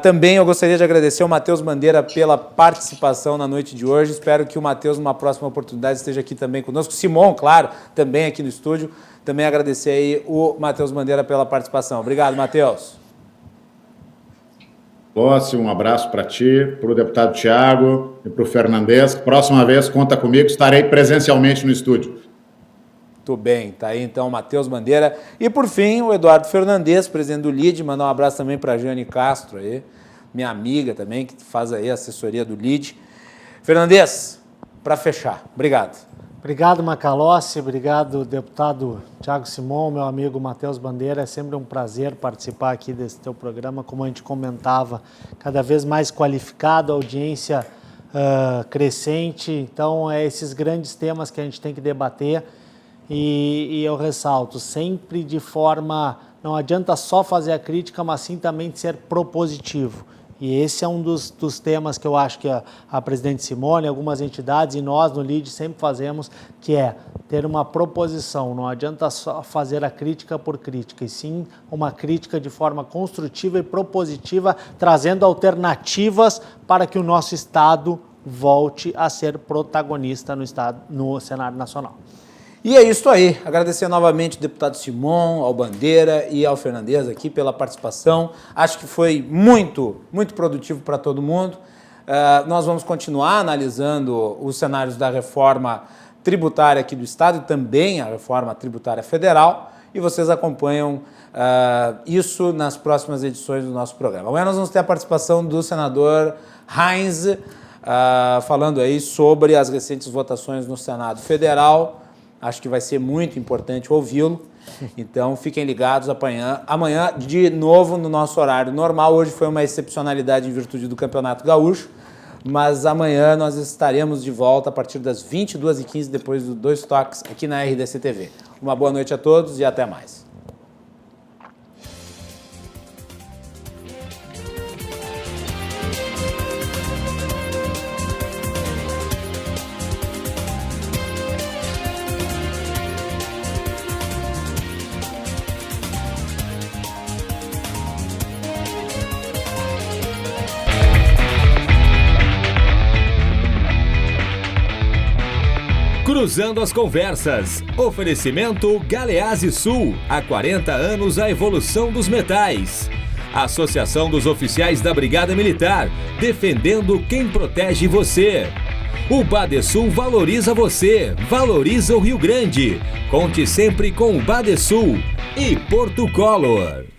Também eu gostaria de agradecer ao Matheus Bandeira pela participação na noite de hoje. Espero que o Matheus, numa próxima oportunidade, esteja aqui também conosco. Simon, claro, também aqui no estúdio. Também agradecer aí o Matheus Bandeira pela participação. Obrigado, Matheus. Lossi, um abraço para ti, para o deputado Thiago e para o Fernandes. Próxima vez, conta comigo, estarei presencialmente no estúdio. Muito bem, tá aí então o Matheus Bandeira. E por fim, o Eduardo Fernandes, presidente do LID. Mandar um abraço também para a Jane Castro, aí, minha amiga também, que faz aí a assessoria do LID. Fernandes, para fechar, obrigado. Obrigado, Macalossi, obrigado, deputado Thiago Simon, meu amigo Matheus Bandeira. É sempre um prazer participar aqui desse teu programa, como a gente comentava, cada vez mais qualificado, audiência crescente. Então, esses grandes temas que a gente tem que debater e eu ressalto, sempre de forma, não adianta só fazer a crítica, mas sim também ser propositivo. E esse é um dos temas que eu acho que a presidente Simone, algumas entidades e nós no LID sempre fazemos, que é ter uma proposição. Não adianta só fazer a crítica por crítica, e sim uma crítica de forma construtiva e propositiva, trazendo alternativas para que o nosso Estado volte a ser protagonista no cenário nacional. E é isso aí. Agradecer novamente ao deputado Simon, ao Bandeira e ao Fernandes aqui pela participação. Acho que foi muito produtivo para todo mundo. Nós vamos continuar analisando os cenários da reforma tributária aqui do Estado e também a reforma tributária federal. E vocês acompanham isso nas próximas edições do nosso programa. Amanhã nós vamos ter a participação do senador Heinz, falando aí sobre as recentes votações no Senado Federal. Acho que vai ser muito importante ouvi-lo. Então, fiquem ligados amanhã, de novo, no nosso horário normal. Hoje foi uma excepcionalidade em virtude do Campeonato Gaúcho, mas amanhã nós estaremos de volta a partir das 22h15, depois dos 2 toques aqui na RDC TV. Uma boa noite a todos e até mais. Cruzando as conversas. Oferecimento Galeazzi Sul. Há 40 anos a evolução dos metais. Associação dos Oficiais da Brigada Militar, defendendo quem protege você. O Badesul valoriza você, valoriza o Rio Grande. Conte sempre com o Badesul e Porto Color.